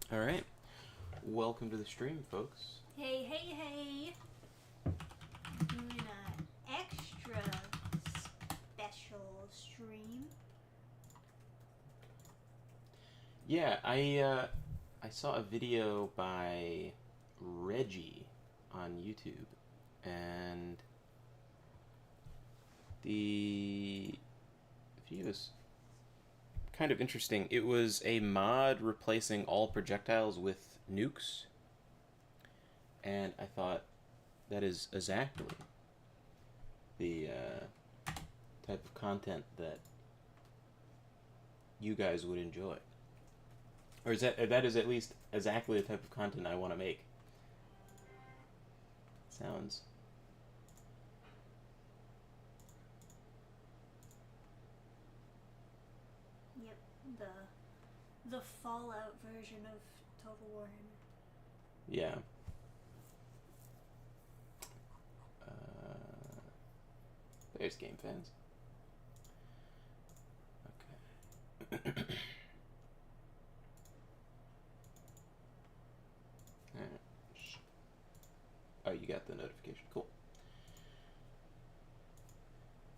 All right. Welcome to the stream, folks. Hey, hey, hey. Doing an extra special stream. Yeah, I saw a video by Reggie on YouTube, and the video is kind of interesting. It was a mod replacing all projectiles with nukes, and I thought that is exactly the type of content that you guys would enjoy. Or is that is at least exactly the type of content I want to make. Sounds. Yep, the Fallout version of Total Warhammer. Yeah. There's game fans. Okay. Alright. Oh, you got the notification. Cool.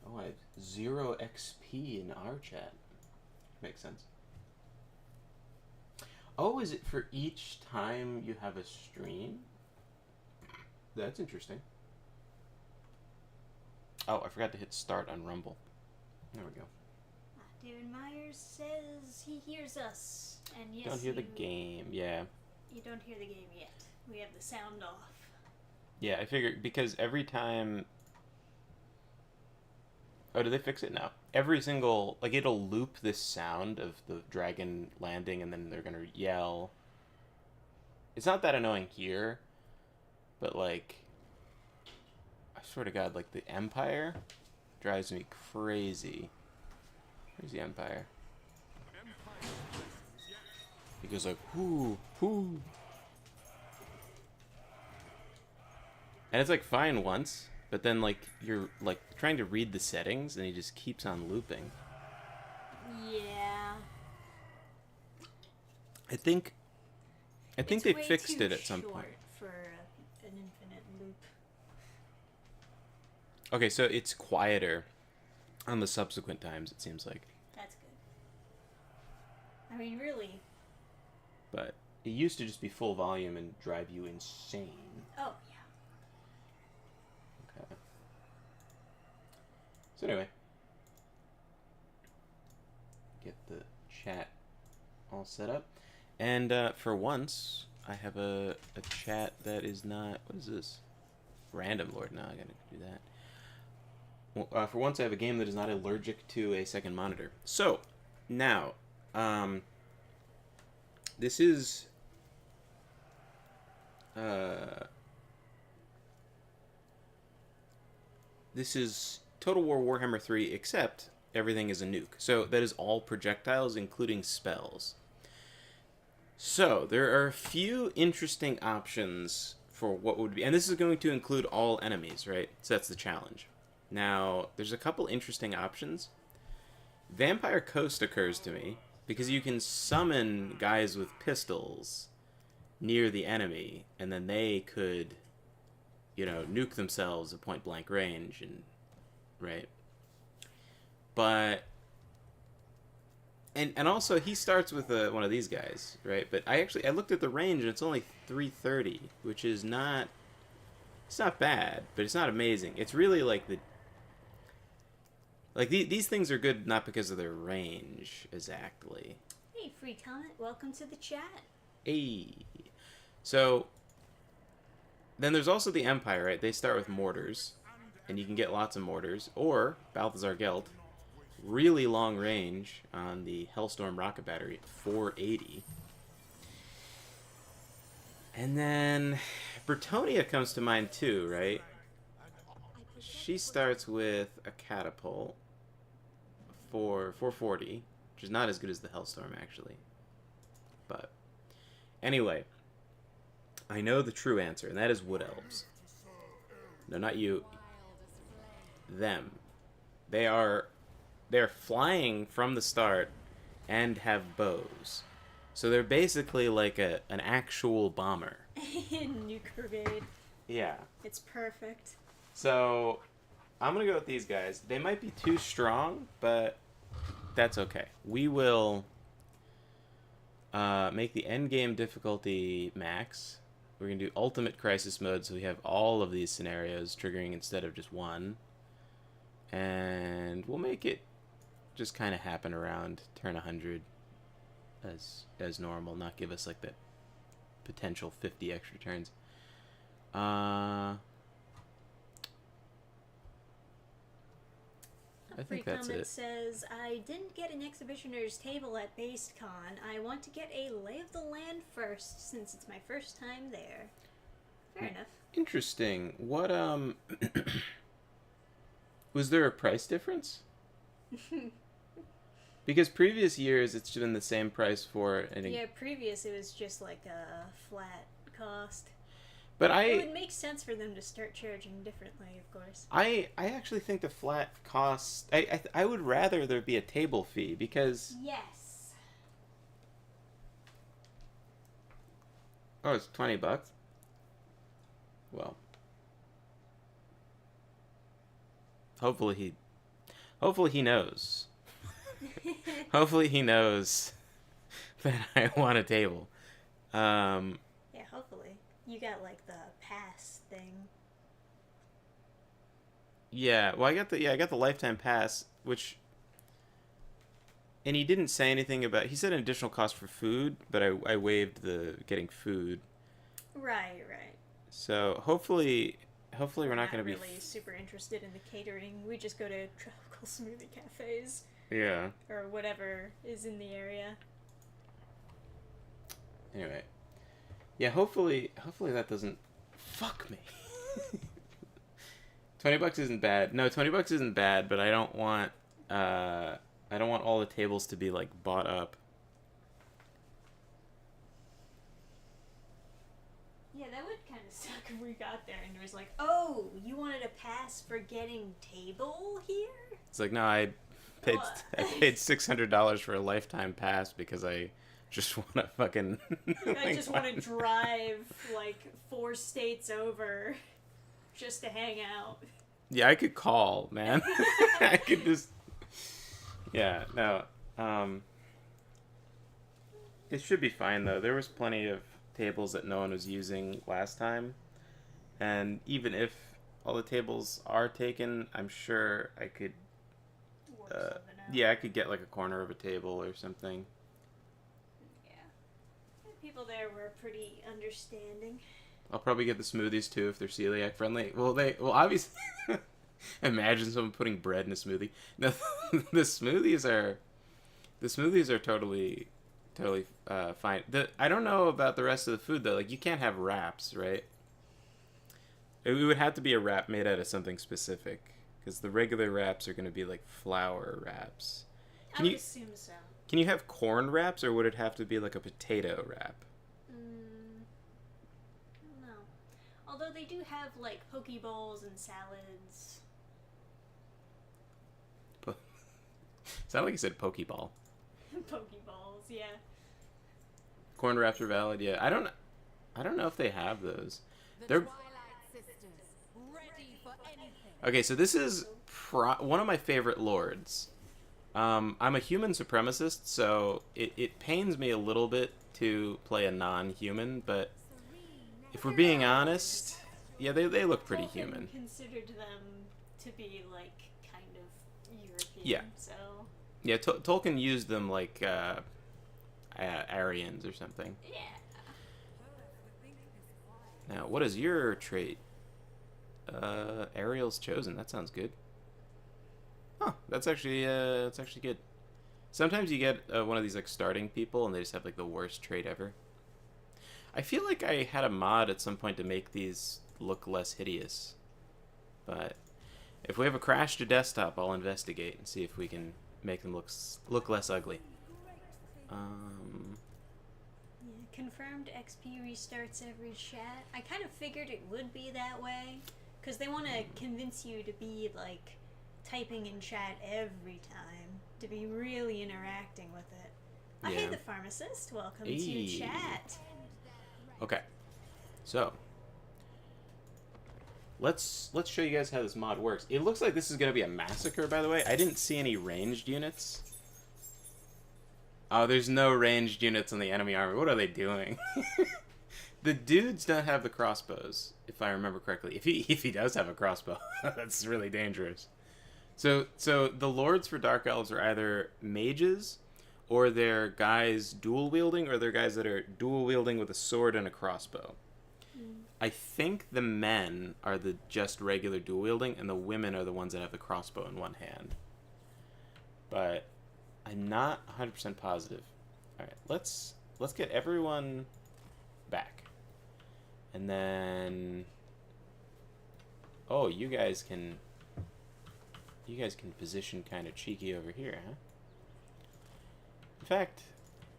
Oh, I have 0 XP in our chat. Makes sense. Oh, is it for each time you have a stream? That's interesting. Oh, I forgot to hit start on Rumble. There we go. David Myers says he hears us. And yes, Don't hear the game, yeah. You don't hear the game yet. We have the sound off. Yeah, I figured because every time... Oh, did they fix it now? Every single... Like, it'll loop this sound of the dragon landing, and then they're gonna yell. It's not that annoying here, but, like... I swear to God, like, the Empire drives me crazy. Where's the Empire? He goes like, whoo, whoo. And it's like fine once, but then like you're like trying to read the settings and he just keeps on looping. Yeah. I think they fixed it at some point. For an infinite loop. Okay, so it's quieter on the subsequent times, it seems like. That's good. I mean, really. But it used to just be full volume and drive you insane. Oh, yeah. Okay. So anyway. Get the chat all set up. And for once, I have a chat that is not... What is this? Random Lord. No, I gotta do that. Well, for once, I have a game that is not allergic to a second monitor. So, now, this is... this is Total War Warhammer 3, except everything is a nuke. So, that is all projectiles, including spells. So, there are a few interesting options for what would be... And this is going to include all enemies, right? So that's the challenge. Now, there's a couple interesting options. Vampire Coast occurs to me, because you can summon guys with pistols near the enemy, and then they could, you know, nuke themselves at point-blank range, and... Right? But... And also, he starts with one of these guys, right? But I looked at the range, and it's only 330, which is not... It's not bad, but it's not amazing. It's really like the... Like, these things are good not because of their range, exactly. Hey, Free Comment, welcome to the chat. Hey. So, then there's also the Empire, right? They start with mortars, and you can get lots of mortars. Or, Balthazar Gelt, really long range on the Hellstorm rocket battery at 480. And then Bretonia comes to mind too, right? She starts with a catapult for 440, which is not as good as the Hellstorm, actually. But, anyway, I know the true answer, and that is Wood Elves. No, not you. Them. They're flying from the start and have bows. So they're basically like an actual bomber. Nuke brigade. Yeah. It's perfect. So I'm gonna go with these guys. They might be too strong, but that's okay. We will make the end game difficulty max. We're gonna do ultimate crisis mode, so we have all of these scenarios triggering instead of just one. And we'll make it just kind of happen around turn 100 as normal, not give us like that potential 50 extra turns. I think that's comment it. says, I didn't get an exhibitioner's table at BaseCon. I want to get a lay of the land first, since it's my first time there. Fair enough. Interesting. What, was there a price difference? Because previous years it's been the same price for Yeah, previous it was just like a flat cost. But it would make sense for them to start charging differently, of course. I actually think the flat cost. I would rather there be a table fee because. Yes. Oh, it's $20. Well. Hopefully he knows. Hopefully he knows that I want a table. Yeah, hopefully. You got like the pass thing. Yeah, well I got the lifetime pass, which, and he didn't say anything about, he said an additional cost for food, but I waived the getting food. Right. So hopefully we're not going to be really super interested in the catering. We just go to tropical smoothie cafes. Yeah. Or whatever is in the area. Anyway. Yeah, hopefully that doesn't fuck me. $20 isn't bad. No, $20 isn't bad, but I don't want all the tables to be like bought up. Yeah, that would kind of suck if we got there and it was like, oh, you wanted a pass for getting table here? It's like, no, I paid $600 for a lifetime pass because I just want to fucking. I just want to drive like 4 states over just to hang out. Yeah, I could call, man. I could just. Yeah, no. It should be fine though. There was plenty of tables that no one was using last time, and even if all the tables are taken, I'm sure I could. Yeah, I could get like a corner of a table or something. Yeah, the people there were pretty understanding. I'll probably get the smoothies too if they're celiac friendly. Well, obviously. Imagine someone putting bread in a smoothie. No, the smoothies are totally fine. I don't know about the rest of the food though. Like you can't have wraps, right? It would have to be a wrap made out of something specific because the regular wraps are going to be like flour wraps. I would assume so. Can you have corn wraps, or would it have to be like a potato wrap? No. Although they do have like poke bowls and salads. Sound like you said Pokeball. Pokeballs, yeah. Corn wraps are valid, yeah. I don't know if they have those. They're ready for anything. Okay, so this is one of my favorite lords. I'm a human supremacist, so it pains me a little bit to play a non-human, but if we're being honest, yeah, they look pretty Tolkien human. Considered them to be like kind of European. Yeah. So. Yeah, Tolkien used them like Aryans or something. Yeah. Now, what is your trait? Ariel's chosen. That sounds good. Huh? That's actually good. Sometimes you get one of these like starting people, and they just have like the worst trait ever. I feel like I had a mod at some point to make these look less hideous, but if we have a crash to desktop, I'll investigate and see if we can make them look less ugly. Yeah, confirmed XP restarts every chat. I kind of figured it would be that way, because they want to convince you to be like typing in chat every time, to be really interacting with it. Oh, hey, Yeah. the pharmacist. Welcome Hey. to chat. Okay. So let's show you guys how this mod works. It looks like this is gonna be a massacre, by the way. I didn't see any ranged units. Oh, there's no ranged units on the enemy army. What are they doing? The dudes don't have the crossbows, if I remember correctly. If he does have a crossbow, that's really dangerous. So the lords for Dark Elves are either mages, or they're guys dual wielding, or they're guys that are dual wielding with a sword and a crossbow. I think the men are the just regular dual wielding, and the women are the ones that have the crossbow in one hand. But I'm not 100% positive. All right, let's get everyone back, and then you guys can position kind of cheeky over here, huh? In fact,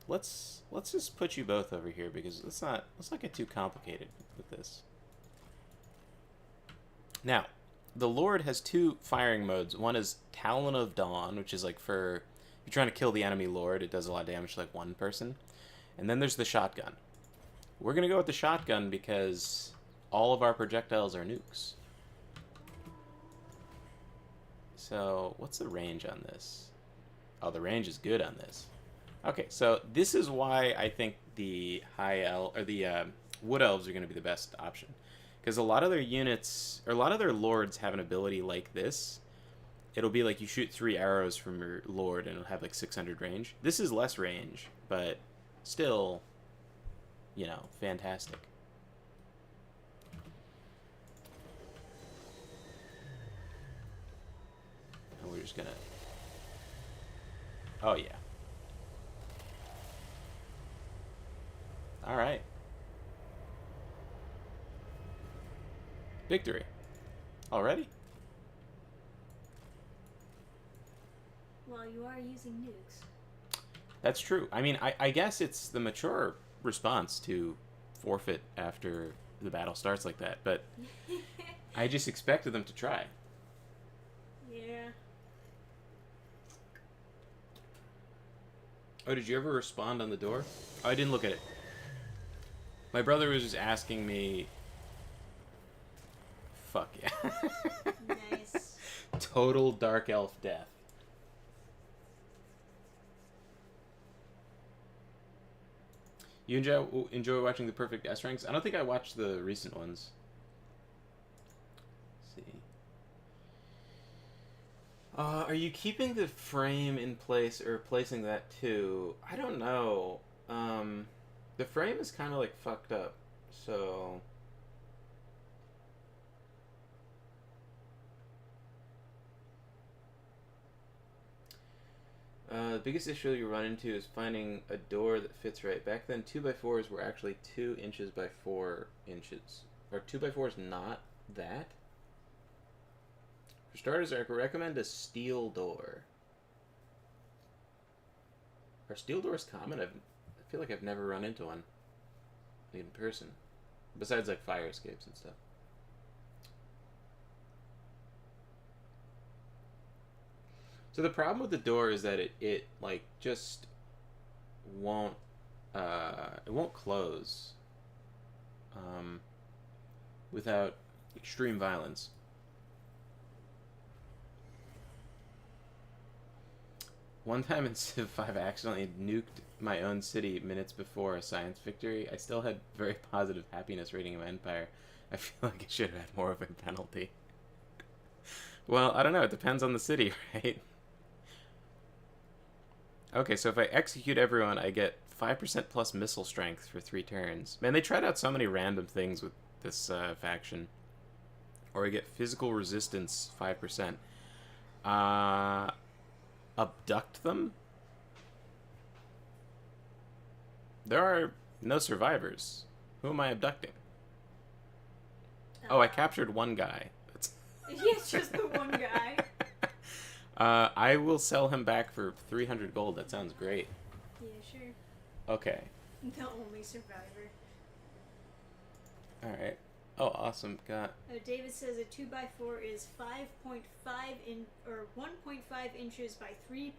let's just put you both over here because let's not get too complicated with this. Now, the Lord has two firing modes. One is Talon of Dawn, which is like for if you're trying to kill the enemy Lord, it does a lot of damage to like one person. And then there's the shotgun. We're gonna go with the shotgun because all of our projectiles are nukes. So, what's the range on this? Oh, the range is good on this. Okay, so this is why I think the wood elves are going to be the best option, because a lot of their units or a lot of their lords have an ability like this. It'll be like you shoot 3 arrows from your lord and it'll have like 600 range. This is less range, but still, you know, fantastic. And we're just gonna. Oh yeah. All right. Victory. Already? Well, you are using nukes. That's true. I mean, I guess it's the mature response to forfeit after the battle starts like that, but I just expected them to try. Yeah. Oh, did you ever respond on the door? Oh, I didn't look at it. My brother was just asking me. Fuck yeah. Nice. Total dark elf death. You enjoy watching the perfect S ranks? I don't think I watched the recent ones. Let's see. Are you keeping the frame in place or replacing that too? I don't know. The frame is kind of like fucked up, so. The biggest issue you run into is finding a door that fits right. Back then, 2x4s were actually 2 inches by 4 inches. Or 2x4 is not that? For starters, I recommend a steel door. Are steel doors common? I feel like I've never run into one in person. Besides, like, fire escapes and stuff. So the problem with the door is that it like just won't it won't close without extreme violence. One time in Civ 5 I accidentally nuked my own city minutes before a science victory. I still had very positive happiness rating of Empire. I feel like I should have had more of a penalty. Well, I don't know, it depends on the city, right? Okay, so if I execute everyone, I get 5% plus missile strength for 3 turns. Man, they tried out so many random things with this faction. Or I get physical resistance 5%. Abduct them? There are no survivors. Who am I abducting? Oh, I captured one guy. It's just the one guy. I will sell him back for 300 gold. That sounds great. Yeah, sure. Okay. The only survivor. Alright. Oh, awesome. Got. David says a 2x4 is 5.5 or 1.5 inches by 3.5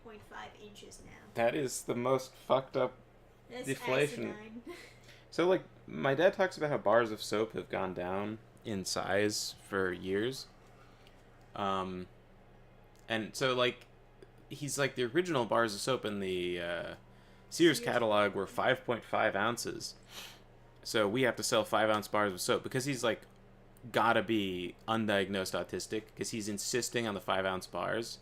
inches now. That is the most fucked up That's deflation. asinine. So, like, my dad talks about how bars of soap have gone down in size for years. And so, like, he's like, the original bars of soap in the Sears catalog were 5.5 ounces. So we have to sell 5-ounce bars of soap because he's, like, gotta be undiagnosed autistic because he's insisting on the 5-ounce bars.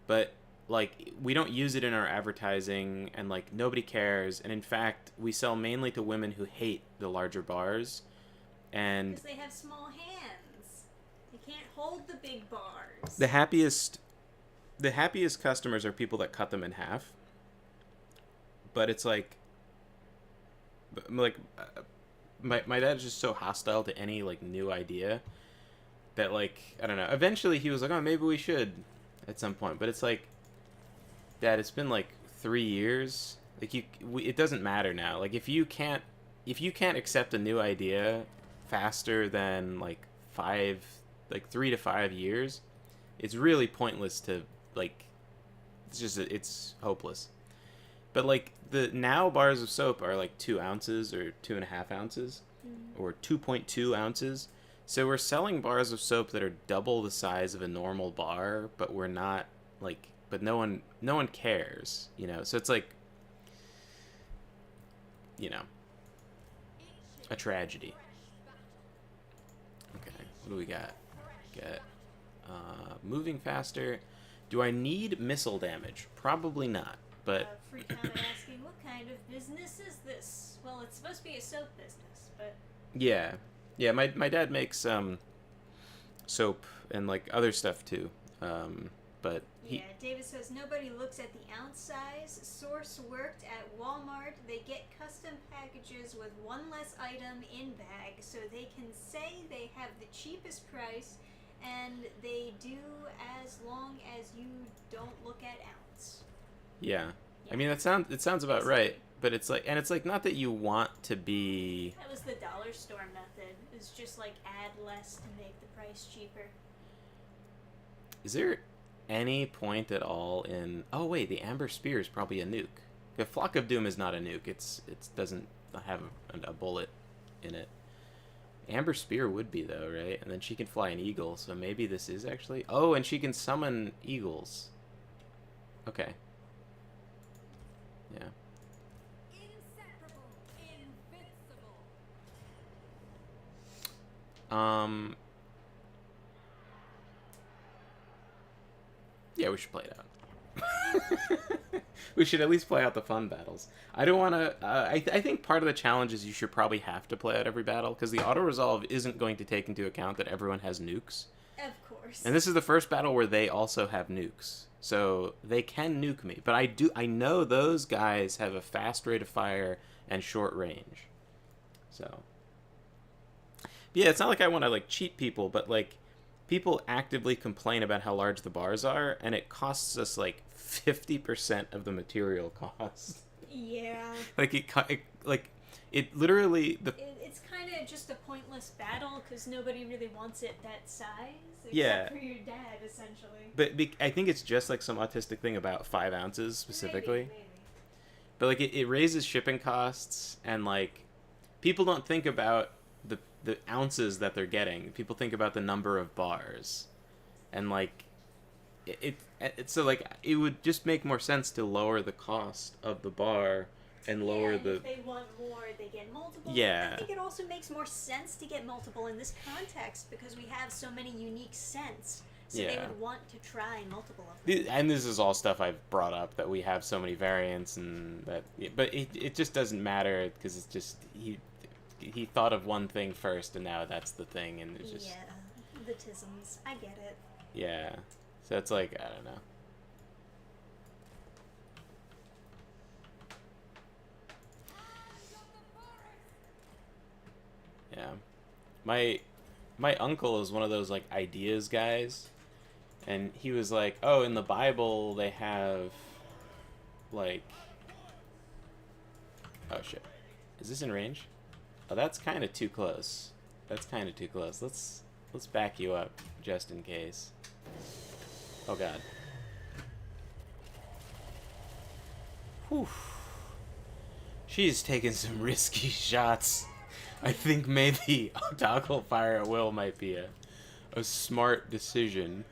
But, like, we don't use it in our advertising, and, like, nobody cares. And in fact, we sell mainly to women who hate the larger bars. And Because they have small hands. They can't hold the big bars. the happiest customers are people that cut them in half. But it's like my dad's just so hostile to any, like, new idea that, like, I don't know. Eventually he was like, oh, maybe we should at some point. But it's like, Dad, it's been like 3 years. Like, it doesn't matter now. Like, if you can't accept a new idea faster than, like, 3 to 5 years, it's really pointless to, like, it's hopeless. But, like, the now bars of soap are like 2 ounces or 2.5 ounces or 2.2 ounces. So we're selling bars of soap that are double the size of a normal bar, but we're not, like, but no one cares, you know. So it's like, you know, a tragedy. Okay, what do we got? Moving faster. Do I need missile damage? Probably not, but Freak out asking, what kind of business is this? Well, it's supposed to be a soap business, but... yeah. My dad makes soap and, like, other stuff too. But he... Yeah, David says nobody looks at the ounce size. Source worked at Walmart. They get custom packages with one less item in bag, so they can say they have the cheapest price, and they do as long as you don't look at ounce. Yeah. I mean, it sounds about right, but it's like, and it's like, not that you want to be... That was the dollar store method. It's just like add less to make the price cheaper. Is there any point at all in... Oh, wait, the Amber Spear is probably a nuke. The Flock of Doom is not a nuke. It doesn't have a bullet in it. Amber Spear would be, though, right? And then she can fly an eagle, so maybe this is actually... Oh, and she can summon eagles. Okay. Yeah. Inseparable, invincible. Yeah, we should play it out. We should at least play out the fun battles. I don't want to... I think part of the challenge is you should probably have to play out every battle, because the auto-resolve isn't going to take into account that everyone has nukes. Of course. And this is the first battle where they also have nukes. So they can nuke me. But I know those guys have a fast rate of fire and short range. So... Yeah, it's not like I want to, like, cheat people, but, like, people actively complain about how large the bars are, and it costs us, like, 50% of the material cost. Yeah. It literally... It's kind of just a pointless battle because nobody really wants it that size. Yeah. Except for your dad, essentially. But I think it's just, like, some autistic thing about 5 ounces specifically. Maybe. But, like, it raises shipping costs, and, like, people don't think about the ounces that they're getting. People think about the number of bars. And, like, so, like, it would just make more sense to lower the cost of the bar and lower if they want more, they get multiple. Yeah. I think it also makes more sense to get multiple in this context because we have so many unique scents. So they would want to try multiple of them. And this is all stuff I've brought up, that we have so many variants, and that... But it just doesn't matter, because it's just... He thought of one thing first, and now that's the thing, and it's just... Yeah, the tisms. I get it. Yeah. So it's like, I don't know. Yeah. My uncle is one of those, like, ideas guys, and he was like, oh, in the Bible they have, like... Oh, shit. Is this in range? Oh, that's kind of too close. That's kind of too close. Let's back you up just in case. Oh god. Whew. She's taking some risky shots. I think maybe toggle fire at will might be a smart decision.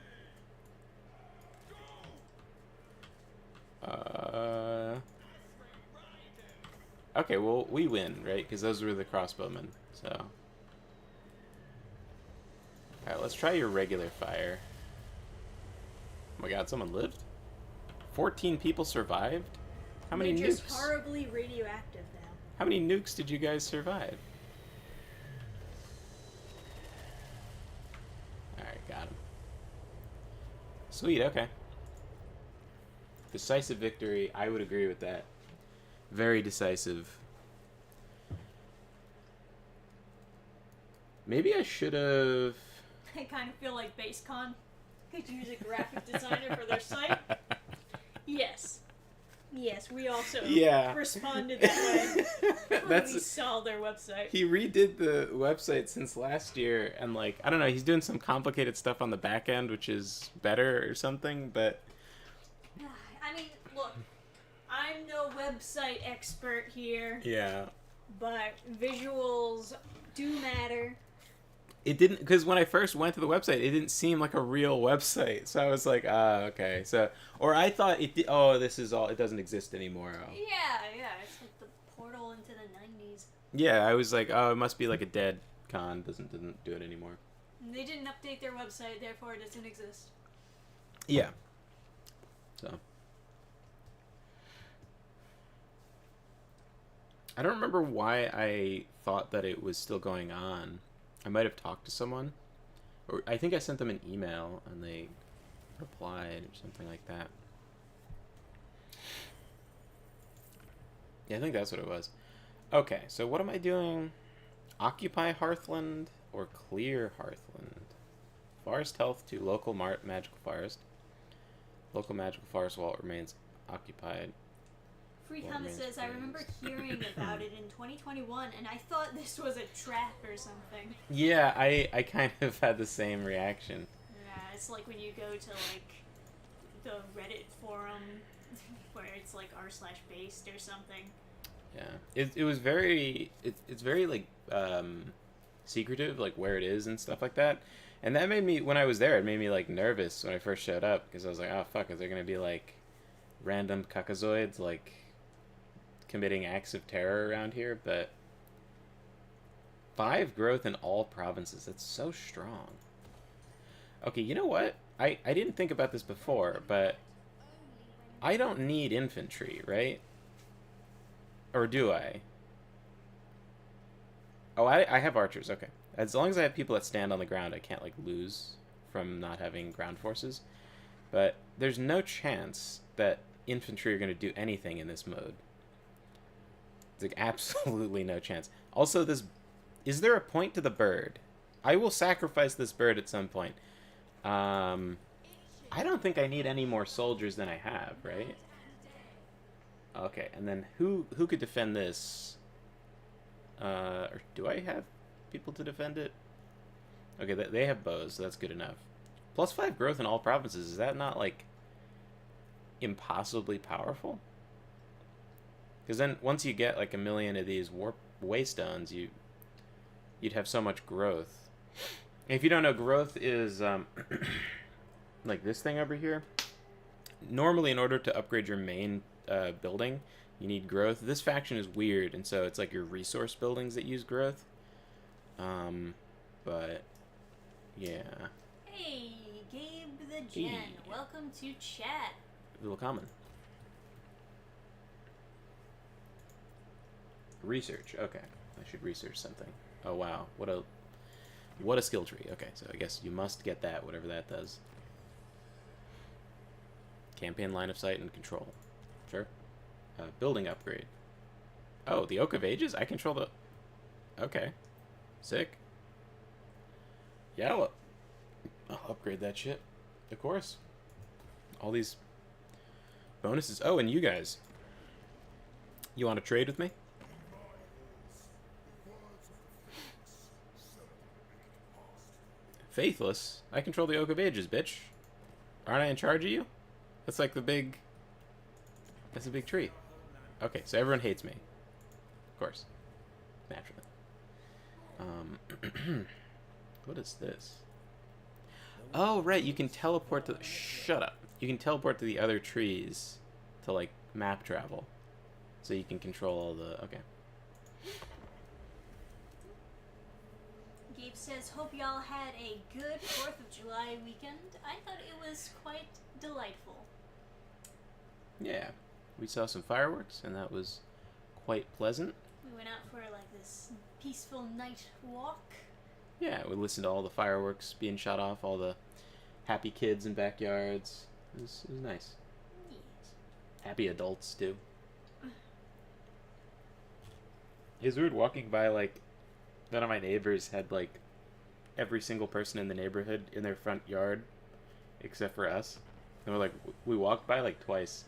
Okay, well, we win, right? Because those were the crossbowmen, so. Alright, let's try your regular fire. Oh my god, someone lived? 14 people survived? How many They're just nukes? horribly radioactive now. How many nukes did you guys survive? Alright, got him. Sweet, okay. Decisive victory, I would agree with that. Very decisive. Maybe I should have... I kind of feel like BaseCon could use a graphic designer for their site. Yes. Yes, we also Yeah. responded that way when That's we saw their website. He redid the website since last year, and like I don't know, he's doing some complicated stuff on the back end, which is better or something. But I mean, look, I'm no website expert here, yeah, but visuals do matter. it didn't, because when I first went to the website, it didn't seem like a real website. So I was like, okay. So, or I thought it did, this is all, it doesn't exist anymore. Oh. Yeah, it's like the portal into the 90s. Yeah, I was like, it must be like a dead con. Doesn't do it anymore. And they didn't update their website, therefore it doesn't exist. Yeah. So. I don't remember why I thought that it was still going on. I might have talked to someone. Or I think I sent them an email and they replied or something like that. Yeah, I think that's what it was. Okay, so what am I doing? Occupy Hearthland or clear Hearthland? Forest health to local magical forest. Local magical forest while it remains occupied. Free Thomas says, I remember hearing about it in 2021, and I thought this was a trap or something. Yeah, I kind of had the same reaction. Yeah, it's like when you go to, like, the Reddit forum, where it's, like, r/based or something. Yeah, it was very, it's very, like, secretive, like, where it is and stuff like that. And that made me, when I was there, it made me, like, nervous when I first showed up, because I was like, oh, fuck, is there going to be, like, random cuckozoids, like, committing acts of terror around here? But 5 growth in all provinces, that's so strong. Okay, you know what? I didn't think about this before, but I don't need infantry, right? Or do I? Oh, I have archers, okay. As long as I have people that stand on the ground, I can't, like, lose from not having ground forces. But there's no chance that infantry are going to do anything in this mode. It's like absolutely no chance. Also, is there a point to the bird? I will sacrifice this bird at some point. I don't think I need any more soldiers than I have, right? Okay, and then who could defend this? Or do I have people to defend it? Okay, they have bows, so that's good enough. Plus 5 growth in all provinces, is that not, like, impossibly powerful? Because then once you get, like, 1 million of these waystones, you'd have so much growth. And if you don't know, growth is, like this thing over here. Normally, in order to upgrade your main building, you need growth. This faction is weird, and so it's like your resource buildings that use growth. But, yeah. Hey, Gabe the Gen, Hey. welcome to chat. Willkommen. Research. Okay, I should research something. Oh wow, what a skill tree. Okay, so I guess you must get that, whatever that does. Campaign line of sight and control. Sure. Building upgrade. Oh, the Oak of Ages? I control the... Okay. Sick. Yeah, I'll upgrade that shit. Of course. All these bonuses. Oh, and you guys. You want to trade with me? Faithless? I control the Oak of Ages, bitch. Aren't I in charge of you? That's like the big... That's a big tree. Okay, so everyone hates me. Of course. Naturally. What is this? Oh, right, you can teleport to... Shut up. You can teleport to the other trees to, like, map travel. So you can control all the... Okay. Gabe says, hope y'all had a good 4th of July weekend. I thought it was quite delightful. Yeah. We saw some fireworks, and that was quite pleasant. We went out for like this peaceful night walk. Yeah, we listened to all the fireworks being shot off, all the happy kids in backyards. It was nice. Yes. Happy adults, too. It was weird walking by, like, none of my neighbors had, like, every single person in the neighborhood in their front yard except for us. And we walked by, like, twice.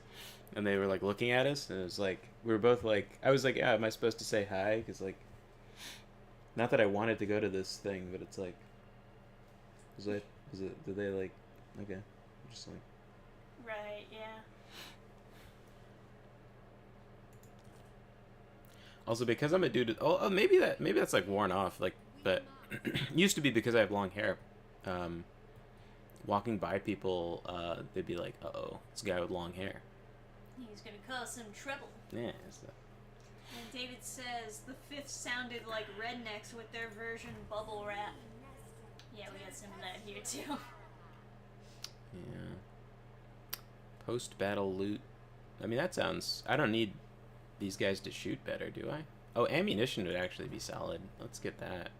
And they were, like, looking at us, and it was, like, we were both, like, I was, like, yeah, am I supposed to say hi? Because, like, not that I wanted to go to this thing, but it's, like, did they, like, okay, just, like. Right, yeah. Also, because I'm a dude, maybe that's, like, worn off, like, but used to be because I have long hair. Walking by people, they'd be like, uh-oh, it's a guy with long hair. He's gonna cause some trouble. Yeah, so. And David says the 5th sounded like rednecks with their version bubble wrap. Yeah, we got some of that here too. Yeah. Post-battle loot. I mean, that sounds... I don't need these guys to shoot better, do I? Oh, ammunition would actually be solid. Let's get that.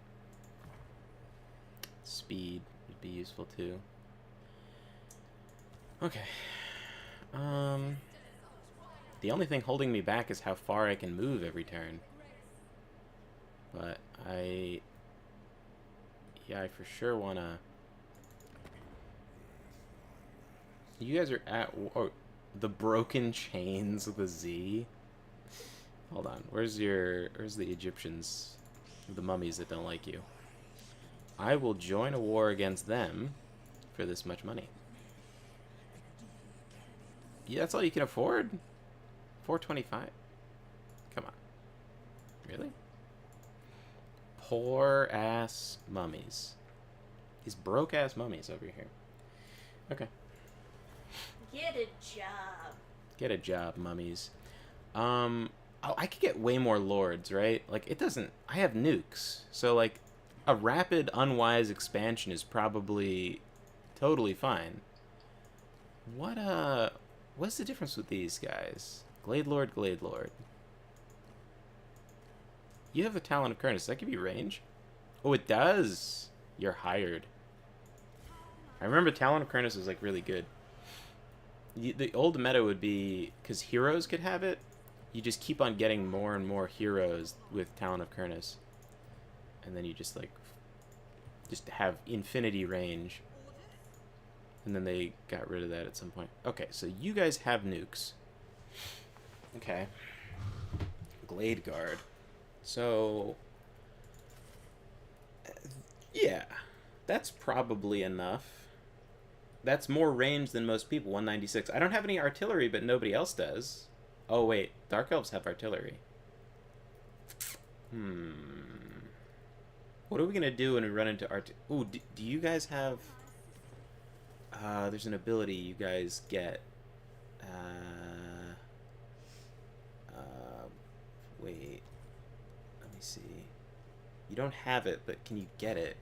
Speed would be useful, too. Okay. The only thing holding me back is how far I can move every turn. But I for sure want to... You guys are at... Oh, the broken chains with a Z? Hold on. Where's the Egyptians? The mummies that don't like you. I will join a war against them for this much money. Yeah, that's all you can afford? 425? Come on. Really? Poor ass mummies. These broke ass mummies over here. Okay. Get a job. Get a job, mummies. I could get way more lords, right? Like, it doesn't... I have nukes. So, like, a rapid, unwise expansion is probably totally fine. What's the difference with these guys? Glade Lord, Glade Lord. You have the Talon of Kurnus. Does that give you range? Oh, it does! You're hired. I remember Talon of Kurnus was, like, really good. The old meta would be... Because heroes could have it, you just keep on getting more and more heroes with Talon of Kurnus. And then you just, like... Just have infinity range. And then they got rid of that at some point. Okay, so you guys have nukes. Okay. Glade Guard. So... yeah. That's probably enough. That's more range than most people, 196. I don't have any artillery, but nobody else does. Oh, wait. Dark Elves have artillery. What are we going to do when we run into Ooh, do you guys have... there's an ability you guys get. Wait. Let me see. You don't have it, but can you get it?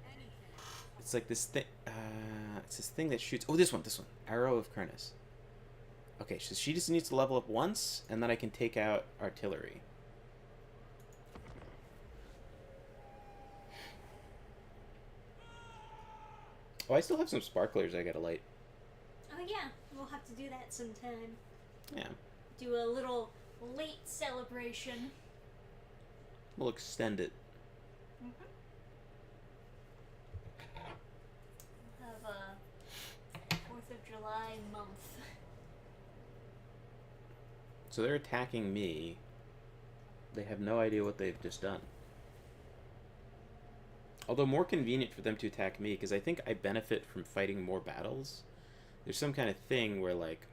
It's like this thing. It's this thing that shoots. Oh, this one. Arrow of Kurnus. Okay, so she just needs to level up once, and then I can take out artillery. Oh, I still have some sparklers I gotta light. Oh yeah, we'll have to do that sometime. Yeah. Do a little late celebration. We'll extend it. We'll have a 4th of July month. So they're attacking me. They have no idea what they've just done. Although more convenient for them to attack me, because I think I benefit from fighting more battles. There's some kind of thing where, like,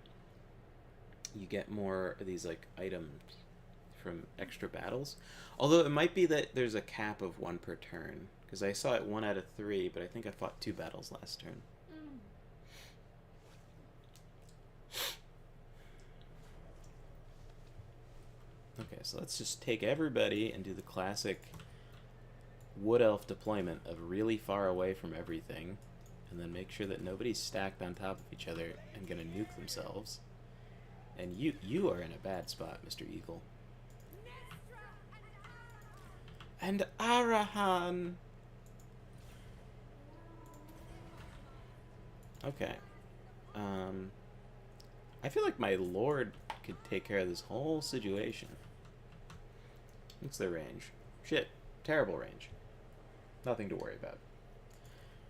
you get more of these, like, items from extra battles. Although it might be that there's a cap of 1 per turn, because I saw it 1 out of 3, but I think I fought 2 battles last turn. Okay, so let's just take everybody and do the classic Wood Elf deployment of really far away from everything, and then make sure that nobody's stacked on top of each other and gonna nuke themselves. And you are in a bad spot, Mr. Eagle. And Arahan! Okay. I feel like my lord could take care of this whole situation. What's their range? Shit. Terrible range. Nothing to worry about.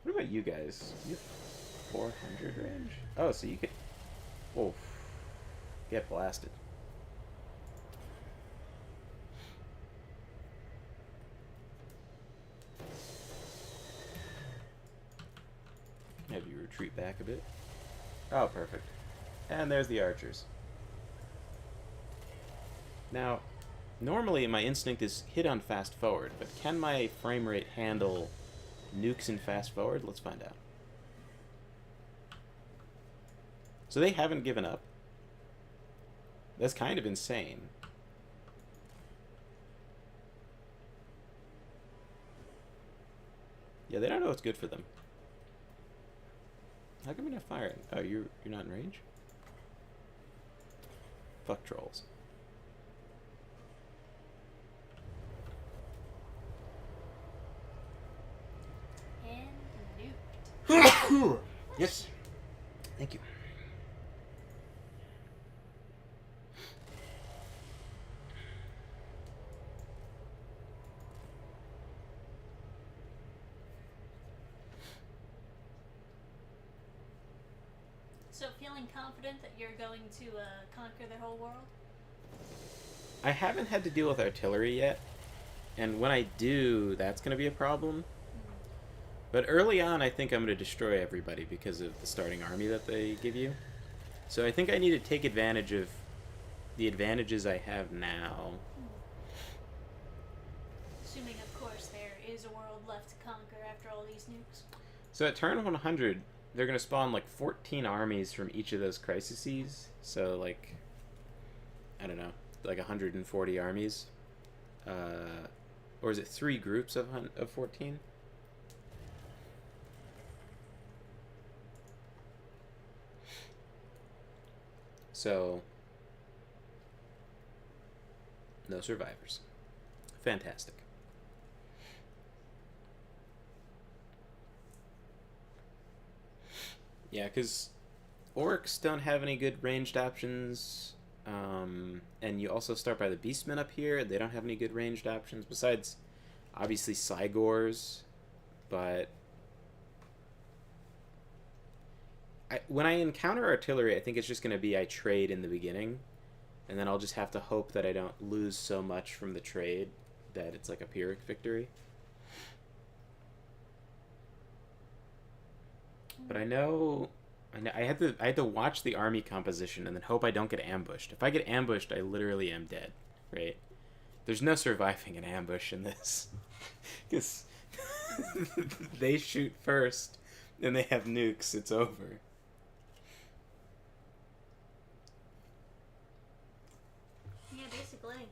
What about you guys? You have 400 range? Oh, so you could... Oh. Get blasted. Have you retreat back a bit? Oh, perfect. And there's the archers. Now, normally my instinct is hit on fast forward, but can my frame rate handle nukes in fast forward? Let's find out. So they haven't given up. That's kind of insane. Yeah, they don't know what's good for them. How come you're not firing? Oh, you're not in range? Fuck trolls. And nuked. Yes. Thank you. So feeling confident that you're going to conquer the whole world? I haven't had to deal with artillery yet, and when I do, that's going to be a problem. But early on, I think I'm going to destroy everybody because of the starting army that they give you. So I think I need to take advantage of the advantages I have now. Assuming, of course, there is a world left to conquer after all these nukes. So at turn 100, they're going to spawn like 14 armies from each of those crises. So like, I don't know, like 140 armies. Or is it 3 groups of 14? So, no survivors. Fantastic. Yeah, because orcs don't have any good ranged options. And you also start by the beastmen up here. They don't have any good ranged options, besides, obviously, Cygors. But when I encounter artillery, I think it's just going to be I trade in the beginning, and then I'll just have to hope that I don't lose so much from the trade that it's like a Pyrrhic victory. But I had to watch the army composition and then hope I don't get ambushed. If I get ambushed, I literally am dead, right? There's no surviving an ambush in this, because they shoot first and they have nukes. It's over. Yeah, basically.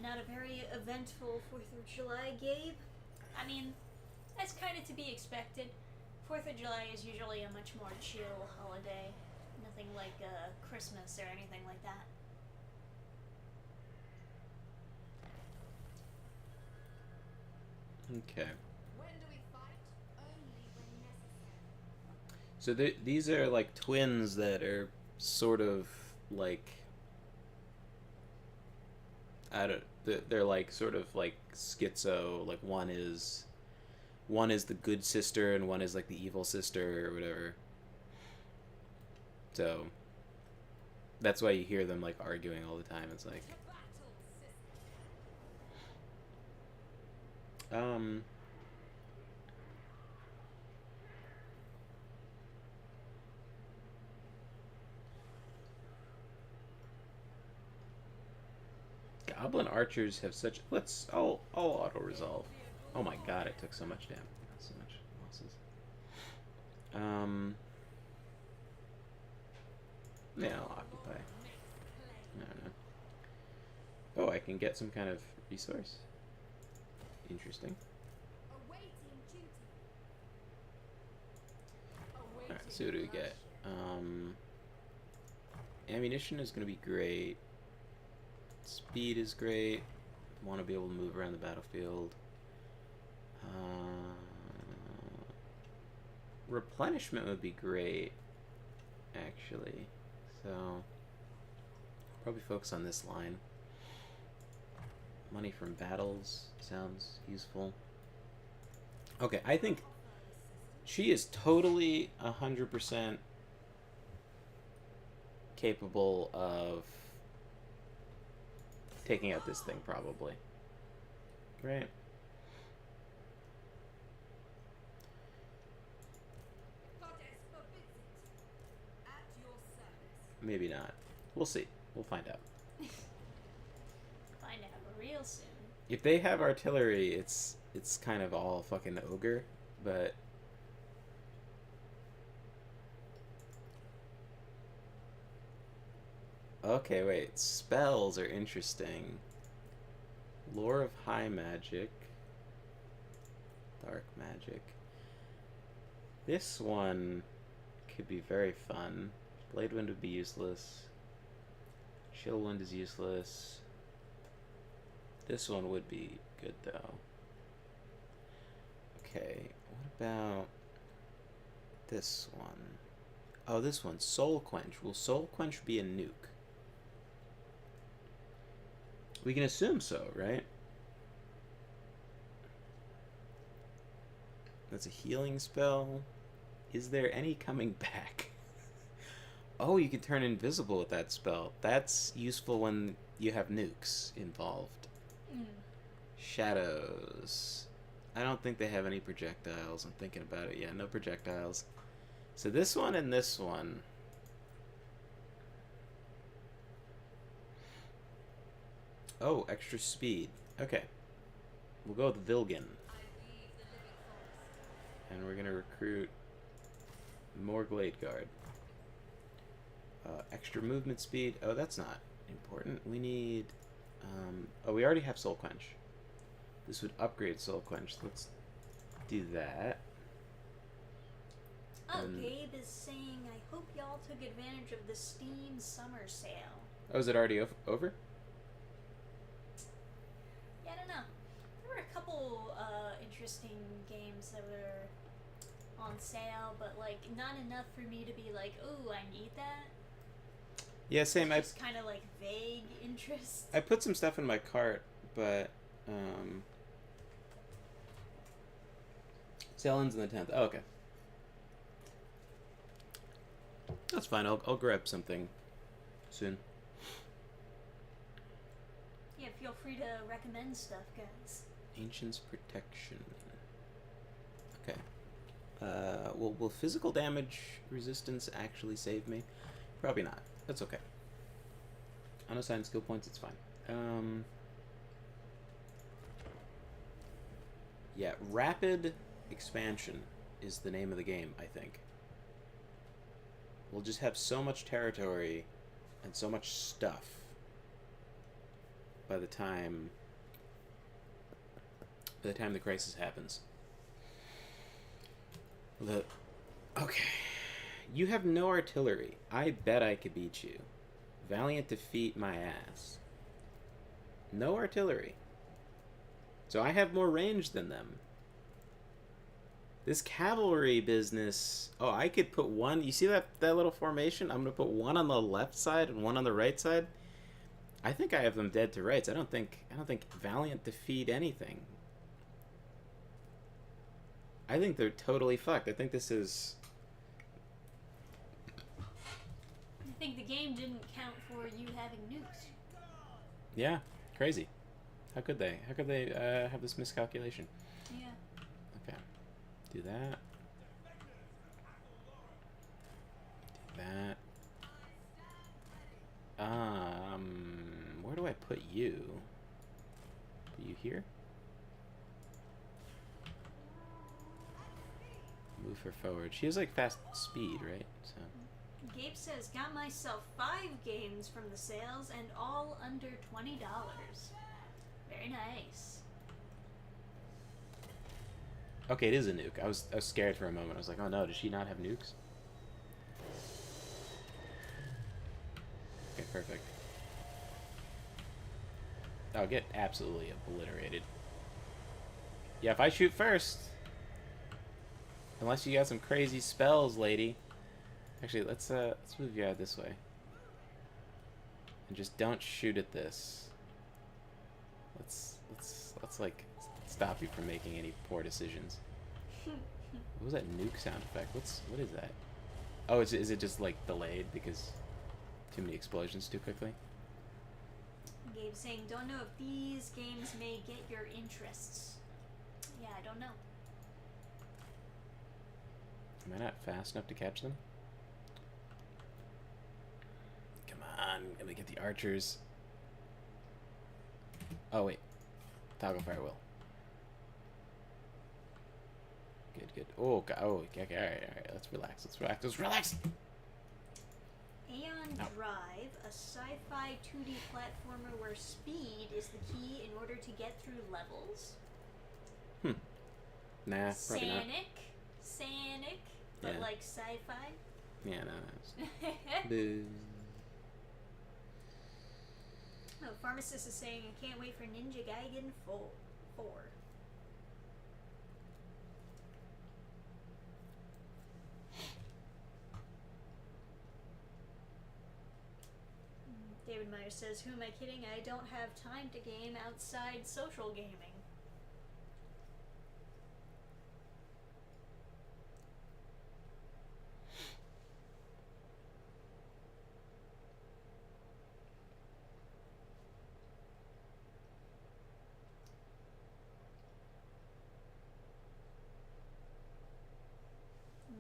Not a very eventful 4th of July, Gabe. I mean, that's kind of to be expected. 4th of July is usually a much more chill holiday. Nothing like Christmas or anything like that. Okay. When do we fight? Only when necessary. So these are like twins that are sort of like, they're like sort of like schizo. Like one is the good sister and one is like the evil sister or whatever. So that's why you hear them like arguing all the time. It's like, To battle, sister. Um, Goblin archers have such. I'll auto resolve. Oh my god! It took so much damage. So much losses. Yeah, I'll occupy. I don't know. Oh, I can get some kind of resource. Interesting. Awaiting duty. Alright, so what do we get? Ammunition is going to be great. Speed is great. Want to be able to move around the battlefield. Replenishment would be great, actually. So, probably focus on this line. Money from battles sounds useful. Okay, I think she is totally 100% capable of taking out this thing, probably. Right? Goddess forbids it. At your service. Maybe not. We'll see. We'll find out. Find out real soon. If they have artillery, it's kind of all fucking ogre, but okay, wait. Spells are interesting. Lore of high magic. Dark magic. This one could be very fun. Blade Wind would be useless. Chill Wind is useless. This one would be good, though. Okay, what about this one? Oh, this one. Soul Quench. Will Soul Quench be a nuke? We can assume so, right? That's a healing spell. Is there any coming back? Oh, you can turn invisible with that spell. That's useful when you have nukes involved. Shadows. I don't think they have any projectiles. I'm thinking about it. Yeah, no projectiles. So this one and this one. Oh, extra speed. Okay. We'll go with Vilgan. And we're going to recruit more Glade Guard. Extra movement speed. Oh, that's not important. We need... oh, we already have Soul Quench. This would upgrade Soul Quench. Let's do that. Oh, Gabe is saying, I hope y'all took advantage of the Steam summer sale. Oh, is it already over? Yeah, I don't know. There were a couple interesting games that were on sale, but like not enough for me to be like, ooh, I need that. Yeah, same. It's just kind of like vague interest. I put some stuff in my cart, but sale ends on the 10th. Oh, okay. That's fine. I'll grab something soon. Yeah, feel free to recommend stuff, guys. Ancient's Protection. Okay. Will physical damage resistance actually save me? Probably not. That's okay. Unassigned skill points, it's fine. Yeah, Rapid Expansion is the name of the game, I think. We'll just have so much territory and so much stuff by the time the crisis happens. Okay. You have no artillery. I bet I could beat you. Valiant defeat my ass. No artillery. So I have more range than them. This cavalry business... Oh, I could put one... You see that little formation? I'm going to put one on the left side and one on the right side. I think I have them dead to rights. I don't think Valiant defeat anything. I think they're totally fucked. I think this is... I think the game didn't count for you having nukes. Yeah, crazy. How could they? How could they have this miscalculation? Yeah. Okay. Do that. Do that. Where do I put you? Put you here? Move her forward. She has like fast speed, right? So. Gabe says, got myself 5 games from the sales and all under $20. Very nice. Okay, it is a nuke. I was scared for a moment. I was like, oh no, does she not have nukes? Okay, perfect. I'll get absolutely obliterated. Yeah, if I shoot first. Unless you got some crazy spells, lady. Actually, let's move you out this way. And just don't shoot at this. Let's like stop you from making any poor decisions. What was that nuke sound effect? What is that? Oh, is it just like delayed because too many explosions too quickly? Gabe saying, don't know if these games may get your interests. Yeah, I don't know. Am I not fast enough to catch them? Come on, let me get the archers. Oh wait, toggle fire will. Good. Oh, God. Oh, okay. All right. Let's relax. Aeon Drive, a sci-fi 2D platformer where speed is the key in order to get through levels. Nah, probably not. Sanic, but Yeah. like sci-fi. Yeah, no. Boo. Oh, Pharmacist is saying, I can't wait for Ninja Gaiden 4. David Meyer says, who am I kidding? I don't have time to game outside social gaming.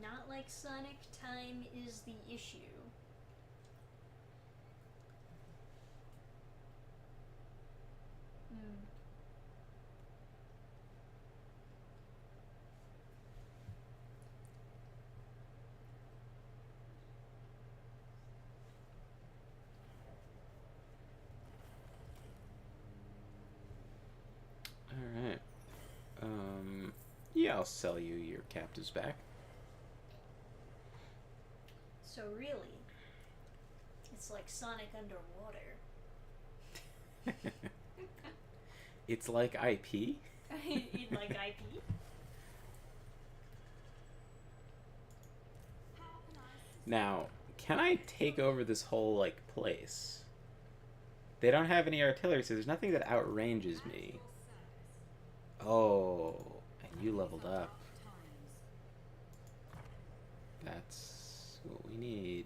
Not like Sonic, time is the issue. Alright. Yeah, I'll sell you your captives back. So really, it's like Sonic underwater. It's like IP? You'd like IP? Now, can I take over this whole, like, place? They don't have any artillery, so there's nothing that outranges me. Oh, and you leveled up. That's what we need.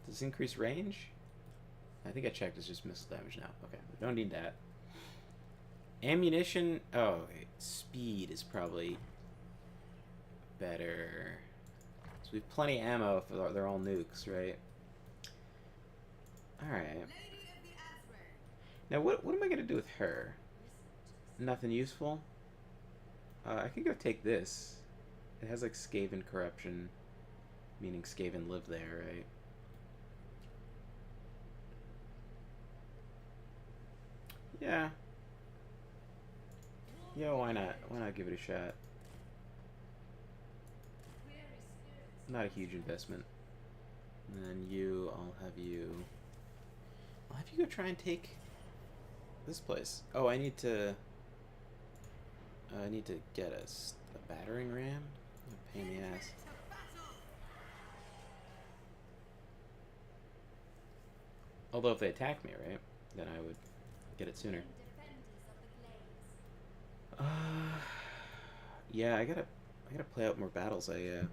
Does this increase range? I think I checked, it's just missile damage now. Okay, we don't need that. Ammunition, oh, okay. Speed is probably better. So we have plenty of ammo if they're all nukes, right? Alright. Now, what am I going to do with her? Nothing useful? I can go take this. It has, like, Skaven corruption, meaning Skaven live there, right? Yeah. Yeah, why not? Why not give it a shot? Not a huge investment. And then you, I'll have you go try and take this place. Oh, I need to get a battering ram. A pain in the ass. Although if they attack me, right, then I would get it sooner. Yeah, I gotta play out more battles. I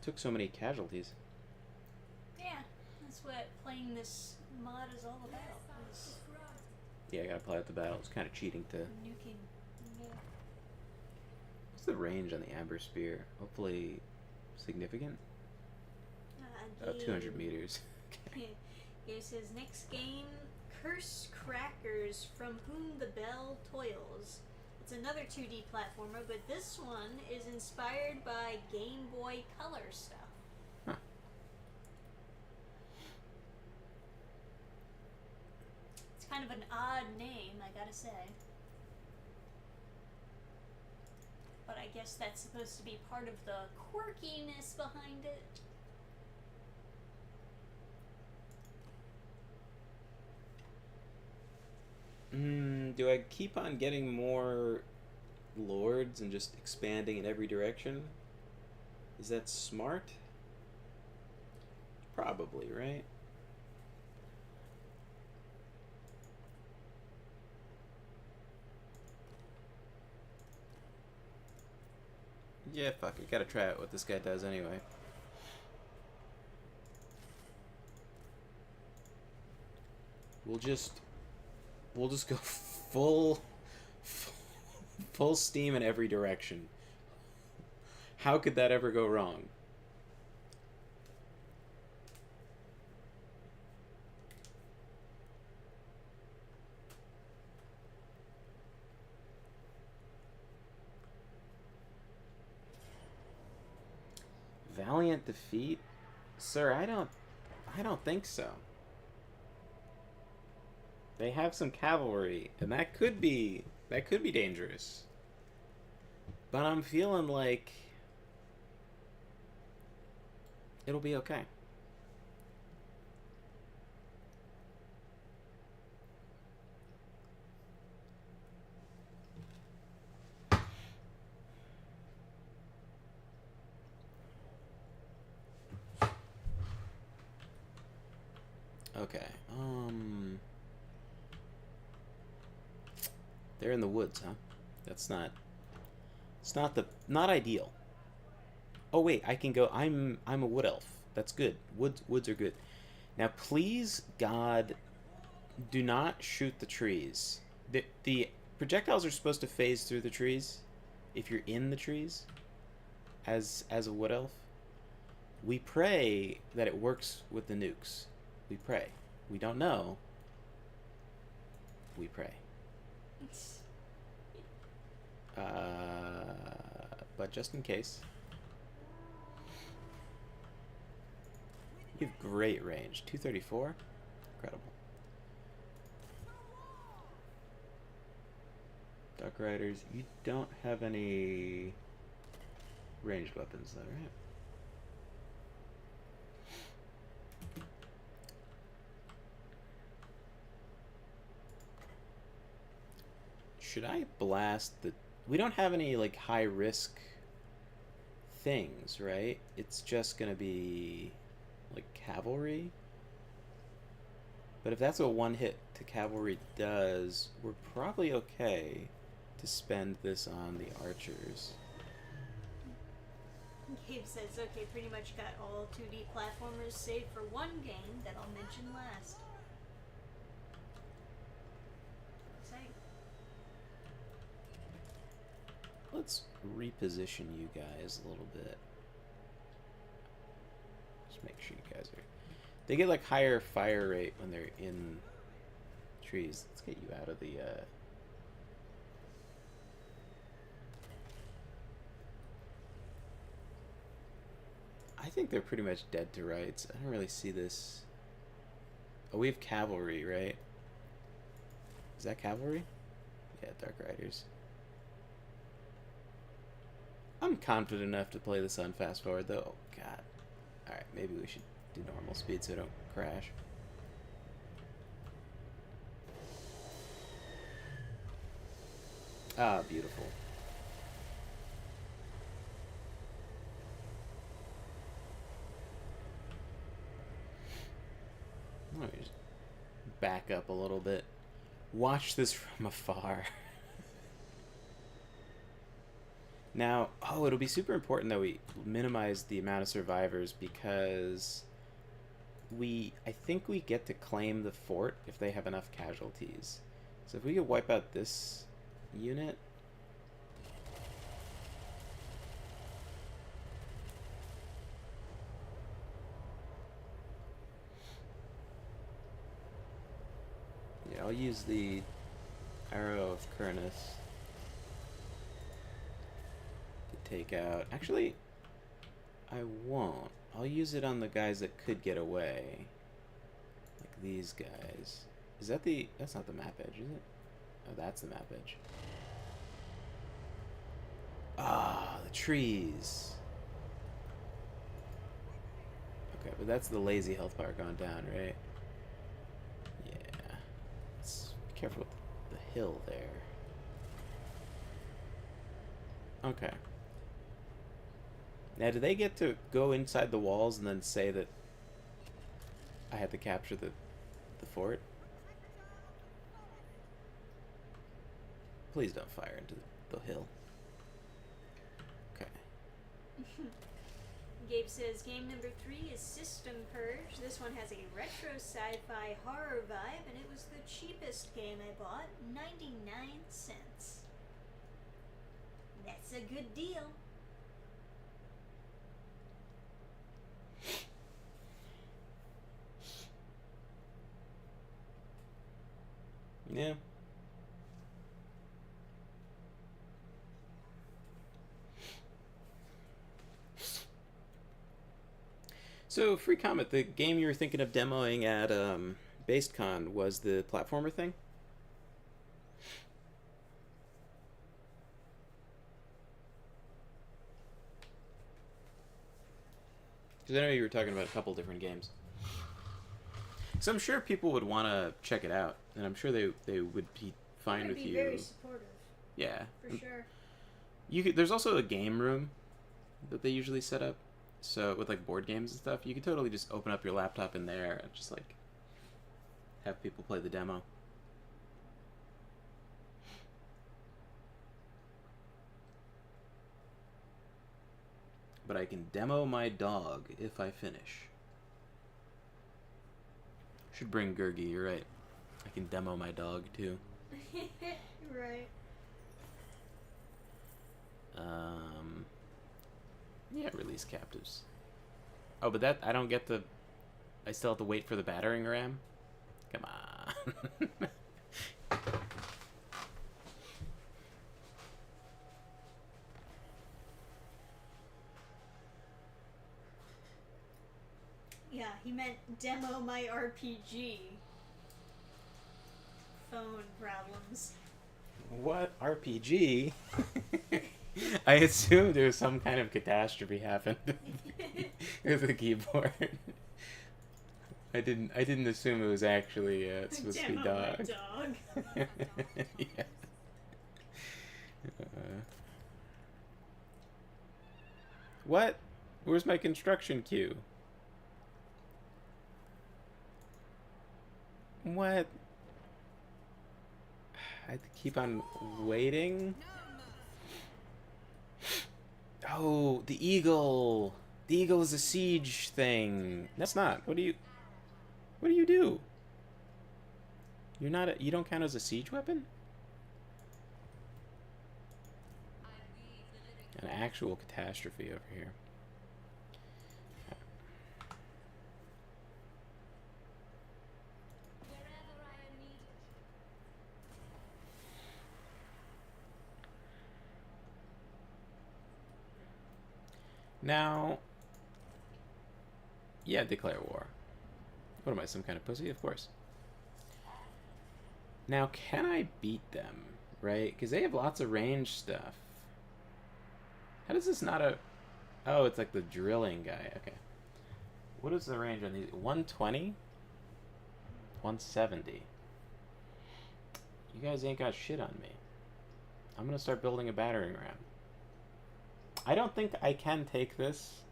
took so many casualties. Yeah, that's what playing this mod is all about. Is Yeah, I gotta play out the battle. It's kind of cheating to... Nuking. Yeah. What's the range on the Amber Spear? Hopefully significant? Oh, 200 meters. Here it says, next game, Curse Crackers, From Whom the Bell Toils. It's another 2D platformer, but this one is inspired by Game Boy Color stuff. Huh. It's kind of an odd name, I gotta say. But I guess that's supposed to be part of the quirkiness behind it. Do I keep on getting more lords and just expanding in every direction? Is that smart? Probably, right? Yeah, fuck it. Gotta try out what this guy does anyway. We'll just go full steam in every direction. How could that ever go wrong? Valiant defeat? Sir, I don't think so. They have some cavalry, and that could be dangerous. But I'm feeling like it'll be okay. Okay. They're in the woods, huh? That's not... It's not ideal. Oh wait, I can go... I'm a wood elf. That's good. Woods are good. Now please, God, do not shoot the trees. The projectiles are supposed to phase through the trees if you're in the trees as a wood elf. We pray that it works with the nukes. We pray. We don't know. We pray. But just in case. You have great range. 234? Incredible. Dark Riders, you don't have any ranged weapons though, right? Should I blast the... We don't have any, like, high-risk things, right? It's just gonna be, like, cavalry? But if that's what one hit to cavalry does, we're probably okay to spend this on the archers. Gabe says, okay, pretty much got all 2D platformers save for one game that I'll mention last. Let's reposition you guys a little bit. Just make sure you guys are... They get like higher fire rate when they're in trees. Let's get you out of the... I think they're pretty much dead to rights. I don't really see this... Oh, we have cavalry, right? Is that cavalry? Yeah, Dark Riders. I'm confident enough to play this on fast forward though. Oh god. Alright, maybe we should do normal speed so I don't crash. Ah, beautiful. Let me just back up a little bit. Watch this from afar. Now, oh, it'll be super important that we minimize the amount of survivors because I think we get to claim the fort if they have enough casualties. So if we could wipe out this unit. Yeah, I'll use the Arrow of Kurnus to take out... Actually, I won't. I'll use it on the guys that could get away. Like these guys. Is that the... That's not the map edge, is it? Oh, that's the map edge. Ah, the trees. Okay, but that's the lazy health bar going down, right? Yeah. Let's be careful with the hill there. Okay. Now, do they get to go inside the walls and then say that I had to capture the fort? Please don't fire into the hill. Okay. Gabe says game number 3 is System Purge. This one has a retro sci-fi horror vibe, and it was the cheapest game I bought, 99 cents. That's a good deal. Yeah. So, free comment, the game you were thinking of demoing at BasedCon was the platformer thing? Because I know you were talking about a couple different games. So I'm sure people would want to check it out, and I'm sure they would be fine with you. Very supportive. Yeah. For sure. You could, there's also a game room that they usually set up. So with like board games and stuff, you could totally just open up your laptop in there and just like have people play the demo. But I can demo my dog if I finish. Should bring Gurgi, you're right. I can demo my dog too. Right. Yeah, release captives. Oh, but that, I don't get the... I still have to wait for the battering ram? Come on. Yeah, he meant demo my RPG. Phone problems. What? RPG? I assumed there was some kind of catastrophe happened with the keyboard. I didn't assume it was actually supposed to be dog. My dog. Yeah. What? Where's my construction queue? What? I have to keep on waiting? Oh, the eagle. The eagle is a siege thing. That's not. What do you do? You're not you don't count as a siege weapon? An actual catastrophe over here. Now, yeah, declare war. What am I, some kind of pussy? Of course. Now, can I beat them, right? Because they have lots of range stuff. How does this not a... Oh, it's like the drilling guy. Okay. What is the range on these? 120? 170. You guys ain't got shit on me. I'm going to start building a battering ram. I don't think I can take this.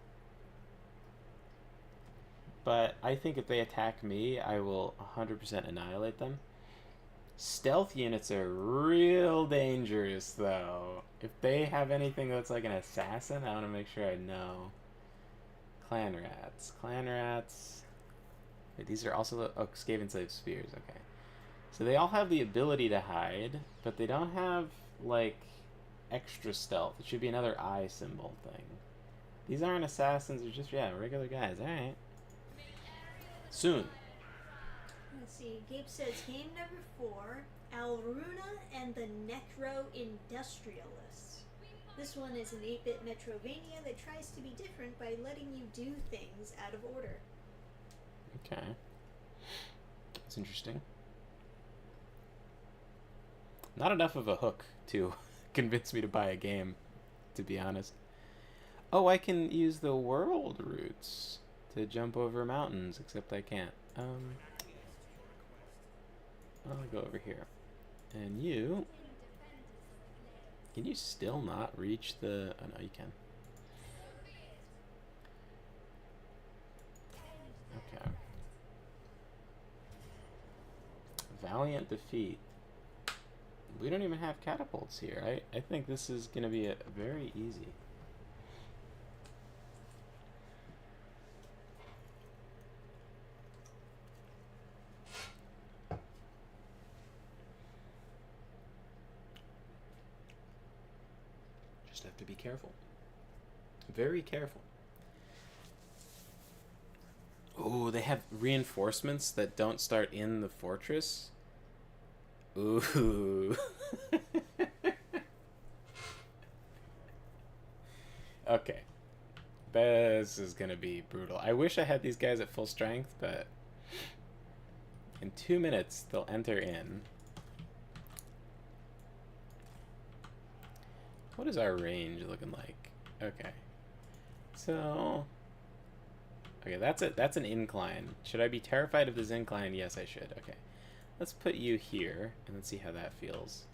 But I think if they attack me, I will 100% annihilate them. Stealth units are real dangerous, though. If they have anything that's like an assassin, I want to make sure I know. Clan rats. Clan rats. Wait, these are also the... Oh, Skaven Slave Spears. Okay. So they all have the ability to hide, but they don't have, like, extra stealth. It should be another eye symbol thing. These aren't assassins, they're just, yeah, regular guys. Alright. Soon. Let's see. Gabe says game number 4, Alruna and the Necro Industrialists. This one is an 8-bit Metrovania that tries to be different by letting you do things out of order. Okay. That's interesting. Not enough of a hook to convince me to buy a game, to be honest. Oh, I can use the world routes to jump over mountains, except I can't. I'll go over here. And you... Can you still not reach the... Oh, no, you can. Okay. Valiant defeat. We don't even have catapults here. I think this is going to be very easy. Just have to be careful. Very careful. Oh, they have reinforcements that don't start in the fortress. Ooh. Okay. This is gonna be brutal. I wish I had these guys at full strength, but in 2 minutes they'll enter in. What is our range looking like? Okay. So okay, that's an incline. Should I be terrified of this incline? Yes, I should. Okay. Let's put you here, and let's see how that feels.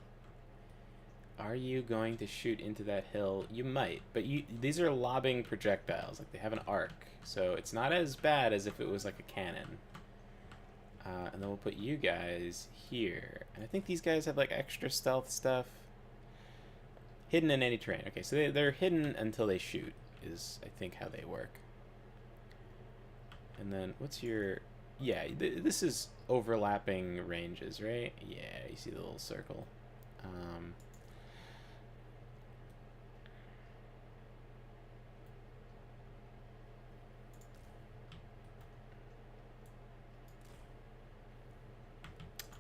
Are you going to shoot into that hill? You might, but these are lobbing projectiles. Like, they have an arc, so it's not as bad as if it was like a cannon. And then we'll put you guys here. And I think these guys have, like, extra stealth stuff. Hidden in any terrain. Okay, so they're hidden until they shoot, is, I think, how they work. And then, what's your... Yeah, this is overlapping ranges, right? Yeah, you see the little circle.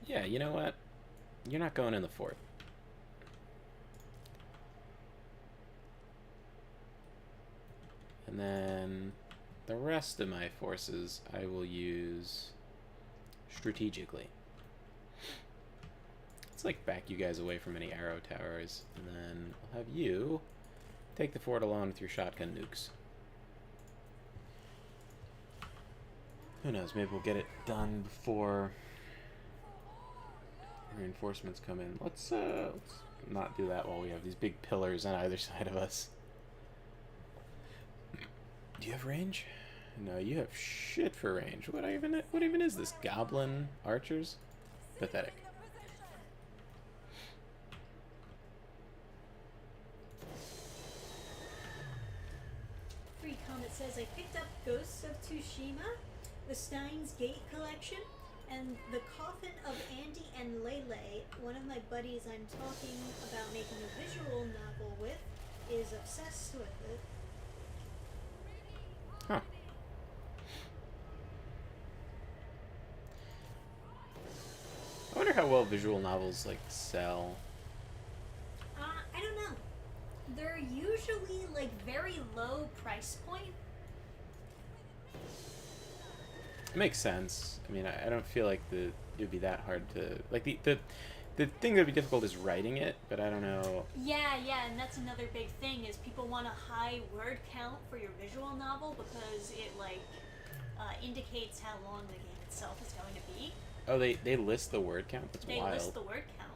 Yeah, you know what? You're not going in the fort. And then the rest of my forces I will use strategically. Let's like back you guys away from any arrow towers, and then I'll have you take the fort alone with your shotgun nukes. Who knows, maybe we'll get it done before reinforcements come in. Let's not do that while we have these big pillars on either side of us. Do you have range? No, you have shit for range. What even is this? Goblin archers? Pathetic. Free Comet says, I picked up Ghosts of Tsushima, the Steins Gate collection, and the Coffin of Andy and Lele. One of my buddies I'm talking about making a visual novel with is obsessed with it. Huh. I wonder how well visual novels like sell. I don't know. They're usually like very low price point. It makes sense. I mean, I don't feel like it would be that hard to like the thing that would be difficult is writing it, but I don't know. Yeah, and that's another big thing is people want a high word count for your visual novel because it like indicates how long the game itself is going to be. Oh, they list the word count? That's wild. They list the word count.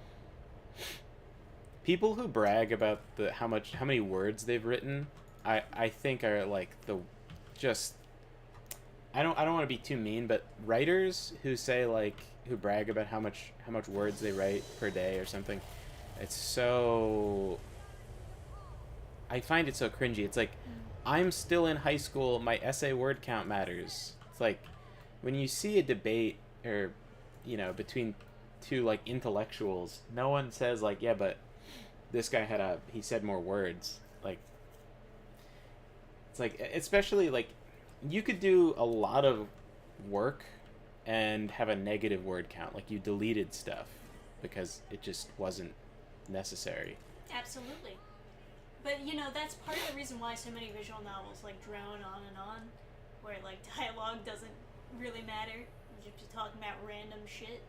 People who brag about how many words they've written, I think are like I don't want to be too mean, but writers who say who brag about how much words they write per day or something, it's so, I find it so cringy. It's like, I'm still in high school, my essay word count matters. It's like when you see a debate or between to like intellectuals, no one says like, yeah, but this guy he said more words. Like, it's like, especially like, you could do a lot of work and have a negative word count. Like, you deleted stuff because it just wasn't necessary. Absolutely. But, you know, that's part of the reason why so many visual novels, like, drone on and on, where, like, dialogue doesn't really matter. You're just talking about random shit.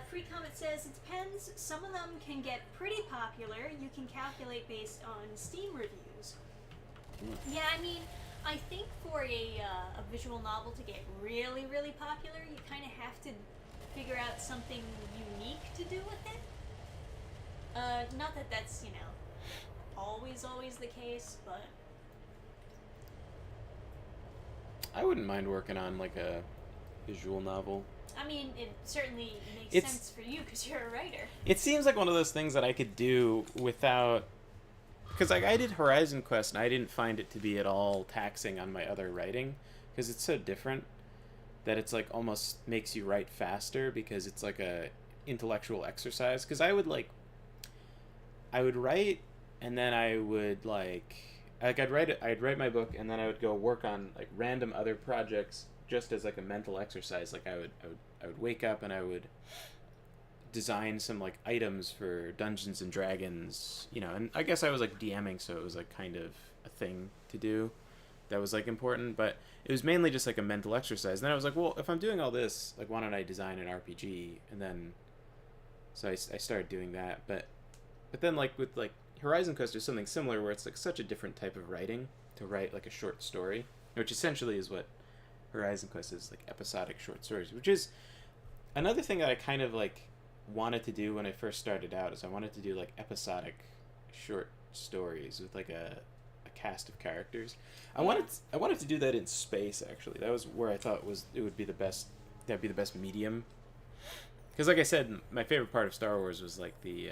Free Comment says, it depends. Some of them can get pretty popular. You can calculate based on Steam reviews. Yeah, I mean, I think for a visual novel to get really, really popular, you kind of have to figure out something unique to do with it. Not that that's, you know, always the case, but... I wouldn't mind working on, like, a visual novel. I mean, it certainly makes sense for you because you're a writer. It seems like one of those things that I could do without... Because like, I did Horizon Quest, and I didn't find it to be at all taxing on my other writing, because it's so different that it's like almost makes you write faster, because it's like a intellectual exercise. Because I would write, and then I would I'd write my book, and then I would go work on like random other projects just as like a mental exercise. Like I would wake up and I would design some like items for Dungeons and Dragons, you know, and I guess I was like DMing, so it was like kind of a thing to do that was like important, but it was mainly just like a mental exercise. And then I was like, well, if I'm doing all this, like, why don't I design an RPG? And then so I started doing that, but then like with like Horizon Quest, there's something similar where it's like such a different type of writing to write like a short story, which essentially is what Horizon Quest is, like episodic short stories, which is another thing that I kind of like wanted to do when I first started out. Is I wanted to do like episodic short stories with like a cast of characters. I wanted to do that in space, actually. That was where I thought it would be the best. That'd be the best medium. Because like I said, my favorite part of Star Wars was like the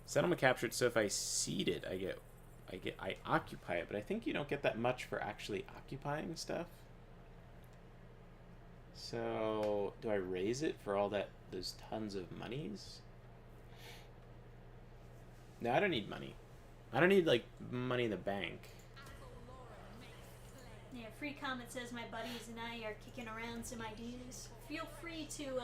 settlement captured. So if I seed it, I occupy it, but I think you don't get that much for actually occupying stuff. So do I raise it for all that? Those tons of monies? No, I don't need money. I don't need like money in the bank. Yeah, Free Comment says my buddies and I are kicking around some ideas. Feel free to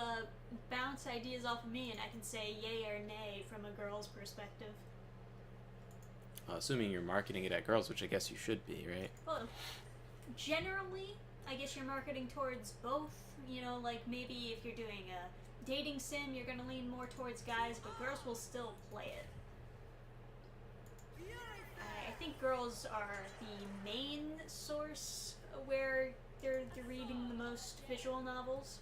bounce ideas off of me, and I can say yay or nay from a girl's perspective. Assuming you're marketing it at girls, which I guess you should be, right? Well, generally, I guess you're marketing towards both. You know, like maybe if you're doing a dating sim, you're going to lean more towards guys, but girls will still play it. I think girls are the main source where they're reading the most visual novels.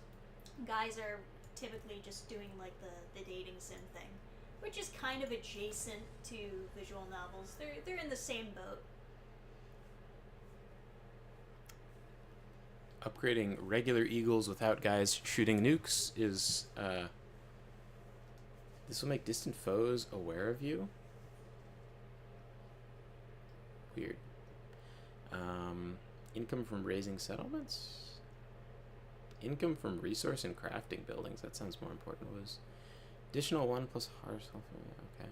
Guys are typically just doing like the dating sim thing, which is kind of adjacent to visual novels. They're in the same boat. Upgrading regular eagles without guys shooting nukes is this will make distant foes aware of you. Weird. Income from raising settlements? Income from resource and crafting buildings. That sounds more important. Was additional 1 plus harsh. Okay.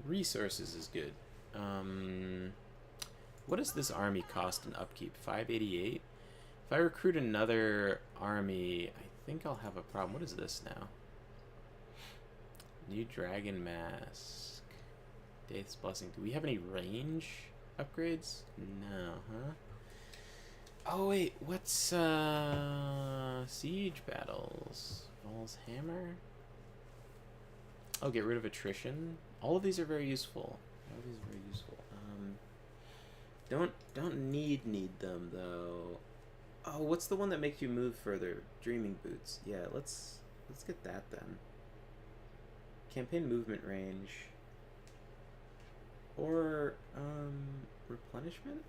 Resources is good. What does this army cost in upkeep? 588? If I recruit another army, I think I'll have a problem. What is this now? New dragon mask. Death's blessing. Do we have any range upgrades? No, huh? Oh wait, what's siege battles? Val's hammer? Oh, get rid of attrition. All of these are very useful. Don't need them though. Oh, what's the one that makes you move further? Dreaming boots. Yeah, let's get that then. Campaign movement range. Or replenishment?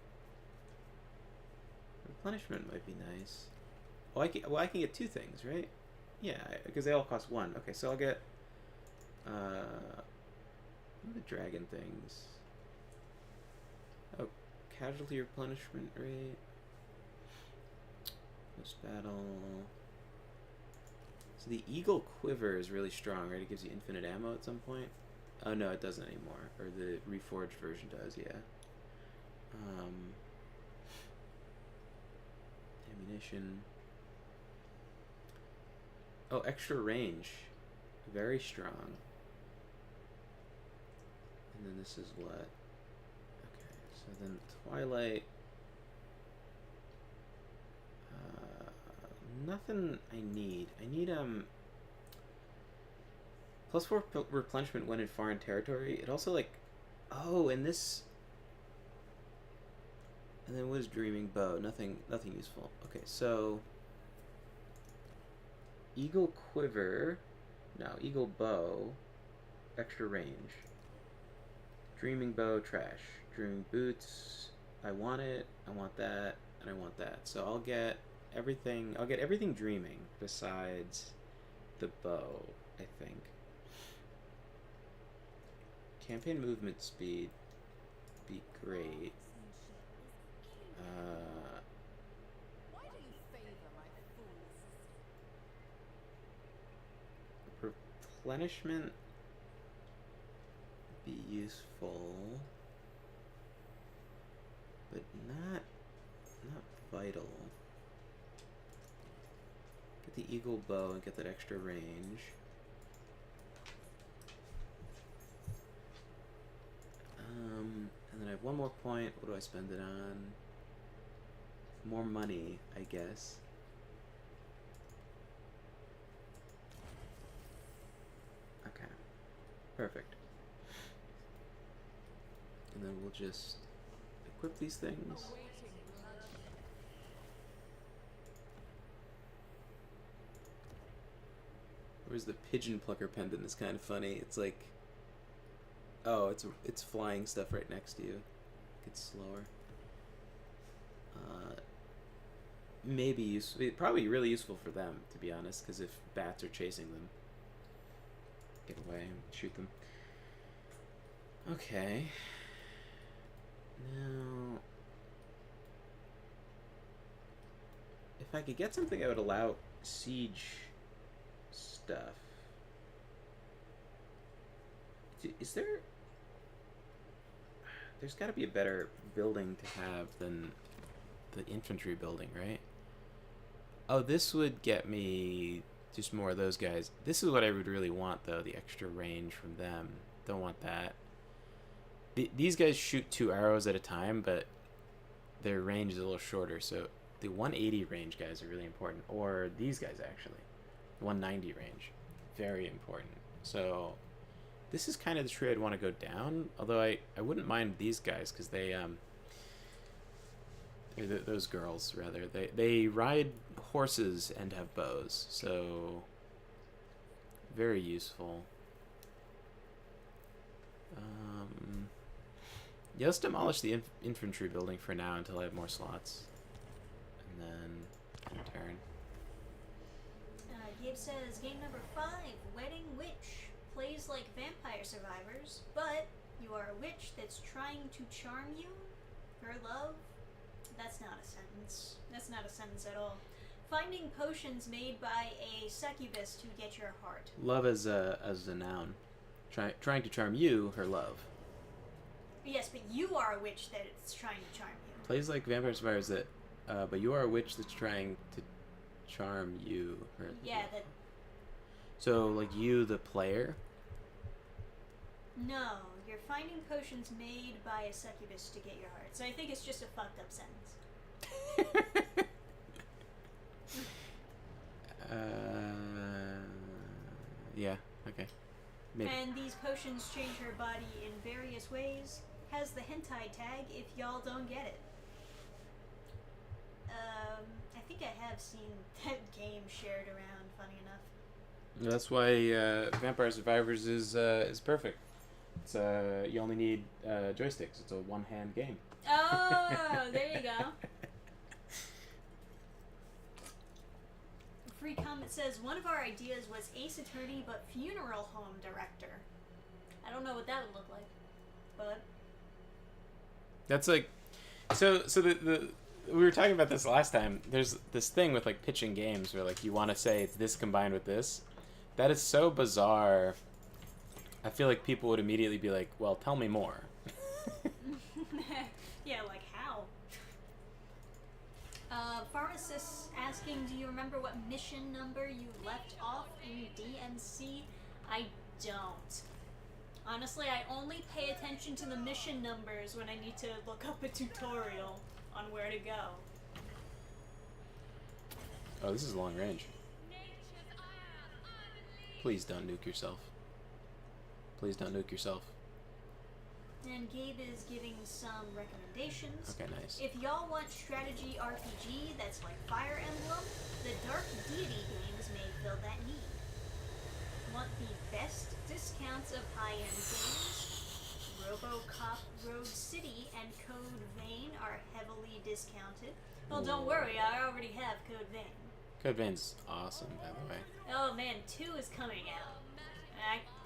Replenishment might be nice. I can get 2 things, right? Yeah, because they all cost 1. Okay, so I'll get what are the dragon things. casualty replenishment rate. Post battle. So the Eagle Quiver is really strong, right? It gives you infinite ammo at some point. Oh no, it doesn't anymore. Or the reforged version does, yeah. Ammunition. Oh, extra range. Very strong. And then this is what? Okay, so then Twilight. Nothing I need. I need +4 replenishment when in foreign territory. It also like, oh, and this. And then what is Dreaming Bow? Nothing useful. Okay, so Eagle Quiver, no, Eagle Bow, extra range. Dreaming Bow, trash. Dreaming Boots, I want it, I want that, and I want that. So I'll get everything dreaming besides the bow, I think. Campaign movement speed, be great. Why do you favor my fool sister? Replenishment be useful, but not vital. Get the Eagle Bow and get that extra range. And then I have one more point. What do I spend it on? More money, I guess. Okay. Perfect. And then we'll just equip these things. Awaiting bloodshed. Where's the pigeon plucker pendant? It's kind of funny. It's like, oh, it's flying stuff right next to you. It's slower. Maybe useful. Probably really useful for them, to be honest, because if bats are chasing them, get away and shoot them. Okay. Now, if I could get something that would allow siege stuff. Is there... There's got to be a better building to have than the infantry building, right? Oh, this would get me just more of those guys. This is what I would really want, though, the extra range from them. Don't want that. These guys shoot 2 arrows at a time, but their range is a little shorter, so the 180 range guys are really important. Or these guys, actually. 190 range. Very important. So this is kind of the tree I'd want to go down, although I wouldn't mind these guys, because they those girls rather, they ride horses and have bows, so very useful. Yeah, let's demolish the infantry building for now until I have more slots, and then turn. Gabe says, game number 5, Wedding Witch. Plays like Vampire Survivors, but you are a witch that's trying to charm you. Her love? That's not a sentence. That's not a sentence at all. Finding potions made by a succubus to get your heart. Love as a noun. Trying to charm you, her love. Yes, but you are a witch that's trying to charm you. Plays like Vampire Survivors that, but you are a witch that's trying to charm you, her. Yeah, that. So, like you, the player? No, you're finding potions made by a succubus to get your heart. So I think it's just a fucked up sentence. Yeah, okay. Maybe. And these potions change her body in various ways. Has the hentai tag if y'all don't get it. I think I have seen that game shared around, funny enough. That's why Vampire Survivors is perfect. It's you only need joysticks. It's a one-hand game. Oh, there you go. Free comment says, one of our ideas was Ace Attorney, but funeral home director. I don't know what that would look like, but... That's like... So the we were talking about this last time. There's this thing with like pitching games where like you want to say it's this combined with this. That is so bizarre. I feel like people would immediately be like, "Well, tell me more." Yeah, like how? Pharmacist asking, do you remember what mission number you left off in DMC? I don't. Honestly, I only pay attention to the mission numbers when I need to look up a tutorial on where to go. Oh, this is long range. Please don't nuke yourself. Please don't nuke yourself. And Gabe is giving some recommendations. Okay, nice. If y'all want strategy RPG that's like Fire Emblem, the Dark Deity games may fill that need. Want the best discounts of high-end games? RoboCop Road City and Code Vein are heavily discounted. Well, don't worry, I already have Code Vein. Code Vein's awesome, by the way. Oh man, 2 is coming out.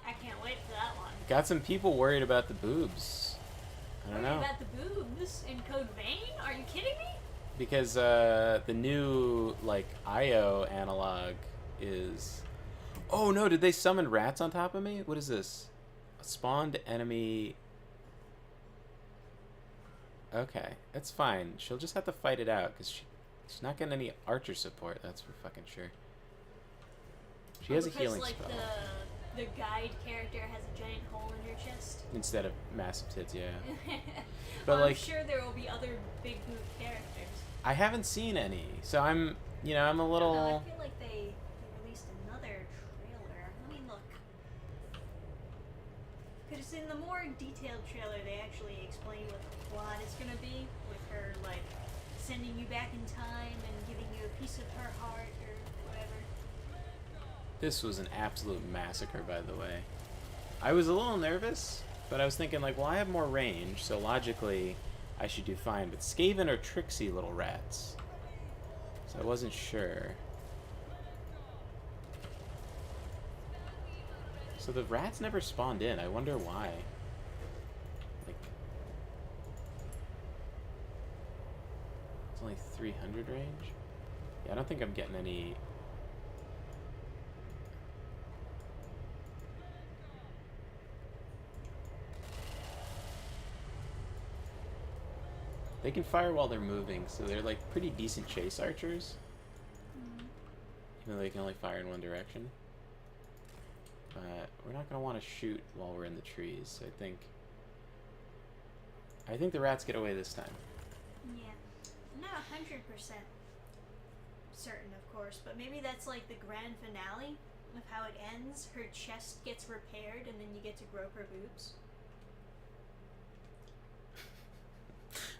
I can't wait for that one. Got some people worried about the boobs. I don't know. Worried about the boobs in Code Vein? Are you kidding me? Because the new like IO analog is. Oh no! Did they summon rats on top of me? What is this? A spawned enemy. Okay, that's fine. She'll just have to fight it out because she's not getting any archer support. That's for fucking sure. She has a healing like spell the guide character has a giant hole in her chest. instead of massive tits. Yeah, But like I'm sure there will be other big boob characters. I haven't seen any, so I'm a I don't know, little. I feel like they released another trailer. Let me look. Because in the more detailed trailer, they actually explain what the plot is going to be, with her, like, sending you back in time and giving you a piece of her heart or whatever. This was an absolute massacre, by the way. I was a little nervous, but I was thinking, like, well, I have more range, so logically I should do fine. But Skaven are tricksy little rats, so I wasn't sure. So the rats never spawned in. I wonder why. Like, it's only 300 range? Yeah, I don't think I'm getting any. They can fire while they're moving, so they're like pretty decent chase archers. Even though they can only fire in one direction. But we're not going to want to shoot while we're in the trees, so I think the rats get away this time. Yeah. I'm not 100% certain, of course, but maybe that's like the grand finale of how it ends. Her chest gets repaired, and then you get to grope her boobs.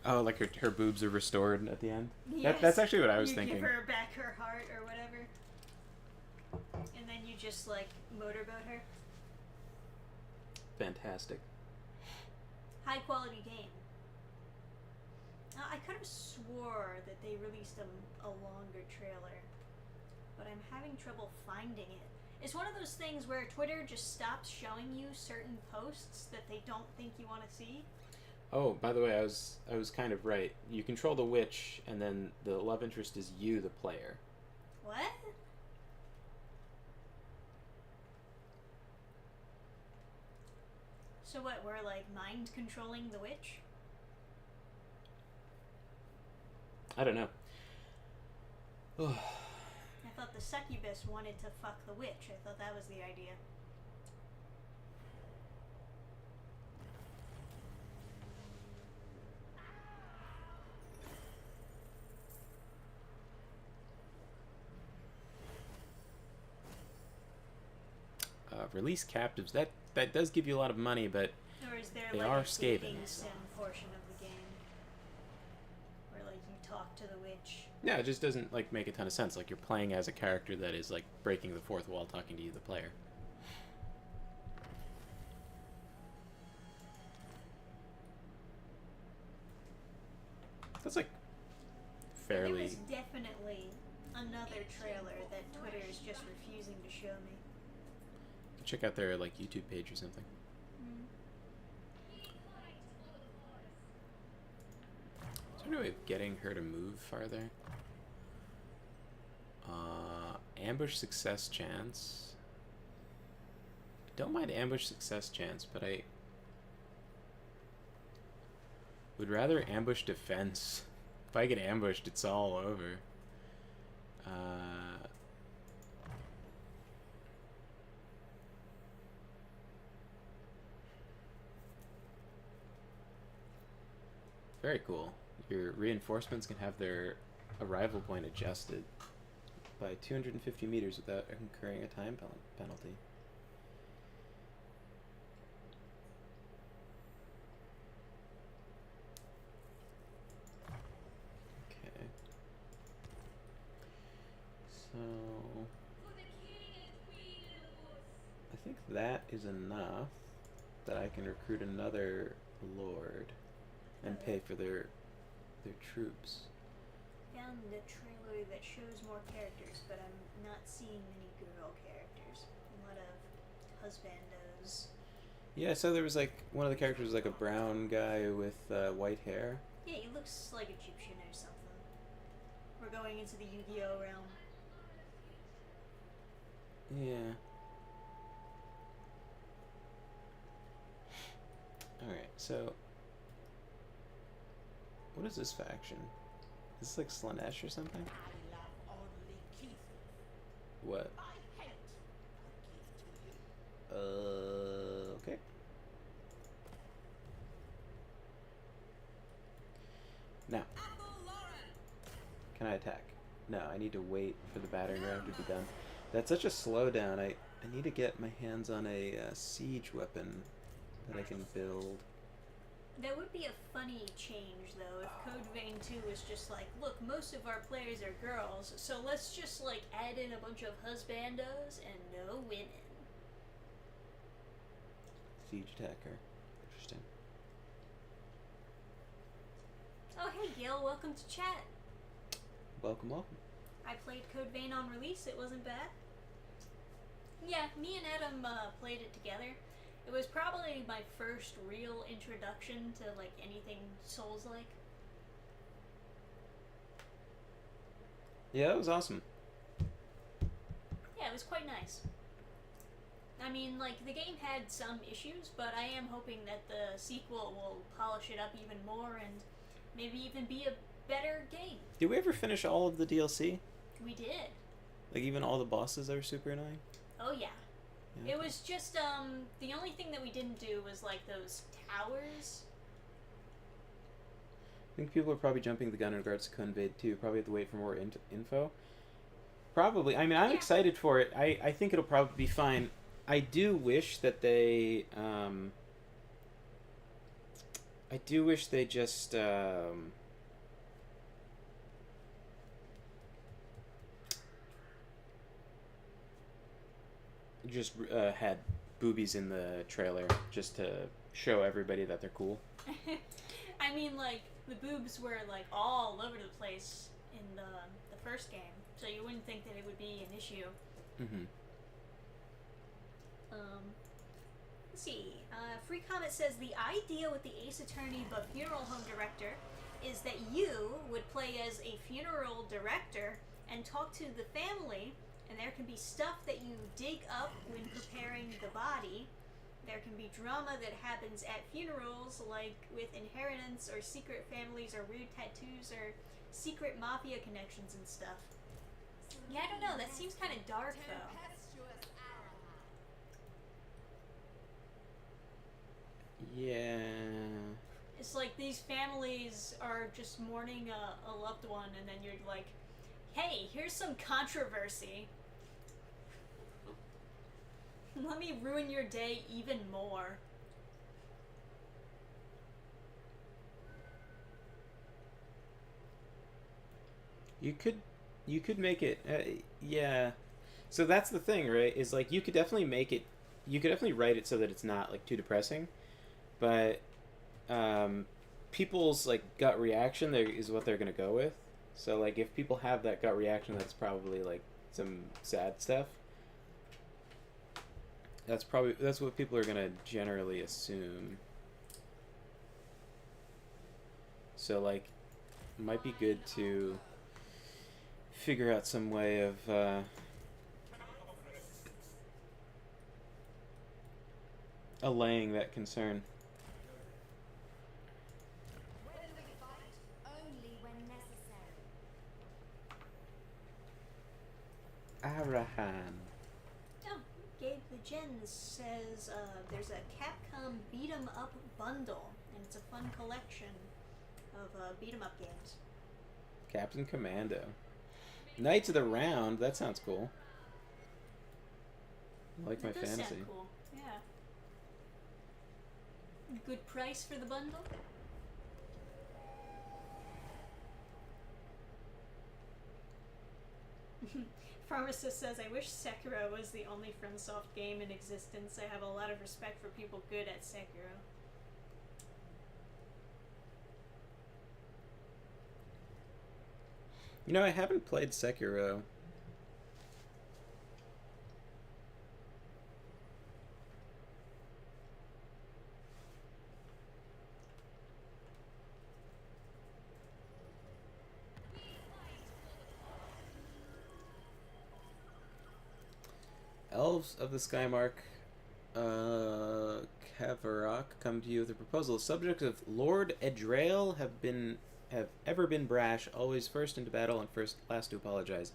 Oh, like her boobs are restored at the end? Yes. That's actually what I was you thinking. Give her back her heart or whatever, and then you just like motorboat her. Fantastic. High quality game. I could have swore that they released a longer trailer, but I'm having trouble finding it. It's one of those things where Twitter just stops showing you certain posts that they don't think you want to see. Oh, by the way, I was kind of right. You control the witch, and then the love interest is you, the player. What? So what, we're like mind controlling the witch? I don't know. I thought the succubus wanted to fuck the witch. I thought that was the idea. Release captives. That does give you a lot of money, but Or is there they like are a saving Skaven. sim portion of the game? Where like you talk to the witch? Yeah, it just doesn't like make a ton of sense. Like you're playing as a character that is like breaking the fourth wall, talking to you, the player. That's like There fairly. was definitely another trailer that Twitter is just refusing to show me. Check out their like YouTube page or something. Is find a way of getting her to move farther. Ambush success chance. Don't mind ambush success chance, but I would rather ambush defense. If I get ambushed, it's all over. Very cool. Your reinforcements can have their arrival point adjusted by 250 meters without incurring a time penalty. Okay. So I think that is enough that I can recruit another lord and pay for their troops. Found the trailer that shows more characters, but I'm not seeing many girl characters. A lot of husbandos. Yeah, so there was like one of the characters was like a brown guy with white hair. Yeah, he looks like Egyptian or something. We're going into the Yu-Gi-Oh realm. Yeah. Alright, so what is this faction? Is this like Slanesh or something? I love only kisses. What? I hate to give to you. Okay. Now, can I attack? No, I need to wait for the battering ram to be done. That's such a slowdown. I need to get my hands on a siege weapon that I can build. That would be a funny change, though, if Code Vein 2 was just like, look, most of our players are girls, so let's just, like, add in a bunch of husbandos and no women. Siege attacker. Interesting. Oh, hey, Gil, welcome to chat. Welcome, welcome. I played Code Vein on release, it wasn't bad. Yeah, me and Adam played it together. It was probably my first real introduction to, like, anything Souls-like. Yeah, that was awesome. Yeah, it was quite nice. I mean, like, the game had some issues, but I am hoping that the sequel will polish it up even more and maybe even be a better game. Did we ever finish all of the DLC? We did. Like even all the bosses that were super annoying? Oh, yeah. Yeah. It was just, the only thing that we didn't do was, like, those towers. I think people are probably jumping the gun in regards to Convade too. Probably have to wait for more info. Probably. I mean, I'm excited for it. I think it'll probably be fine. I do wish that they, I do wish they just, had boobies in the trailer just to show everybody that they're cool. I mean, like, the boobs were, like, all over the place in the first game, so you wouldn't think that it would be an issue. Mm-hmm. Let's see. Free Comet says the idea with the Ace Attorney but Funeral Home Director is that you would play as a funeral director and talk to the family, and there can be stuff that you dig up when preparing the body. There can be drama that happens at funerals, like with inheritance or secret families or weird tattoos or secret mafia connections and stuff. Yeah, I don't know. That seems kind of dark, though. Yeah. It's like these families are just mourning a loved one, and then you're like, hey, here's some controversy. Let me ruin your day even more. You could make it, yeah. So that's the thing, right? Is like you could definitely make it. You could definitely write it so that it's not like too depressing, but people's like gut reaction there is what they're gonna go with. So like if people have that gut reaction, that's probably like some sad stuff. That's what people are gonna generally assume. So like, might be good to figure out some way of allaying that concern. Fight only when necessary. Arahan. Oh, Gabe the Gen says there's a Capcom beat 'em up bundle, and it's a fun collection of beat 'em up games. Captain Commando. Knights of the Round. That sounds cool. I like my That does fantasy. sound cool. Yeah. Good price for the bundle? Pharmacist says, I wish Sekiro was the only FromSoft game in existence. I have a lot of respect for people good at Sekiro. You know, I haven't played Sekiro. Elves of the Skymark, Kavarok, come to you with a proposal. The subjects of Lord Edrail have ever been brash, always first into battle and last to apologize.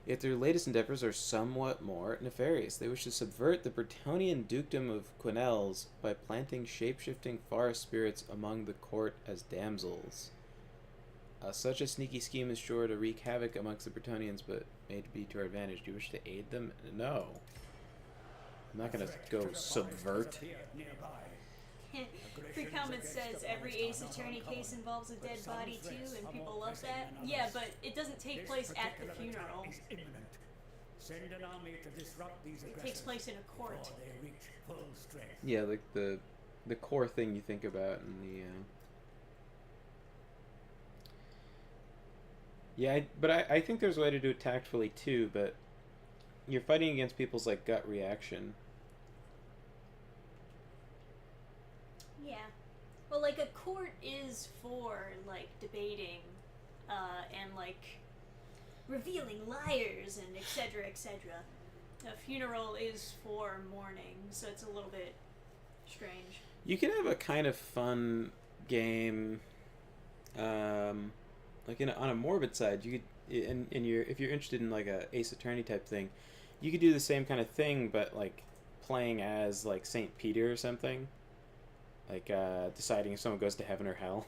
Yet their latest endeavors are somewhat more nefarious. They wish to subvert the Bretonnian dukedom of Quenelles by planting shape-shifting forest spirits among the court as damsels. Such a sneaky scheme is sure to wreak havoc amongst the Bretonnians, but may be to our advantage. Do you wish to aid them? No. I'm not going to go subvert. Free comment says every Ace Attorney case involves a dead body too, and people love that. Yeah, but it doesn't take place at the funeral. Send an army to disrupt these It takes place in a court. before they reach full strength. Yeah, like the core thing you think about in the yeah, but I think there's a way to do it tactfully too, but you're fighting against people's like gut reaction. Yeah. Well, like, a court is for, like, debating, and, like, revealing liars and etc., etc. A funeral is for mourning, so it's a little bit strange. You can have a kind of fun game, like on a morbid side. You could, if you're interested in like a Ace Attorney type thing, you could do the same kind of thing, but like playing as like Saint Peter or something, like deciding if someone goes to heaven or hell.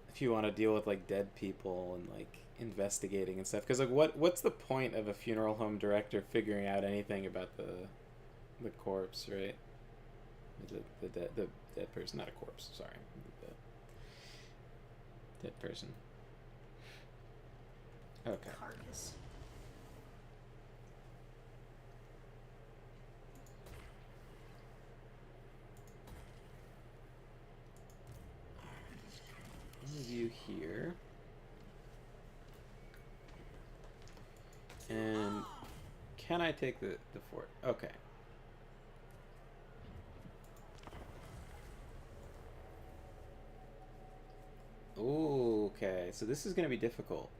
If you want to deal with like dead people and like investigating and stuff, because like what's the point of a funeral home director figuring out anything about the corpse, right? The dead person, not a corpse. Sorry, the dead person. Okay. Carcass. Move you here. And can I take the fort? Okay. Okay, so this is going to be difficult.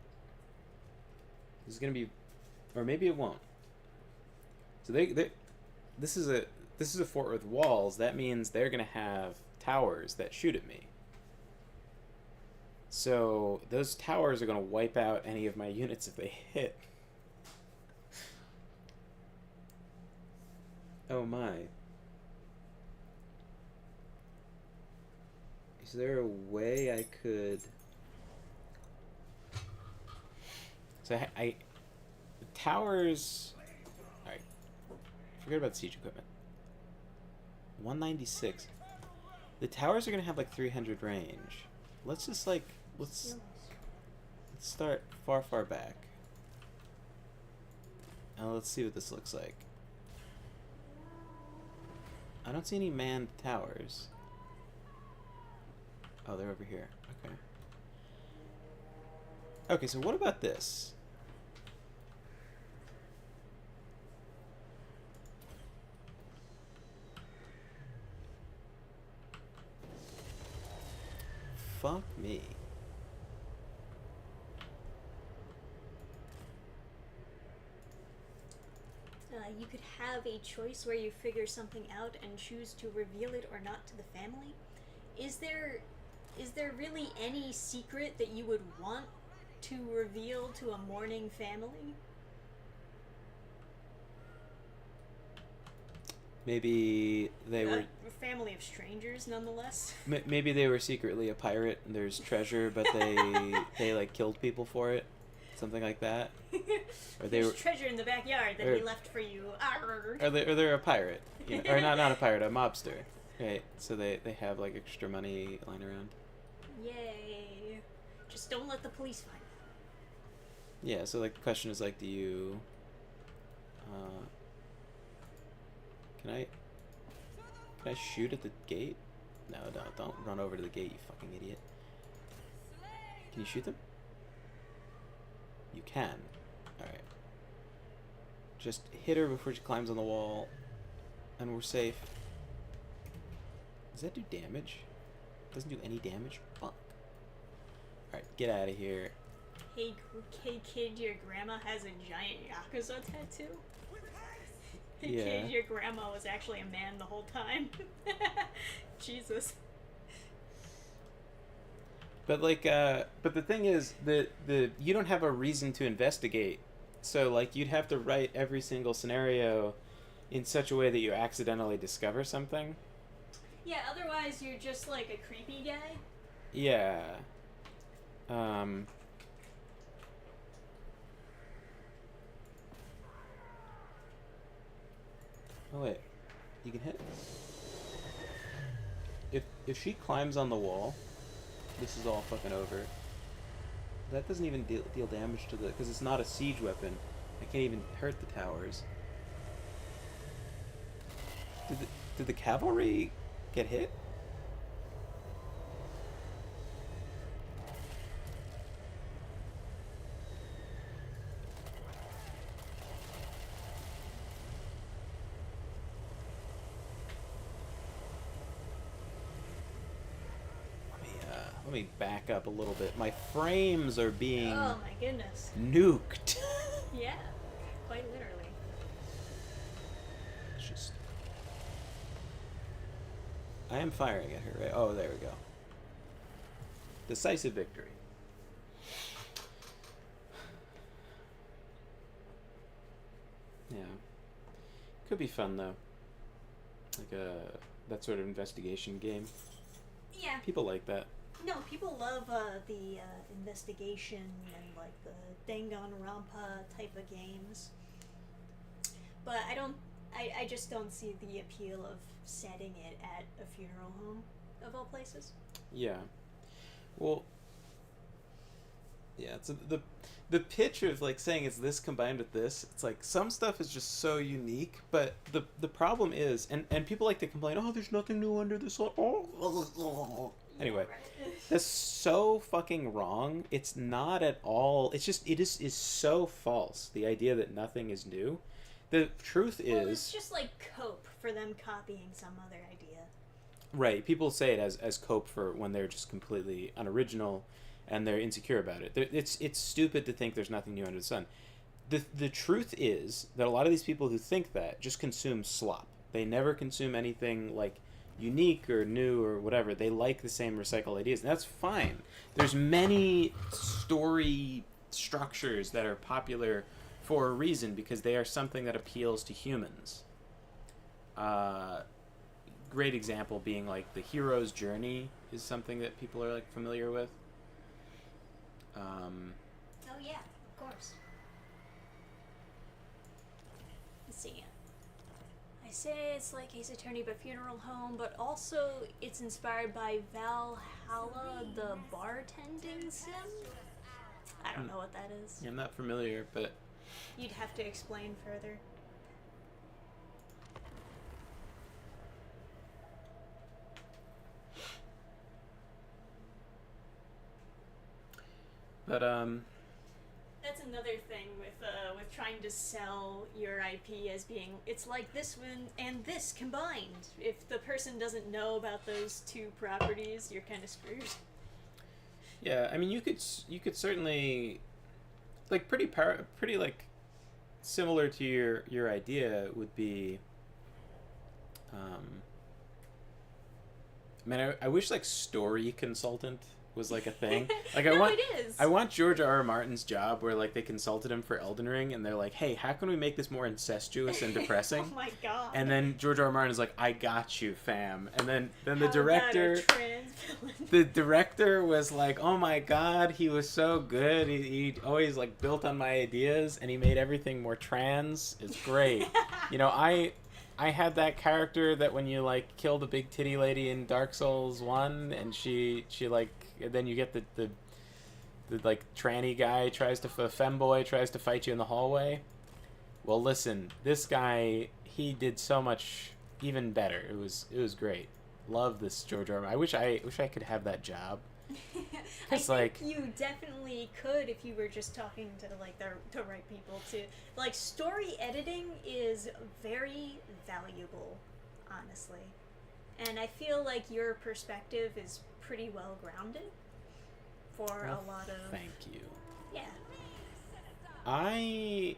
This is going to be, or maybe it won't. So this is a fort with walls. That means they're going to have towers that shoot at me. So those towers are going to wipe out any of my units if they hit. Oh my. Is there a way I could... So the towers... Alright. Forget about siege equipment. 196. The towers are going to have like 300 range. Let's just like... Let's start far, far back. And let's see what this looks like. I don't see any manned towers. Oh, they're over here. Okay. Okay, so what about this? fuck me. You could have a choice where you figure something out and choose to reveal it or not to the family. Is there really any secret that you would want to reveal to a mourning family? Maybe they were. A family of strangers, nonetheless. Maybe they were secretly a pirate and there's treasure, but they like killed people for it, something like that. Or they There's were, treasure in the backyard that or- we left for you. Arr. or they're a pirate, you know, or not a pirate, a mobster, right? So they have like extra money lying around. Yay! Just don't let the police find out. Yeah. So like the question is like, do you? Can I shoot at the gate? No, don't run over to the gate, you fucking idiot. Can you shoot them? You can. Alright. Just hit her before she climbs on the wall, and we're safe. Does that do damage? Doesn't do any damage? Fuck. Alright, get out of here. Hey kid, your grandma has a giant Yakuza tattoo? Hey Yeah. kid, your grandma was actually a man the whole time. Jesus. But like, but the thing is that you don't have a reason to investigate. So like, you'd have to write every single scenario in such a way that you accidentally discover something. Yeah, otherwise you're just like a creepy guy. Yeah. Oh wait, you can hit. If she climbs on the wall, this is all fucking over. That doesn't even deal damage to the, because it's not a siege weapon. I can't even hurt the towers. Did the cavalry get hit? Let me back up a little bit. My frames are being Oh my goodness. nuked. Yeah, quite literally. It's just... I am firing at her, right? Oh, there we go. Decisive victory. Yeah. Could be fun, though. Like that sort of investigation game. Yeah. People like that. No, people love the investigation and like the Danganronpa type of games. But I just don't see the appeal of setting it at a funeral home, of all places. Yeah. Well, yeah, it's the pitch of like saying it's this combined with this, it's like some stuff is just so unique, but the problem is, and people like to complain, oh, there's nothing new under the sun. Oh. Anyway, that's so fucking wrong. It's not at all. It's just it is so false. The idea that nothing is new. The truth Well, is, it's just like cope for them copying some other idea. right. People say it as cope for when they're just completely unoriginal and they're insecure about it. It's stupid to think there's nothing new under the sun. The truth is that a lot of these people who think that just consume slop. They never consume anything like unique or new or whatever. They like the same recycled ideas, and that's fine. There's many story structures that are popular for a reason, because they are something that appeals to humans. Great example being like the hero's journey is something that people are like familiar with. Oh yeah, of course. Let's see. I say it's like Ace Attorney but funeral home, but also it's inspired by Valhalla, the bartending sim. I don't know what that is. I'm not familiar, but You'd have to explain further. That's another thing with trying to sell your IP as being, it's like this one and this combined. If the person doesn't know about those two properties, you're kind of screwed. Yeah, I mean, you could certainly, like, pretty like similar to your idea would be, man, I wish like story consultant was like a thing. Like No, it is. I want George R. R. Martin's job where like they consulted him for Elden Ring and they're like, hey, how can we make this more incestuous and depressing? Oh my god. And then George R. R. Martin is like, I got you, fam. And then the How about a director, trans villain? the director was like, oh my god, he was so good. He always like built on my ideas and he made everything more trans. It's great. You know, I had that character that when you like kill the big titty lady in Dark Souls 1 and she like, then you get the like tranny guy femboy tries to fight you in the hallway. Well, listen, this guy, he did so much even better. It was great. Love this George R. R. I wish I could have that job. I It's think like- you definitely could if you were just talking to like the right people too. Like story editing is very valuable, honestly, and I feel like your perspective is pretty well grounded for Well, a lot of Thank you. yeah. I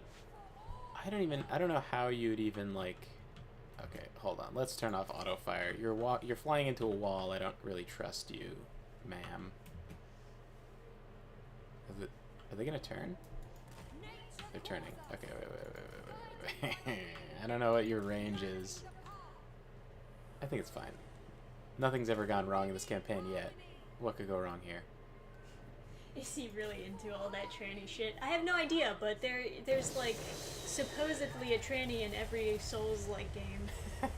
don't know how you'd even like. Okay, hold on. Let's turn off auto fire. You're flying into a wall. I don't really trust you, ma'am. Are they gonna turn? They're turning. Okay, wait. I don't know what your range is. I think it's fine. Nothing's ever gone wrong in this campaign yet. What could go wrong here? Is he really into all that tranny shit? I have no idea, but there's like supposedly a tranny in every Souls-like game.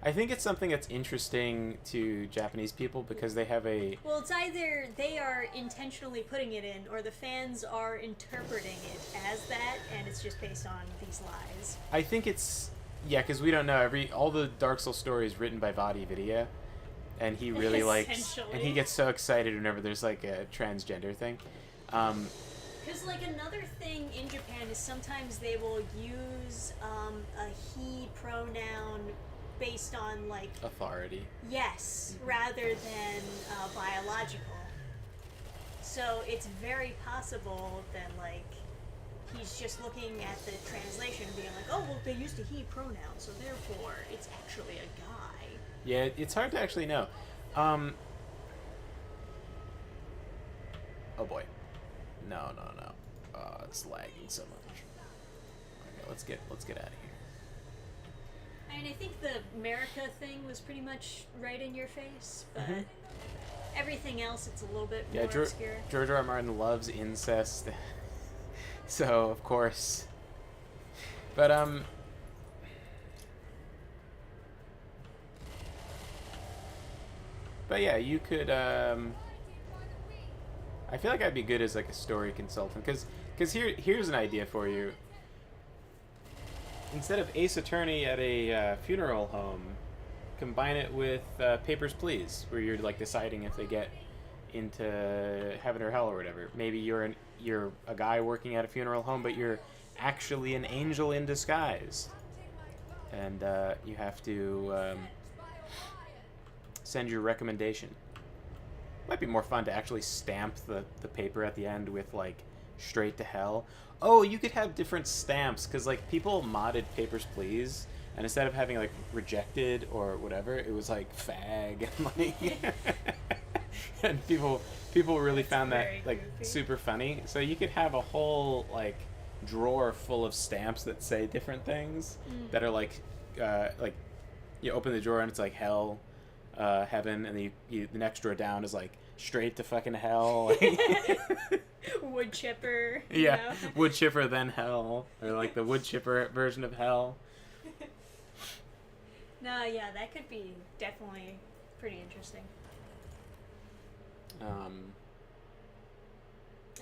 I think it's something that's interesting to Japanese people because they have a... Well, it's either they are intentionally putting it in, or the fans are interpreting it as that, and it's just based on these lies. I think it's... Yeah, because we don't know. All the Dark Souls stories written by Vadi Vidya, and he really likes... Essentially. And he gets so excited whenever there's like a transgender thing. Because, like, another thing in Japan is sometimes they will use a he pronoun based on, like, Authority. yes, rather than biological. So it's very possible that, like, he's just looking at the translation and being like, oh, well, they used a he pronoun, so therefore it's actually a guy. Yeah, it's hard to actually know. Oh boy. No. Oh, it's lagging so much. Okay, let's get out of here. I mean, I think the America thing was pretty much right in your face, but Mhm. everything else, it's a little bit Yeah, more obscure. George R. R. Martin loves incest. So, of course. But, But yeah, you could, I feel like I'd be good as, like, a story consultant. Because here's an idea for you. Instead of Ace Attorney at a funeral home, combine it with Papers, Please, where you're, like, deciding if they get into heaven or hell or whatever. Maybe you're a guy working at a funeral home, but you're actually an angel in disguise. And you have to send your recommendation. Might be more fun to actually stamp the paper at the end with, like, straight to hell. Oh, you could have different stamps, because, like, people modded Papers, Please, and instead of having, like, rejected or whatever, it was, like, fag, and, like... and people really found that, very like, goofy. super funny. So you could have a whole, like, drawer full of stamps that say different things that are, like, you open the drawer and it's, like, hell, heaven, and then the next drawer down is, like, straight to fucking hell. Wood chipper. Yeah, You know? wood chipper then hell, or like the wood chipper version of hell. No, yeah, that could be definitely pretty interesting.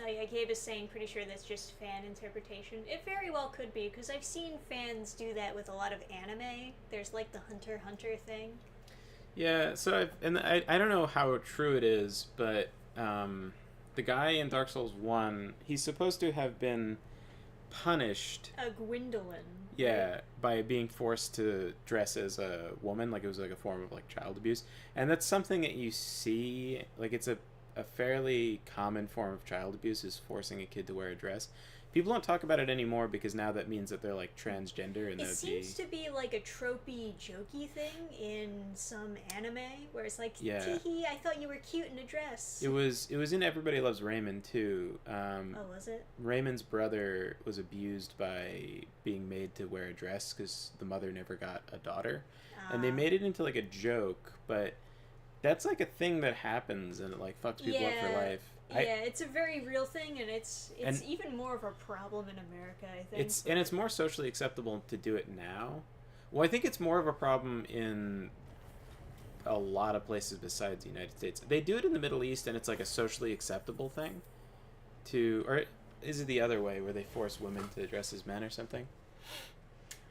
Oh yeah, Gabe is saying pretty sure that's just fan interpretation. It very well could be, because I've seen fans do that with a lot of anime. There's like the Hunter x Hunter thing. Yeah, so I don't know how true it is, but the guy in Dark Souls 1, he's supposed to have been punished, A Gwendolyn. yeah, by being forced to dress as a woman, like it was like a form of like child abuse. And that's something that you see, like it's a fairly common form of child abuse, is forcing a kid to wear a dress. People don't talk about it anymore because now that means that they're like transgender, and It that would seems be to be like a tropey, jokey thing in some anime where it's like, Yeah. tee I thought you were cute in a dress. it was in Everybody Loves Raymond too. Oh, was it? Raymond's brother was abused by being made to wear a dress because the mother never got a daughter, and they made it into like a joke, but that's like a thing that happens and it like fucks people up for Yeah. life. Yeah, it's a very real thing, and it's And- even more of a problem in America, I think. It's more socially acceptable to do it now. Well, I think it's more of a problem in a lot of places besides the United States. They do it in the Middle East, and it's like a socially acceptable thing to, or is it the other way where they force women to dress as men or something?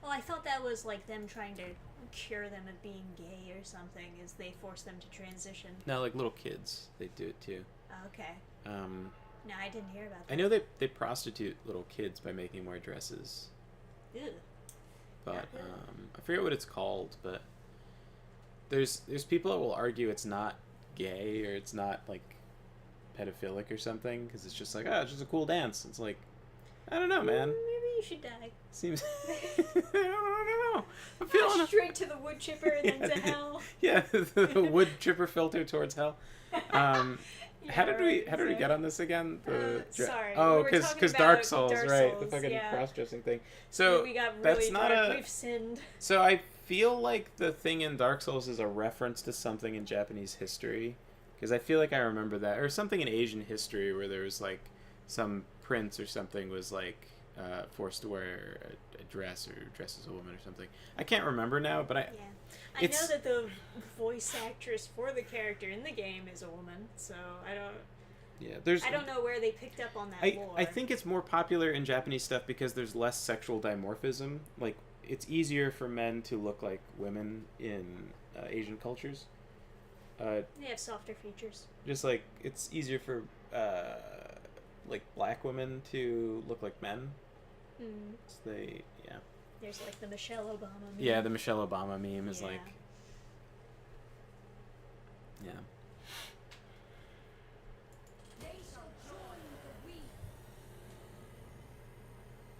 Well, I thought that was like them trying to cure them of being gay or something, is they force them to transition. No, like little kids, they do it too. Okay. Um, No, I didn't hear about that. I know they prostitute little kids by making them wear dresses, Ew. but Yeah. I forget what it's called. But there's people that will argue it's not gay or it's not like pedophilic or something because it's just like, oh, it's just a cool dance. It's like, I don't know, man. Maybe you should die. Seems I don't know. I'm feeling Straight to the wood chipper and then to the- hell. yeah, the wood chipper filter towards hell. Yeah, How did we right, get on this again? Sorry, Oh, we were talking because about Dark Souls, Dark right? The Souls, fucking yeah. cross-dressing thing. So we got really that's not dark. a. We've sinned. So I feel like the thing in Dark Souls is a reference to something in Japanese history, because I feel like I remember that, or something in Asian history where there was like some prince or something was like forced to wear a dress or dress as a woman or something. I can't remember now, but Yeah. I know It's- that the voice actress for the character in the game is a woman, so I don't know where they picked up on that lore. I think it's more popular in Japanese stuff because there's less sexual dimorphism. Like, it's easier for men to look like women in Asian cultures. They have softer features. Just like it's easier for like black women to look like men. Mm. So yeah. There's like the Michelle Obama meme. Yeah, the Michelle Obama meme is Yeah. like, yeah. They shall join the we.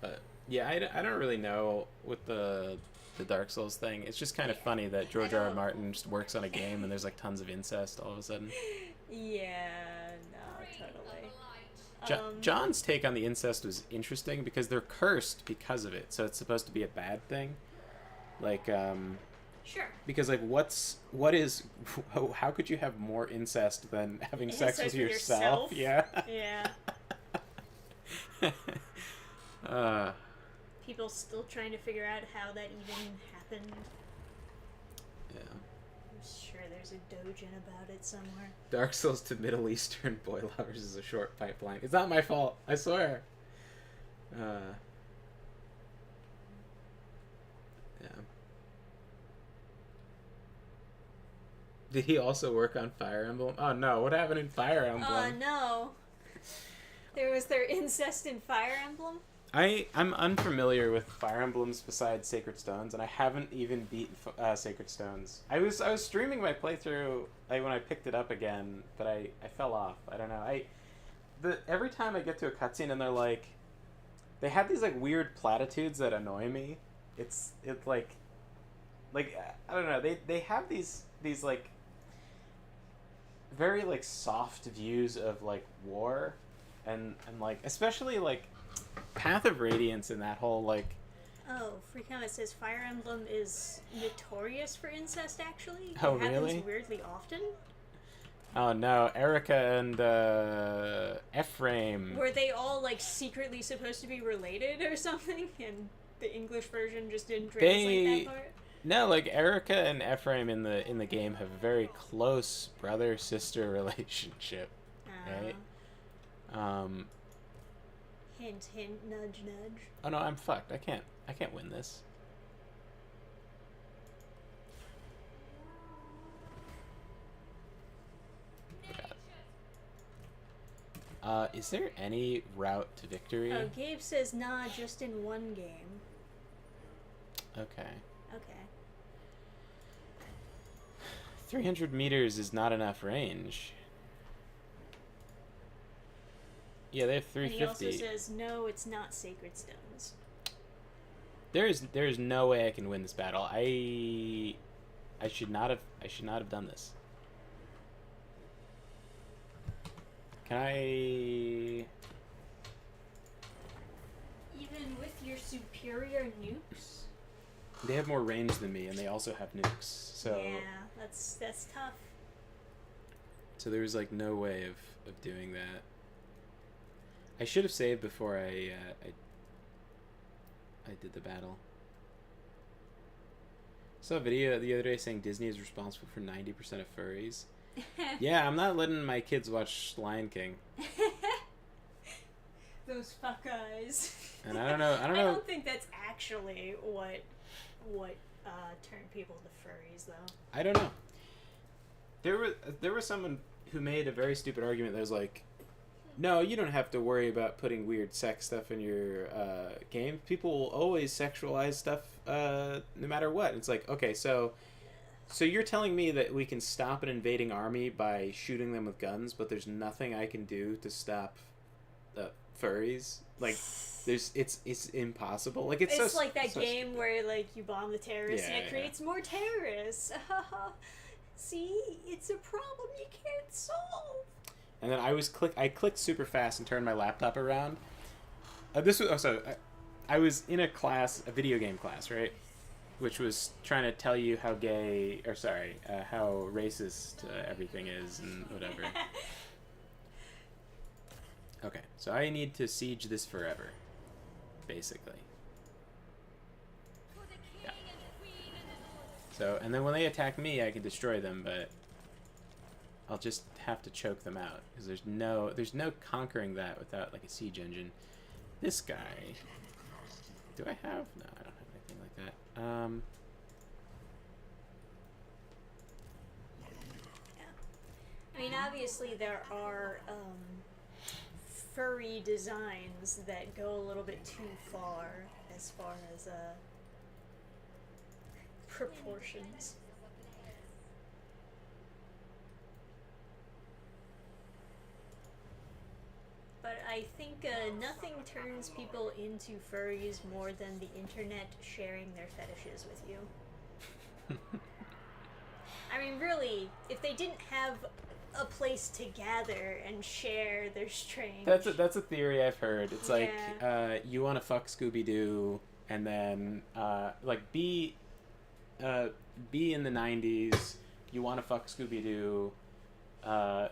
But yeah, I don't really know with the Dark Souls thing. It's just kind of funny that George R. R. Martin just works on a game and there's like tons of incest all of a sudden. Yeah, no, totally. John's take on the incest was interesting because they're cursed because of it, so it's supposed to be a bad thing. Like, Sure. because like how could you have more incest than having sex Incest with with yourself? yourself? Yeah. Yeah. uh, People still trying to figure out how that even happened. yeah. I'm sure there's a doujin about it somewhere. Dark Souls to Middle Eastern boy lovers is a short pipeline. It's not my fault, I swear. Yeah. Did he also work on Fire Emblem? Oh no, what happened in Fire Emblem? Oh no. There was their incest in Fire Emblem? I'm unfamiliar with Fire Emblems besides Sacred Stones, and I haven't even beaten Sacred Stones. I was streaming my playthrough when I picked it up again, but I fell off. I don't know. Every time I get to a cutscene and they're like, they have these like weird platitudes that annoy me. It's like I don't know. They have these like very like soft views of like war, and like especially like Path of Radiance and that whole like. Oh, Free Comment says Fire Emblem is notorious for incest, actually. Oh, it happens really? weirdly often. Oh no, Erica and Ephraim. Were they all, like, secretly supposed to be related or something? And the English version just didn't translate that part? No, like Erica and Ephraim in the game have a very close brother-sister relationship, right? Hint, hint, nudge, nudge. Oh no, I'm fucked. I can't win this. Is there any route to victory? Oh, Gabe says nah, just in one game. Okay. Okay. 300 meters is not enough range. Yeah, they have And he 350. also says no, it's not Sacred Stones. There is no way I can win this battle. I should not have done this. Can I? Even with your superior nukes? They have more range than me, and they also have nukes. So Yeah, that's tough. so there was like no way of doing that. I should have saved before I did the battle. Saw a video the other day saying Disney is responsible for 90% of furries. Yeah, I'm not letting my kids watch Lion King. Those fuck eyes. And I don't know. I don't think that's actually what turned people to furries, though. I don't know. There was someone who made a very stupid argument that was like, no, you don't have to worry about putting weird sex stuff in your game. People will always sexualize stuff no matter what. It's like, okay, so you're telling me that we can stop an invading army by shooting them with guns, but there's nothing I can do to stop furries? Like, it's impossible. Like it's so, like that so game stupid. where like you bomb the terrorists and Yeah, it creates more terrorists. See, it's a problem you can't solve. And then I clicked super fast and turned my laptop around. I was in a video game class, right? Which was trying to tell you how how racist everything is and whatever. Okay, so I need to siege this forever, basically. Yeah. So, and then when they attack me, I can destroy them, but I'll just have to choke them out because there's no conquering that without like a siege engine. This guy, do I have? No, I don't have anything like that. I mean, obviously there are furry designs that go a little bit too far as proportions. But I think nothing turns people into furries more than the internet sharing their fetishes with you. I mean, really, if they didn't have a place to gather and share their strange... That's a theory I've heard. It's like Yeah. you want to fuck Scooby-Doo, and then like be in the 90s, you want to fuck Scooby-Doo,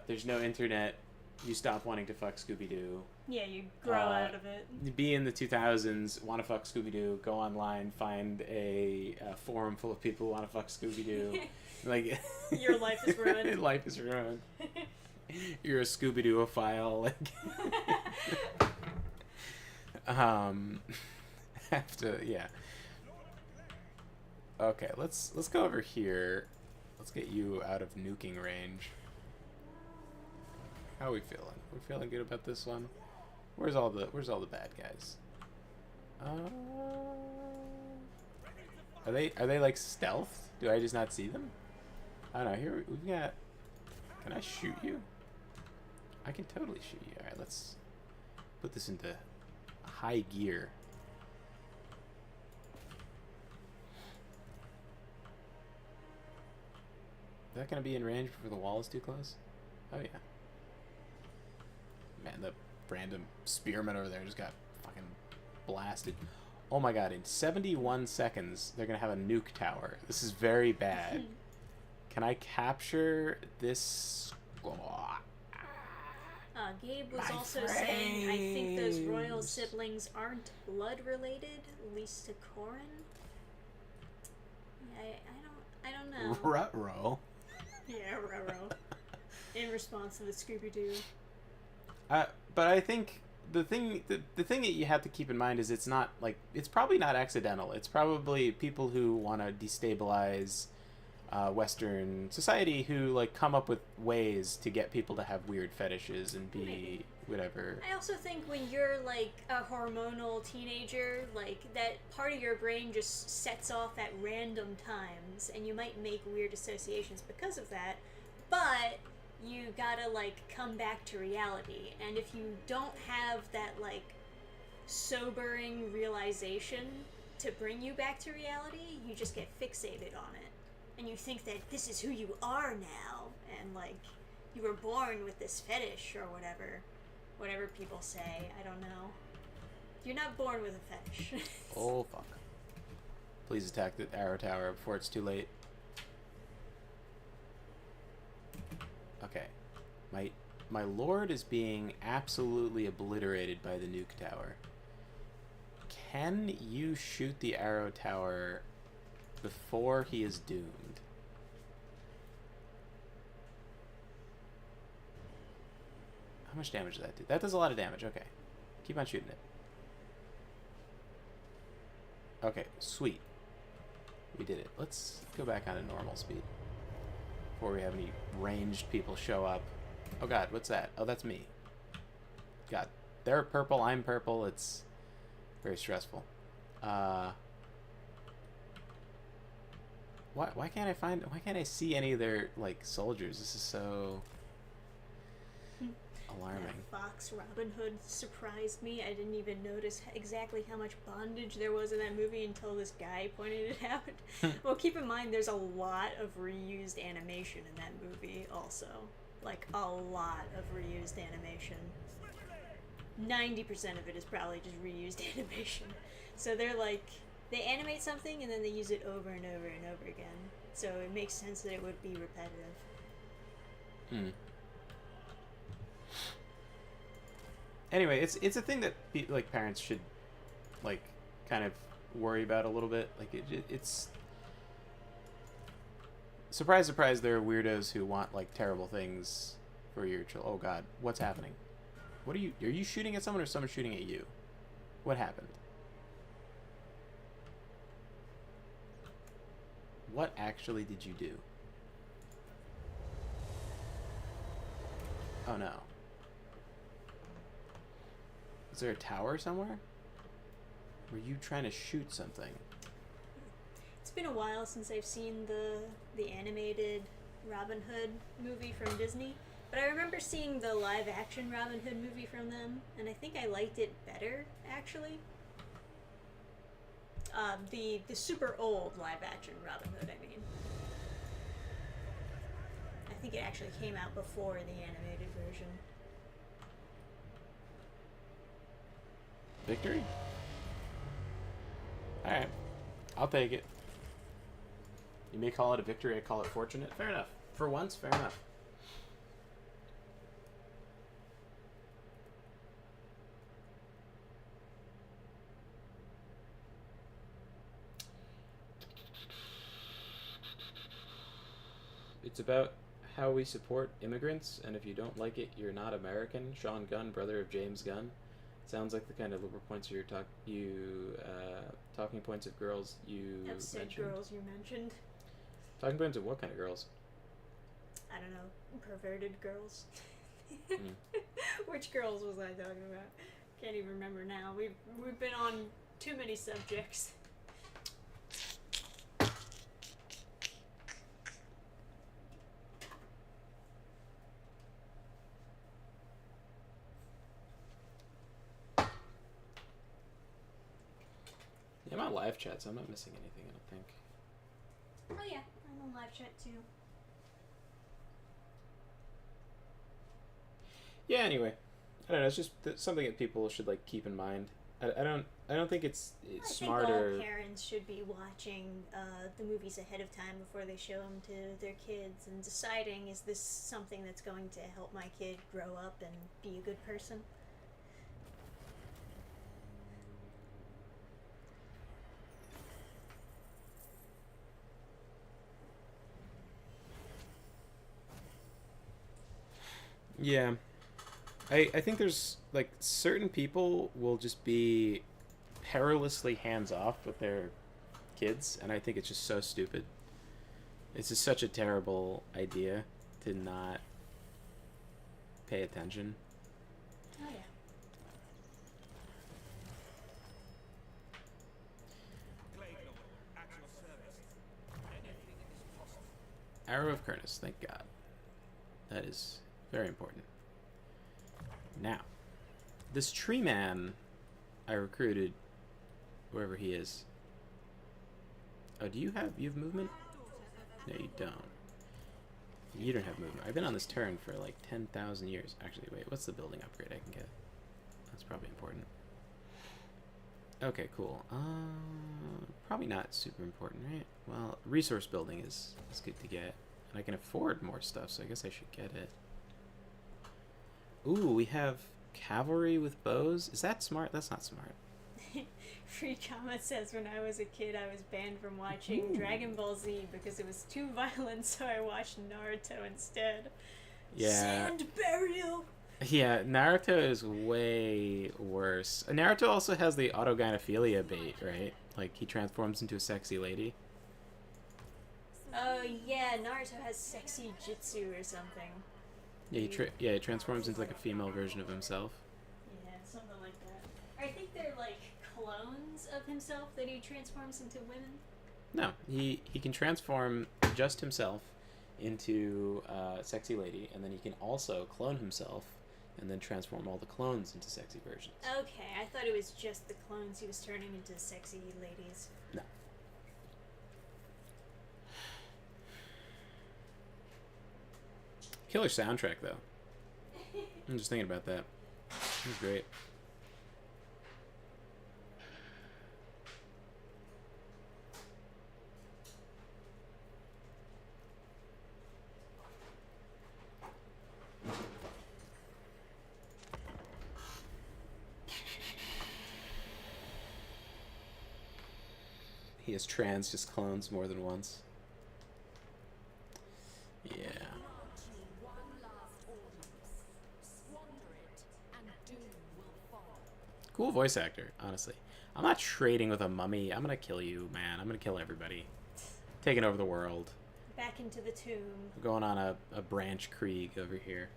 there's no internet, you stop wanting to fuck Scooby-Doo. Yeah, you grow out of it. Be in the 2000s, want to fuck Scooby-Doo, go online, find a forum full of people who want to fuck Scooby-Doo. Like Your life is ruined. Life is ruined. You're a Scooby-Doo-ophile. Like, have to, yeah. Okay, let's go over here. Let's get you out of nuking range. How are we feeling? We're feeling good about this one. Where's all the bad guys? Are they like stealth? Do I just not see them? I don't know. Here we've got. Can I shoot you? I can totally shoot you. All right, let's put this into high gear. Is that gonna be in range before the wall is too close? Oh yeah. Man, the random spearman over there just got fucking blasted. Oh my god, in 71 seconds, they're gonna have a nuke tower. This is very bad. Can I capture this? Gabe was My also saying, I think those royal siblings aren't blood related, at least to Corin. I don't know. Ruh-roh. Yeah, ruh-roh. In response to the Scooby-Doo. But I think the thing that you have to keep in mind is it's probably not accidental. It's probably people who want to destabilize Western society who like come up with ways to get people to have weird fetishes and be Maybe. whatever. I also think when you're like a hormonal teenager, like that part of your brain just sets off at random times, and you might make weird associations because of that, but you gotta like come back to reality. And if you don't have that like sobering realization to bring you back to reality, you just get fixated on it. And you think that this is who you are now, and like you were born with this fetish or whatever people say. I don't know. You're not born with a fetish. Oh fuck! Please attack the arrow tower before it's too late. Okay, my lord is being absolutely obliterated by the nuke tower. Can you shoot the arrow tower before he is doomed? How much damage does that do? That does a lot of damage. Okay. Keep on shooting it. Okay, sweet. We did it. Let's go back on to normal speed before we have any ranged people show up. Oh god, what's that? Oh, that's me. God, they're purple, I'm purple. It's very stressful. Why can't I see any of their like soldiers? This is so alarming. That Fox Robin Hood surprised me. I didn't even notice exactly how much bondage there was in that movie until this guy pointed it out. Well, keep in mind there's a lot of reused animation in that movie also. Like, a lot of reused animation. 90% of it is probably just reused animation. So they're like, they animate something and then they use it over and over and over again. So it makes sense that it would be repetitive. Anyway, it's a thing that like parents should like kind of worry about a little bit. Like it's surprise, surprise. There are weirdos who want like terrible things for your children. Oh god, what's happening? What are you shooting at someone or someone shooting at you? What happened? What actually did you do? Oh no. Is there a tower somewhere? Were you trying to shoot something? It's been a while since I've seen the animated Robin Hood movie from Disney, but I remember seeing the live action Robin Hood movie from them, and I think I liked it better, actually. The super old live action Robin Hood, I mean. I think it actually came out before the animated version. Victory? Alright. I'll take it. You may call it a victory, I call it fortunate. Fair enough. For once, fair enough. It's about how we support immigrants, and if you don't like it, you're not American. Sean Gunn, brother of James Gunn. Sounds like the kind of liberal points talking points of girls you Upset mentioned. girls you mentioned. Talking points of what kind of girls? I don't know, perverted girls. Mm. Which girls was I talking about? Can't even remember now. We've been on too many subjects. Yeah, I'm on live chat, so I'm not missing anything, I don't think. Oh yeah, I'm on live chat too. Yeah, anyway. I don't know, it's just something that people should like keep in mind. I don't think it's smarter. I think all parents should be watching the movies ahead of time before they show them to their kids and deciding, is this something that's going to help my kid grow up and be a good person? Yeah. I think there's like certain people will just be perilously hands off with their kids, and I think it's just so stupid. It's just such a terrible idea to not pay attention. Oh yeah. Arrow of Kurnus, thank God. That is very important. Now, this tree man I recruited, wherever he is. Oh, you have movement? No, you don't. You don't have movement. I've been on this turn for like 10,000 years. Actually, wait, what's the building upgrade I can get? That's probably important. Okay, cool. Probably not super important, right? Well, resource building is good to get. And I can afford more stuff, so I guess I should get it. Ooh, we have cavalry with bows. Is that smart? That's not smart. Free Comment says, when I was a kid, I was banned from watching Ooh. Dragon Ball Z because it was too violent, so I watched Naruto instead. Yeah. Sand burial! Yeah, Naruto is way worse. Naruto also has the autogynephilia bait, right? Like, he transforms into a sexy lady. Oh yeah, Naruto has sexy jutsu or something. Yeah, he transforms into like a female version of himself. Yeah, something like that. I think they're like clones of himself that he transforms into women. No, he can transform just himself into a sexy lady, and then he can also clone himself and then transform all the clones into sexy versions. Okay, I thought it was just the clones he was turning into sexy ladies. No. Killer soundtrack, though. I'm just thinking about that. It was great. He has trans just clones more than once. Yeah. One last audience. Squander it, and doom will fall. Cool voice actor, honestly. I'm not trading with a mummy. I'm gonna kill you, man. I'm gonna kill everybody. Taking over the world. Back into the tomb. We're going on a branch krieg over here.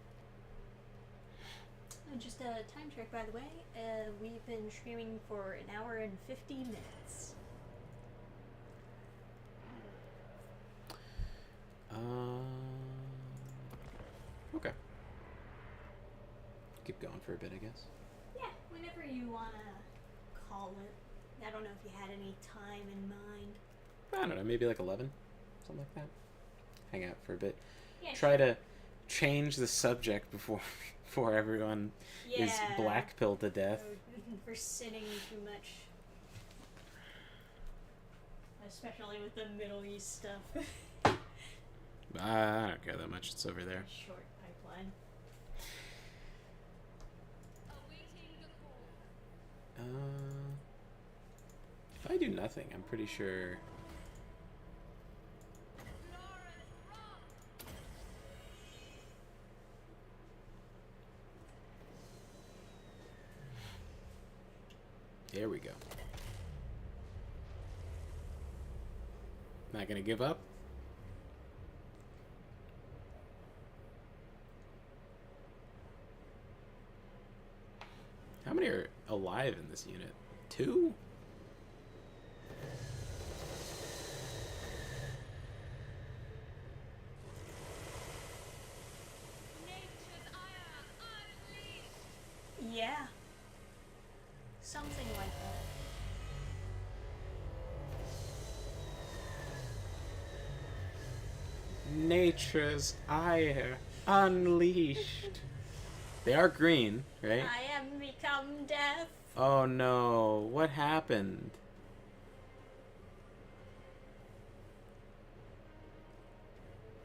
Just a time check, by the way. We've been streaming for an hour and 50 minutes. Okay. Keep going for a bit, I guess. Yeah, whenever you want to call it. I don't know if you had any time in mind. I don't know, maybe like 11? Something like that. Hang out for a bit. Yeah, Try to change the subject before everyone is black pilled to death. For sinning too much. Especially with the Middle East stuff. I don't care that much. It's over there. Short pipeline. Awaiting the call. If I do nothing, I'm pretty sure. There we go. Not gonna give up. How many are alive in this unit? 2? Nature's ire unleashed. Yeah. Something like that. Nature's ire unleashed. They are green, right? I am become death. Oh no, what happened?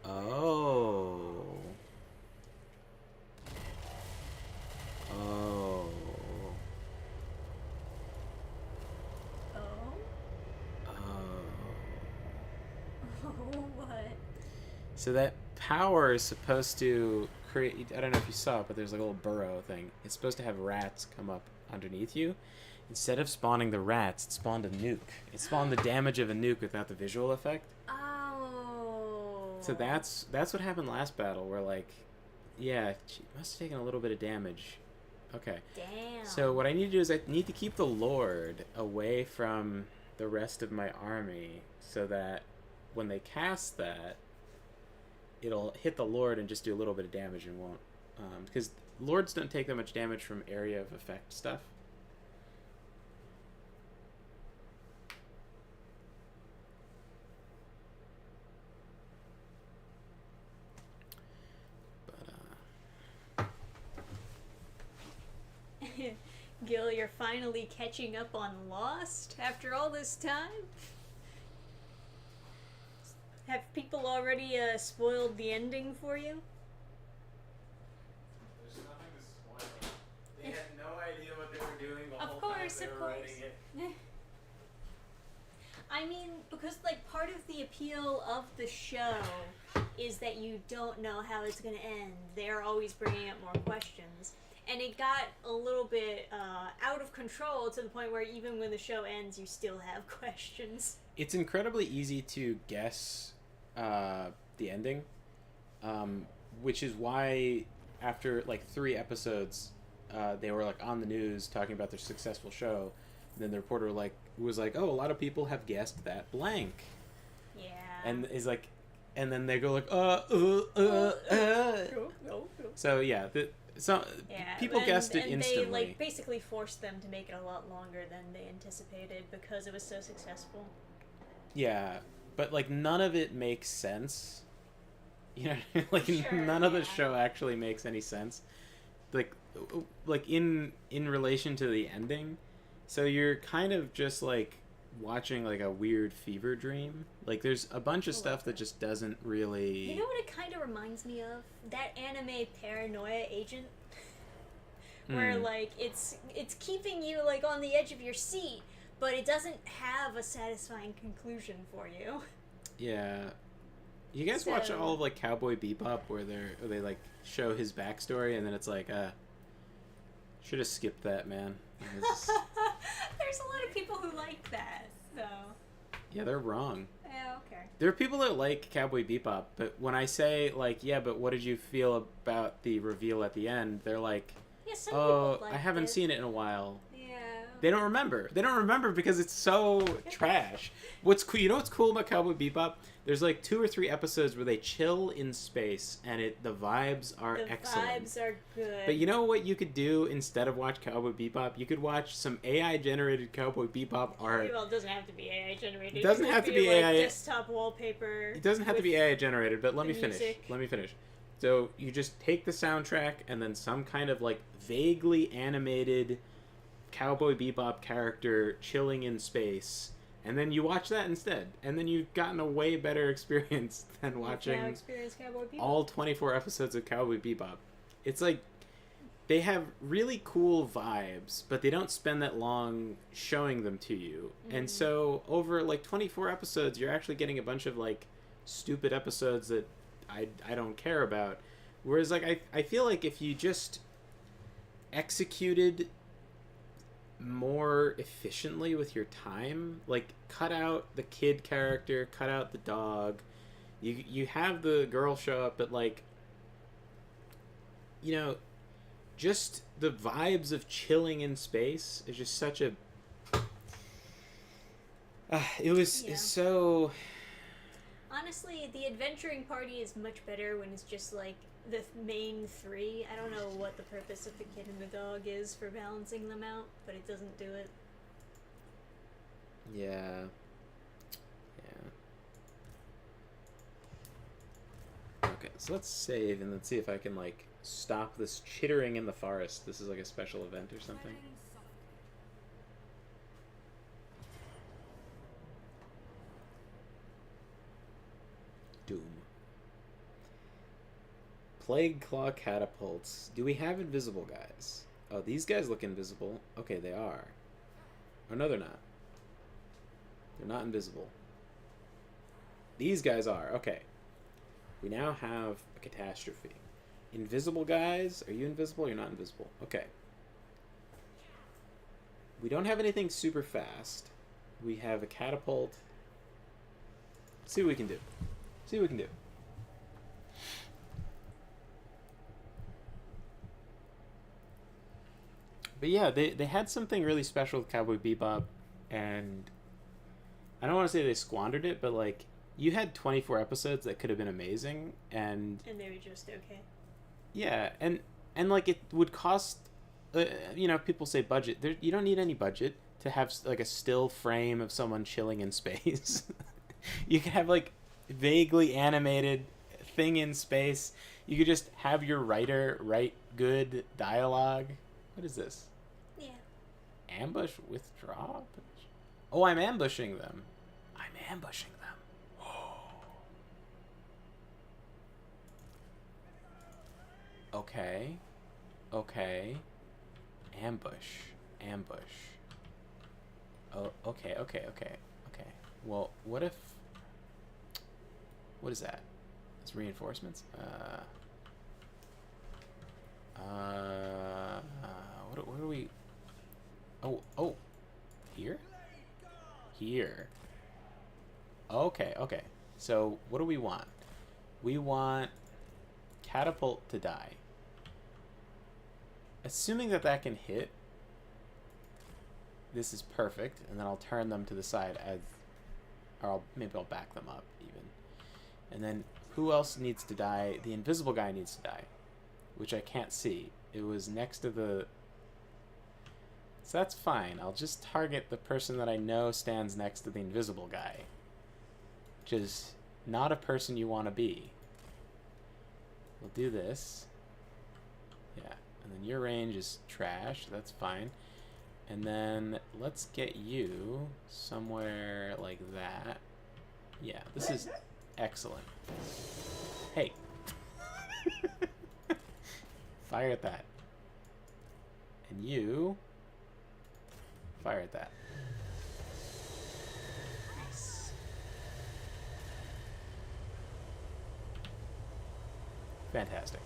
Oh. Oh. Oh? Oh. Oh, what? So that power is supposed to create, I don't know if you saw it, but there's like a little burrow thing. It's supposed to have rats come up underneath you. Instead of spawning the rats, it spawned a nuke. It spawned the damage of a nuke without the visual effect. Oh. So that's what happened last battle, where like, yeah, she must have taken a little bit of damage. Okay. Damn. So what I need to do is I need to keep the Lord away from the rest of my army, so that when they cast that, it'll hit the Lord and just do a little bit of damage and won't, because Lords don't take that much damage from area of effect stuff. Gil, you're finally catching up on Lost after all this time? Have people already spoiled the ending for you? There's nothing to spoil. They had no idea what they were doing the Of whole course, time they of were course. writing it. I mean, because like part of the appeal of the show is that you don't know how it's going to end. They're always bringing up more questions. And it got a little bit out of control to the point where even when the show ends, you still have questions. It's incredibly easy to guess the ending, which is why after like 3 episodes, they were like on the news talking about their successful show. And then the reporter was like, "Oh, a lot of people have guessed that blank," Yeah. and is like, and then they go like, So yeah, Yeah, people guessed it instantly. And they like basically forced them to make it a lot longer than they anticipated because it was so successful. Yeah, but like none of it makes sense. You know, like Sure, none of the yeah. show actually makes any sense. Like in relation to the ending. So you're kind of just like watching like a weird fever dream. Like there's a bunch of stuff that just doesn't really. You know what it kind of reminds me of? That anime Paranoia Agent. Where like it's keeping you like on the edge of your seat, but it doesn't have a satisfying conclusion for you. Yeah. You guys watch all of like Cowboy Bebop where they like show his backstory and then it's like should have skipped that, man. There's a lot of people who like that, so. Yeah, they're wrong. Yeah, okay. There are people that like Cowboy Bebop, but when I say like, yeah, but what did you feel about the reveal at the end? They're like, Yeah, some oh, people like I haven't it. seen it in a while. Yeah. They don't remember. They don't remember because it's so trash. What's cool? You know what's cool about Cowboy Bebop? There's like 2 or 3 episodes where they chill in space, and the vibes are excellent. The vibes are good. But you know what you could do instead of watch Cowboy Bebop? You could watch some AI-generated Cowboy Bebop art. Well, it doesn't have to be AI generated. It doesn't have to be like AI. Desktop wallpaper. It doesn't have to be AI generated, but let me the finish. music. Let me finish. So you just take the soundtrack and then some kind of like vaguely animated Cowboy Bebop character chilling in space, and then you watch that instead, and then you've gotten a way better experience than watching Experience Cowboy Bebop. all 24 episodes of Cowboy Bebop. It's like they have really cool vibes, but they don't spend that long showing them to you. And so over like 24 episodes, you're actually getting a bunch of like stupid episodes that I don't care about. Whereas like I feel like if you just executed more efficiently with your time, like cut out the kid character, cut out the dog, you have the girl show up, but like, you know, just the vibes of chilling in space is just such a it's so. Honestly, the adventuring party is much better when it's just like the main 3. I don't know what the purpose of the kid and the dog is for balancing them out, but it doesn't do it. Yeah. Okay, so let's save and let's see if I can like stop this chittering in the forest. This is like a special event or something. Doom. Plague Claw catapults. Do we have invisible guys? Oh, these guys look invisible. Okay, they are. Oh, no, they're not. They're not invisible. These guys are. Okay. We now have a catastrophe. Invisible guys. Are you invisible or you're not invisible? Okay. We don't have anything super fast. We have a catapult. Let's see what we can do. See what we can do. But yeah, they had something really special with Cowboy Bebop, and I don't want to say they squandered it, but like you had 24 episodes that could have been amazing, and And they were just okay. yeah, and like it would cost, you know, people say budget. There, you don't need any budget to have like a still frame of someone chilling in space. You could have like vaguely animated thing in space. You could just have your writer write good dialogue. What is this? Yeah. Ambush, withdraw. Oh, I'm ambushing them. I'm ambushing them. Okay. Okay. Ambush. Oh, okay. Well, what if... What is that? It's reinforcements? What do we... Oh. Here? Here. Okay. So, what do we want? We want catapult to die. Assuming that can hit, this is perfect, and then I'll turn them to the side or maybe I'll back them up even. And then who else needs to die? The invisible guy needs to die, which I can't see. It was next to the... So that's fine. I'll just target the person that I know stands next to the invisible guy, which is not a person you want to be. We'll do this. Yeah. And then your range is trash. That's fine. And then let's get you somewhere like that. Yeah, this is excellent. Hey. Fire at that. And you fire at that. Nice. Fantastic.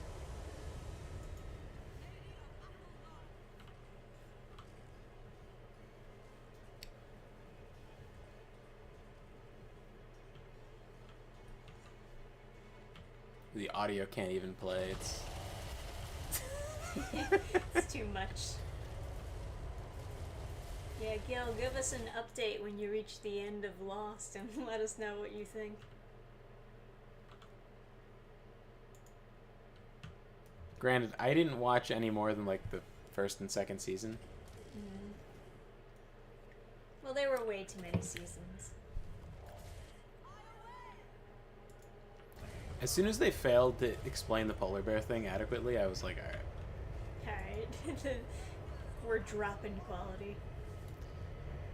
The audio can't even play. It's too much. Yeah, Gil, give us an update when you reach the end of Lost and let us know what you think. Granted, I didn't watch any more than like the first and second season. Well, there were way too many seasons. As soon as they failed to explain the polar bear thing adequately, I was like, alright. Alright. We're dropping quality.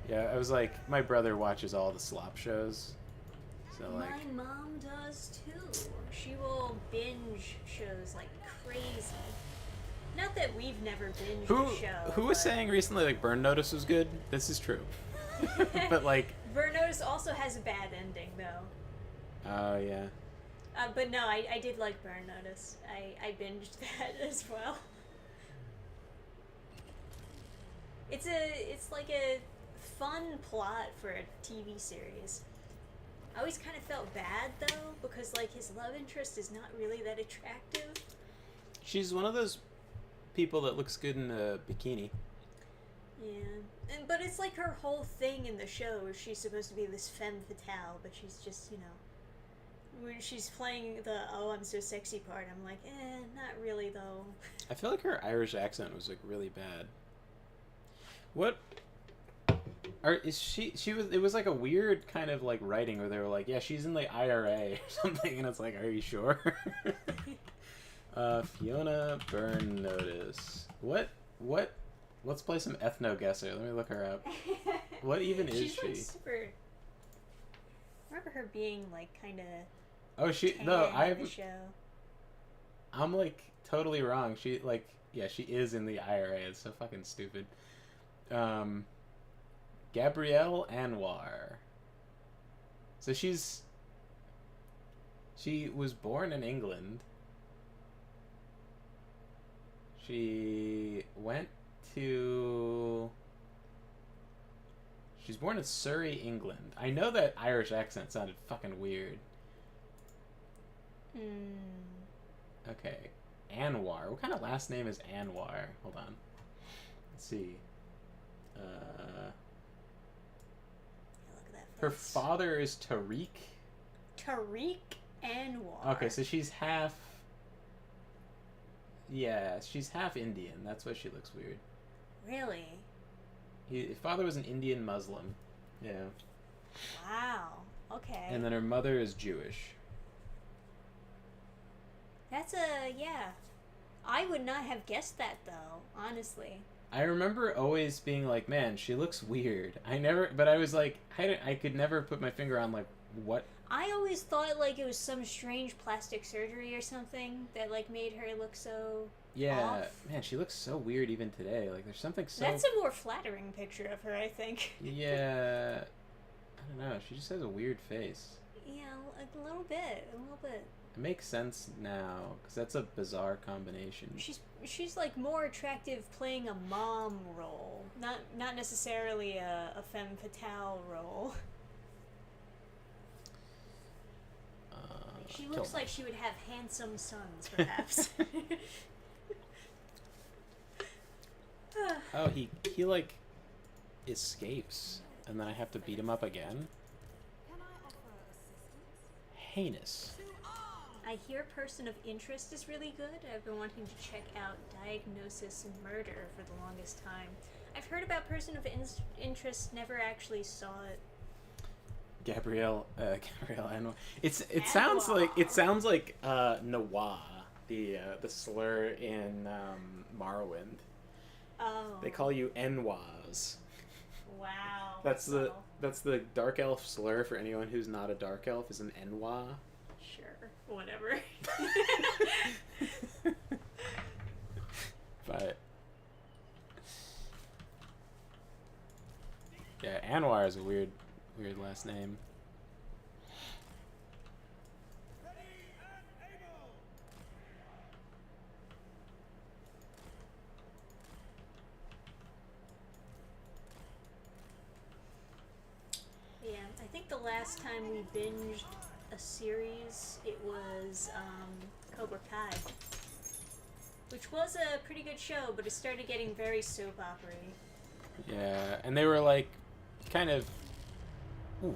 Yeah, I was like, my brother watches all the slop shows. So like, My mom does too. She will binge shows like crazy. Not that we've never binged a show. who was but saying recently like Burn Notice was good? This is true. But like, Burn Notice also has a bad ending though. oh yeah. But no, I did like Burn Notice. I binged that as well. It's like a fun plot for a TV series. I always kind of felt bad though because like his love interest is not really that attractive. She's one of those people that looks good in a bikini. Yeah, but it's like her whole thing in the show is she's supposed to be this femme fatale, but she's just, you know, when she's playing the "oh, I'm so sexy" part, I'm like, not really though. I feel like her Irish accent was like really bad. What? Is she? She was. It was like a weird kind of like writing where they were like, yeah, she's in the IRA or something, and it's like, are you sure? Fiona Burn Notice. What? Let's play some ethno guesser. Let me look her up. What even is She's she? like super. I remember her being like kind of. Oh, she the show. I'm like totally wrong. She like yeah, she is in the IRA. It's so fucking stupid. Gabrielle Anwar. So she was born in England. She's born in Surrey, England. I know that Irish accent sounded fucking weird. Okay. Anwar. What kind of last name is Anwar? Hold on. Let's see. Yeah, look at that Her face. father is Tariq. Tariq Anwar. Okay, so she's half. Yeah, she's half Indian. That's why she looks weird. Really? His father was an Indian Muslim. Yeah. Wow. Okay. And then her mother is Jewish. That's yeah. I would not have guessed that though, honestly. I remember always being like, man, she looks weird. But I was like, I could never put my finger on, like, what. I always thought like it was some strange plastic surgery or something that like made her look so Yeah, off. man, she looks so weird even today. Like, there's something so. That's a more flattering picture of her, I think. Yeah. I don't know. She just has a weird face. Yeah, a little bit. It makes sense now, because that's a bizarre combination. She's like more attractive playing a mom role, not necessarily a femme fatale role. She looks like she would have handsome sons, perhaps. Oh, he like escapes, and then I have to beat him up again. Can I offer assistance? Heinous. I hear Person of Interest is really good. I've been wanting to check out Diagnosis and Murder for the longest time. I've heard about Person of Interest, never actually saw it. Gabrielle Anwar. It sounds like Nawa, the slur in Morrowind. Oh. They call you Enwas. Wow. That's subtle. the dark elf slur for anyone who's not a dark elf is an Enwa. Sure. Whatever. But yeah, Anwar is a weird last name. Yeah, I think the last time we binged a series, it was Cobra Kai, which was a pretty good show, but it started getting very soap opera-y. Yeah, and they were like kind of. Oof.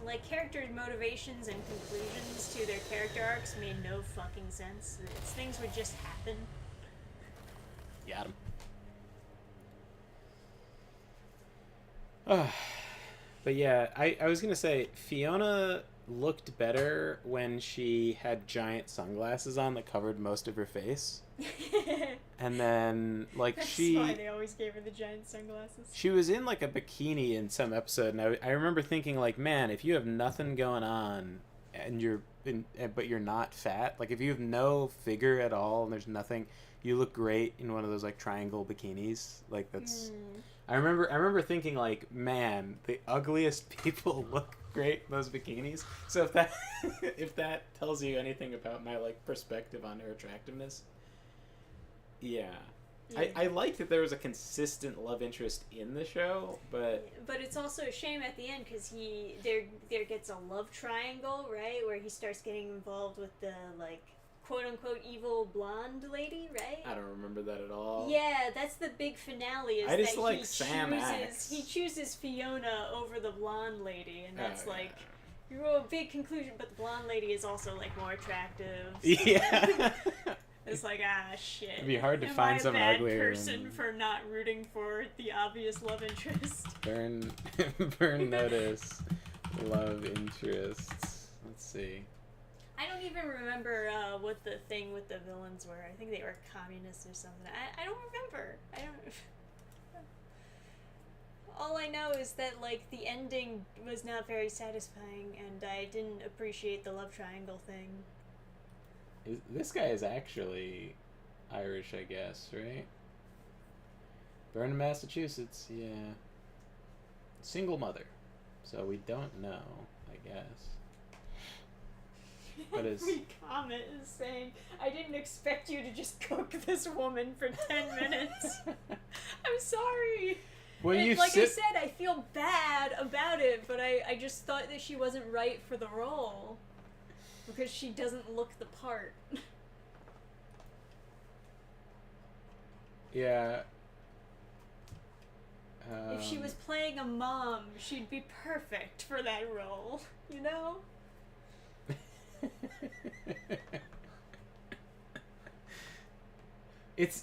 Like, characters' motivations and conclusions to their character arcs made no fucking sense. Things would just happen. Got him. But yeah, I was gonna say Fiona looked better when she had giant sunglasses on that covered most of her face, and then like That's she why they always gave her the giant sunglasses. she was in like a bikini in some episode, and I remember thinking like, man, if you have nothing going on and but you're not fat, like if you have no figure at all and there's nothing, you look great in one of those like triangle bikinis. Like that's. I remember thinking like, man, the ugliest people look great in those bikinis. So if that tells you anything about my like perspective on her attractiveness, yeah. I like that there was a consistent love interest in the show, but it's also a shame at the end because there gets a love triangle, right, where he starts getting involved with the like quote unquote evil blonde lady, right? I don't remember that at all. Yeah, that's the big finale. Is I just that like Sam Axe. he chooses Fiona over the blonde lady, and that's Oh, like a big conclusion. But the blonde lady is also like more attractive. So Yeah. it's like shit. It'd be hard to Am find I a someone bad uglier person than- for not rooting for the obvious love interest. Burn notice. Love interests. Let's see. I don't even remember what the thing with the villains were. I think they were communists or something. I don't remember. I don't. All I know is that like the ending was not very satisfying, and I didn't appreciate the love triangle thing. This guy is actually Irish, I guess, right? Born in Massachusetts, yeah. Single mother, so we don't know, I guess. But Every comment is saying, I didn't expect you to just cook this woman for 10 minutes. I'm sorry. Well, And you like I said, I feel bad about it, but I just thought that she wasn't right for the role. Because she doesn't look the part. Yeah. If she was playing a mom, she'd be perfect for that role, you know?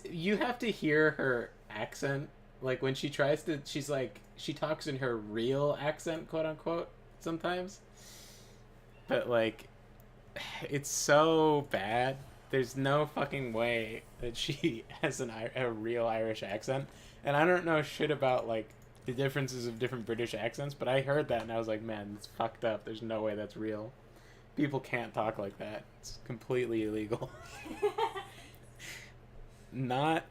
You have to hear her accent, like when she tries to, she's like, she talks in her real accent, quote unquote, sometimes, but like, it's so bad. There's no fucking way that she has a real Irish accent, and I don't know shit about like the differences of different British accents, but I heard that and I was like, man, it's fucked up. There's no way that's real. People can't talk like that. It's completely illegal. Not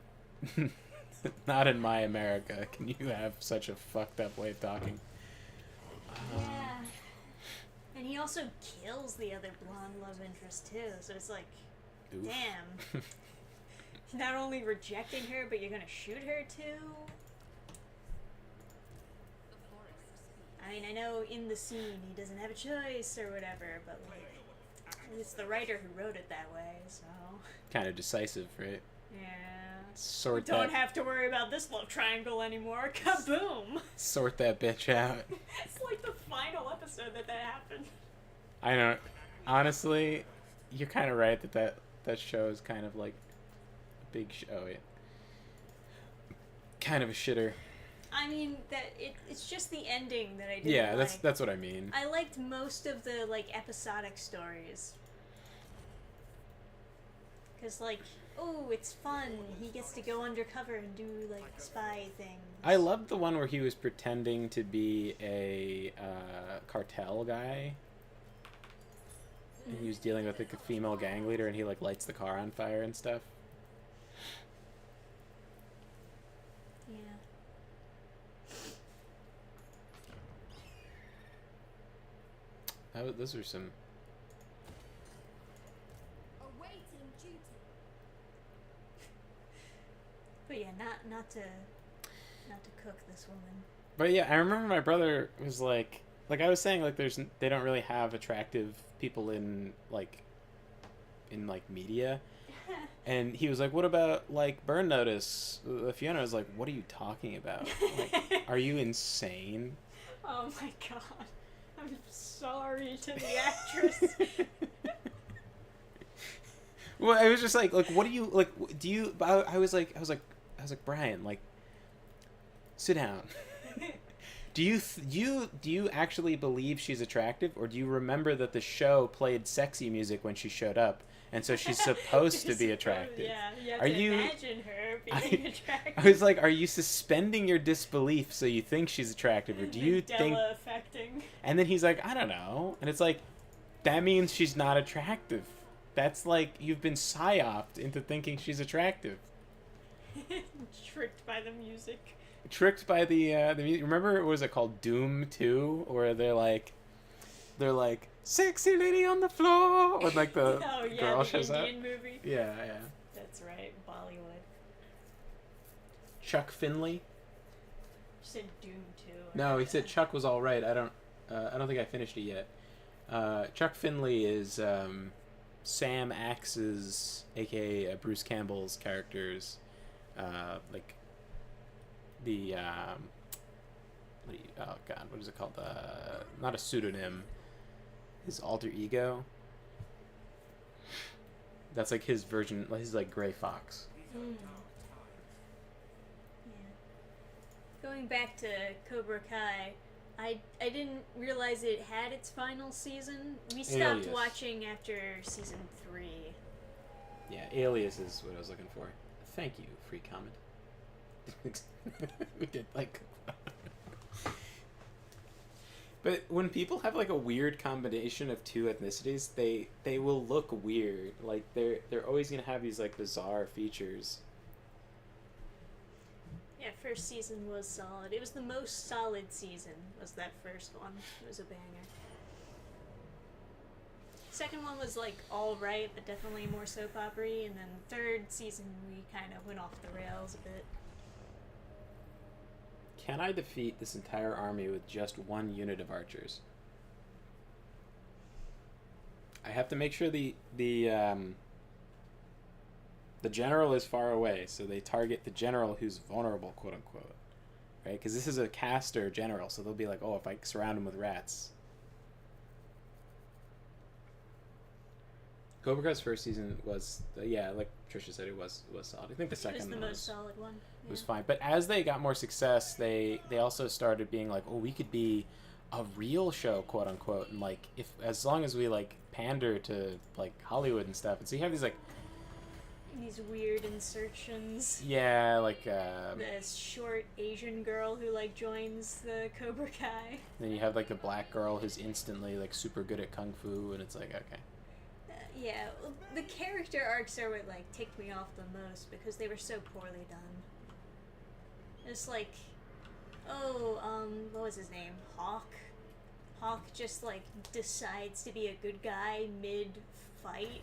not in my America can you have such a fucked up way of talking. Yeah. And he also kills the other blonde love interest too, so it's like, Oof. damn. Not only rejecting her, but you're gonna shoot her too? I mean, I know in the scene he doesn't have a choice or whatever, but like, it's the writer who wrote it that way, so... Kind of decisive, right? Yeah. Sort Don't that have to worry about this love triangle anymore. Kaboom! sort that bitch out. It's like the final episode that happened. I don't. Honestly, you're kind of right that show is kind of like a big show. Yeah. Kind of a shitter. I mean, it's just the ending that I didn't Yeah, like. that's what I mean. I liked most of the, like, episodic stories. Because, like, oh, it's fun. He gets to go undercover and do, like, spy things. I loved the one where he was pretending to be a cartel guy. And he was dealing with like a female gang leader, and he like lights the car on fire and stuff. Yeah. Those were some. Awaiting duty. But yeah, not to cook this woman. But yeah, I remember my brother was like I was saying, like they don't really have attractive people in media, and he was like, what about like Burn Notice? Fiona was like, what are you talking about? Like, are you insane? Oh my god. I'm sorry to the actress. Well, I was just like, what do you like? Do you? I was like, Brian, like, sit down. Do you actually believe she's attractive, or do you remember that the show played sexy music when she showed up, and so she's supposed to be attractive? Yeah, you have Are to you? imagine her being attractive. I was like, are you suspending your disbelief so you think she's attractive, or do you think? Mandela affecting. And then he's like, I don't know, and it's like, that means she's not attractive. That's like you've been psyoped into thinking she's attractive. Tricked by the music. Tricked by the music. Remember, what was it called, Doom 2, where they're like sexy lady on the floor when like the Oh yeah, girl the shows Indian up. movie. Yeah. That's right, Bollywood. Chuck Finley. You said Doom too. No, he said Chuck was all right. I don't think I finished it yet. Chuck Finley is Sam Axe's, aka Bruce Campbell's character's, like the oh god, what is it called? Not a pseudonym. His alter ego. That's like his version. He's like Gray Fox. Mm. Yeah. Going back to Cobra Kai, I didn't realize it had its final season. We stopped Alias. watching after season 3. Yeah, Alias is what I was looking for. Thank you, free comment. We did like. But when people have like a weird combination of two ethnicities, they will look weird. Like they're always gonna have these like bizarre features. Yeah, first season was solid. It was the most solid season, was that first one. It was a banger. Second one was like alright, but definitely more soap opera-y, and then third season we kind of went off the rails a bit. Can I defeat this entire army with just one unit of archers? I have to make sure the general is far away, so they target the general who's vulnerable, quote unquote. right? Because this is a caster general, so they'll be like, oh, if I surround him with rats. Cobra Kai's first season was, like Trisha said, it was solid. I think the It second was the one most solid one. was fine. But as they got more success, they also started being like, oh, we could be a real show, quote unquote, and like if as long as we like pander to like Hollywood and stuff, and so you have these like These weird insertions. like This short Asian girl who like joins the Cobra Kai. then you have like the black girl who's instantly like super good at kung fu, and it's like okay. Yeah, the character arcs are what like ticked me off the most because they were so poorly done. It's like, what was his name? Hawk. Hawk just like decides to be a good guy mid-fight,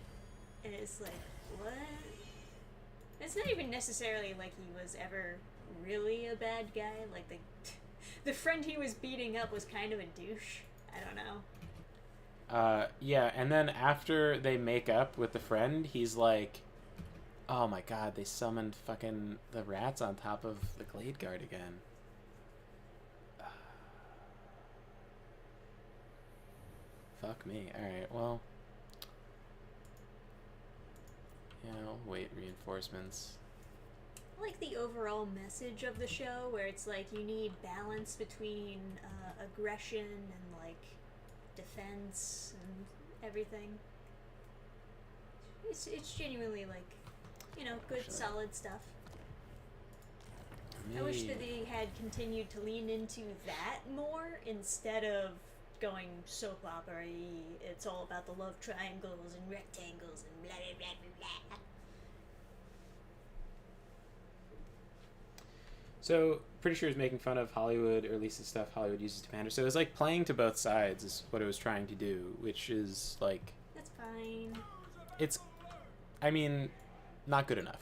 and it's like, what? It's not even necessarily like he was ever really a bad guy. Like the friend he was beating up was kind of a douche. I don't know. Yeah, and then after they make up with the friend, he's like, oh my god, they summoned fucking the rats on top of the Glade Guard again. Fuck me. Alright, well. Yeah, I'll wait reinforcements. I like the overall message of the show where it's like you need balance between aggression and like defense and everything. It's genuinely like, good Sure. solid stuff. I wish that they had continued to lean into that more instead of going soap opera-y. It's all about the love triangles and rectangles and blah blah blah blah blah. So, pretty sure it was making fun of Hollywood, or at least the stuff Hollywood uses to pander. So it was like playing to both sides is what it was trying to do, which is like, That's fine. not good enough.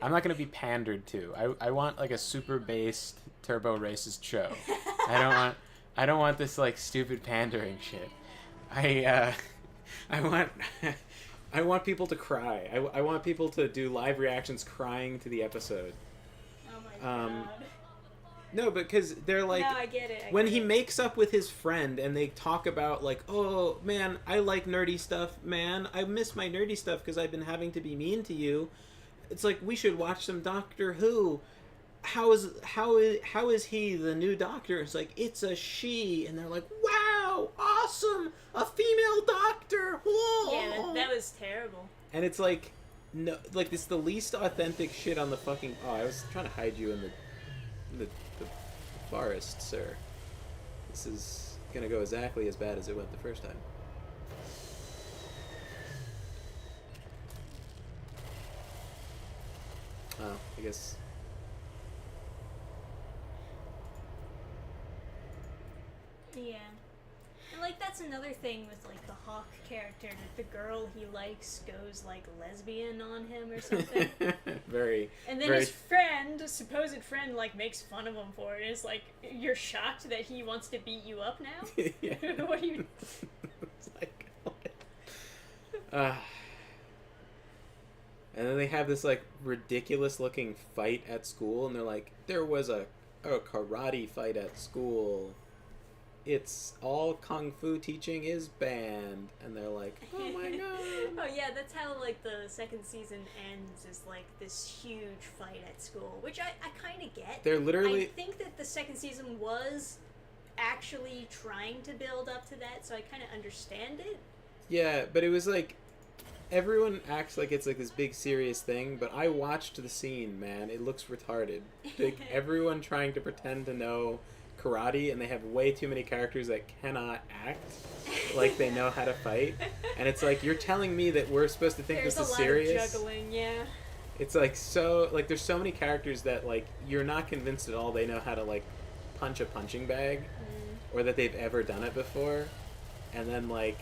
I'm not going to be pandered to. I want like a super based turbo racist show. I don't want this like stupid pandering shit. I want people to cry. I want people to do live reactions crying to the episode. Oh my god. No, because they're like, No, I get it. when he makes up with his friend and they talk about like, oh man, I like nerdy stuff, man. I miss my nerdy stuff because I've been having to be mean to you. It's like, we should watch some Doctor Who. How is he the new Doctor? It's like, it's a she, and they're like, wow, awesome, a female Doctor. Whoa. Yeah, that was terrible. And it's like, no, like this is the least authentic shit on the fucking. Oh, I was trying to hide you in the forest, sir. This is gonna go exactly as bad as it went the first time. Oh, I guess. Yeah. And like that's another thing with like the Hawk character, that the girl he likes goes like lesbian on him or something. Very. And then very, his friend, supposed friend, like makes fun of him for it. It's like, you're shocked that he wants to beat you up now? Yeah. What do you... It's like, and then they have this like ridiculous looking fight at school, and they're like, there was a karate fight at school. It's all kung fu teaching is banned, and they're like, oh my god. Oh yeah, that's how like the second season ends, is like this huge fight at school, which I kind of get. They're literally. I think that the second season was actually trying to build up to that, so I kind of understand it. Yeah, but it was like, everyone acts like it's like this big serious thing, but I watched the scene, man. It looks retarded. Like, everyone trying to pretend to know karate, and they have way too many characters that cannot act like they know how to fight. And it's like, you're telling me that we're supposed to think There's this is a lot serious? of juggling, yeah. It's like, so, like, there's so many characters that, like, you're not convinced at all they know how to, like, punch a punching bag, or that they've ever done it before. And then, like,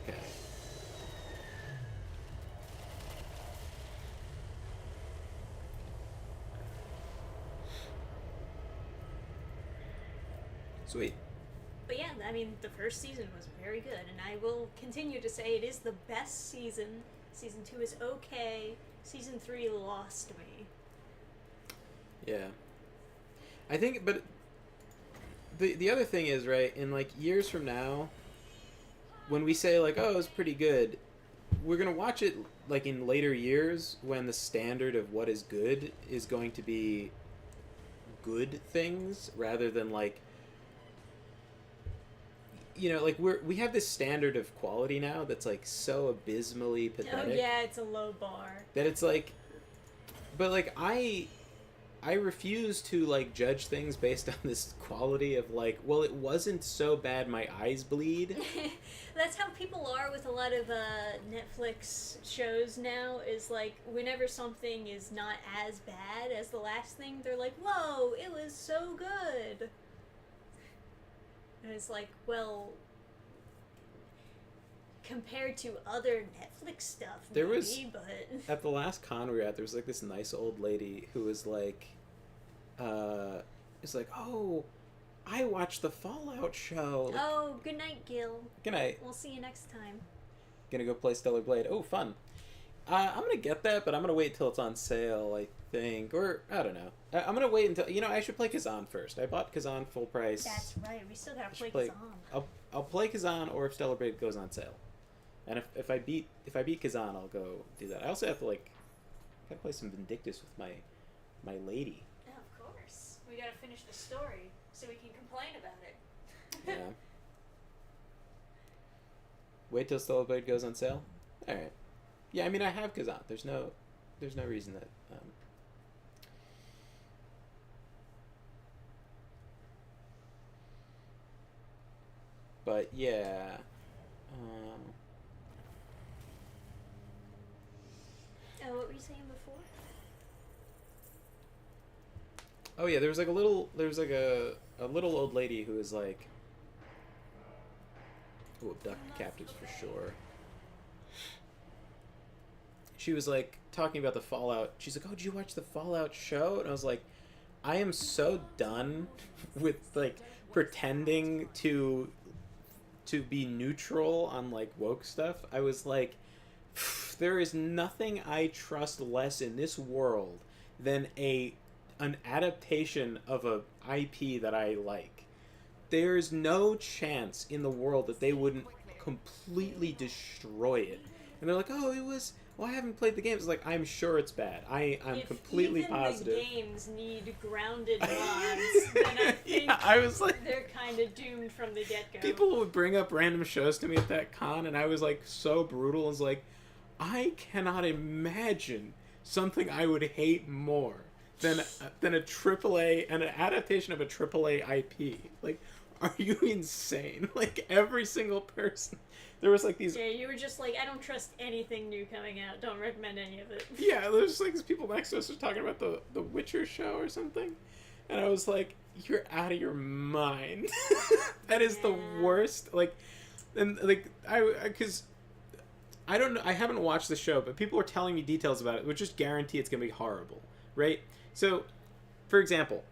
okay. Sweet. But yeah, I mean, the first season was very good, and I will continue to say it is the best season Season 2 is okay. Season 3 lost me. Yeah. I think, but the other thing is, right, in like years from now, when we say like, oh, it was pretty good, we're gonna watch it like in later years when the standard of what is good is going to be good things rather than like, you know, like we have this standard of quality now that's like so abysmally pathetic. Oh yeah, it's a low bar. That it's like, but like I refuse to like judge things based on this quality of like, well, it wasn't so bad my eyes bleed. That's how people are with a lot of Netflix shows now, is like whenever something is not as bad as the last thing, they're like, whoa, it was so good. And it's like, well, compared to other Netflix stuff, There maybe, was- but At the last con we were at, there was like this nice old lady who was like, it's like, oh, I watched the Fallout show. Like, oh, good night, Gil. Good night. We'll see you next time. Gonna go play Stellar Blade. Oh, fun. I'm gonna get that, but I'm gonna wait till it's on sale, I think. Or, I don't know. I'm gonna wait until, you know, I should play Kazan first. I bought Kazan full price. That's right. We still gotta play play- Kazan. I'll play Kazan, or if Stellar Blade goes on sale. And if I beat Kazan, I'll go do that. I also have to like, gotta play some Vindictus with my lady. Oh, of course. We gotta finish the story so we can complain about it. Yeah. Wait till Stellar Blade goes on sale. All right. Yeah, I mean, I have Kazan. There's no reason that. But yeah. Oh, what were you saying before? Oh yeah, there was like a little old lady who was like, oh, abducted captives for sure. She was like talking about the Fallout. She's like, oh, did you watch the Fallout show? And I was like, I am so done with like pretending to be neutral on like woke stuff. I was like, there is nothing I trust less in this world than an adaptation of a IP that I like. There's no chance in the world that they wouldn't completely destroy it. And they're like, oh, it was, well, I haven't played the games. It's like, I'm sure it's bad. I'm If completely even positive. the games need grounded mods, then I think Yeah, I was like, they're kind of doomed from the get-go. people would bring up random shows to me at that con, and I was like so brutal. I was like, I cannot imagine something I would hate more than a AAA and an adaptation of a AAA IP. Like, are you insane? Like, every single person. There was like these. Yeah, you were just like, I don't trust anything new coming out. Don't recommend any of it. Yeah, there was like these people next to us were talking about the Witcher show or something, and I was like, you're out of your mind. That is the Yeah. worst. Like, and like because I don't know, I haven't watched the show, but people were telling me details about it, which just guarantee it's gonna be horrible, right? So, for example,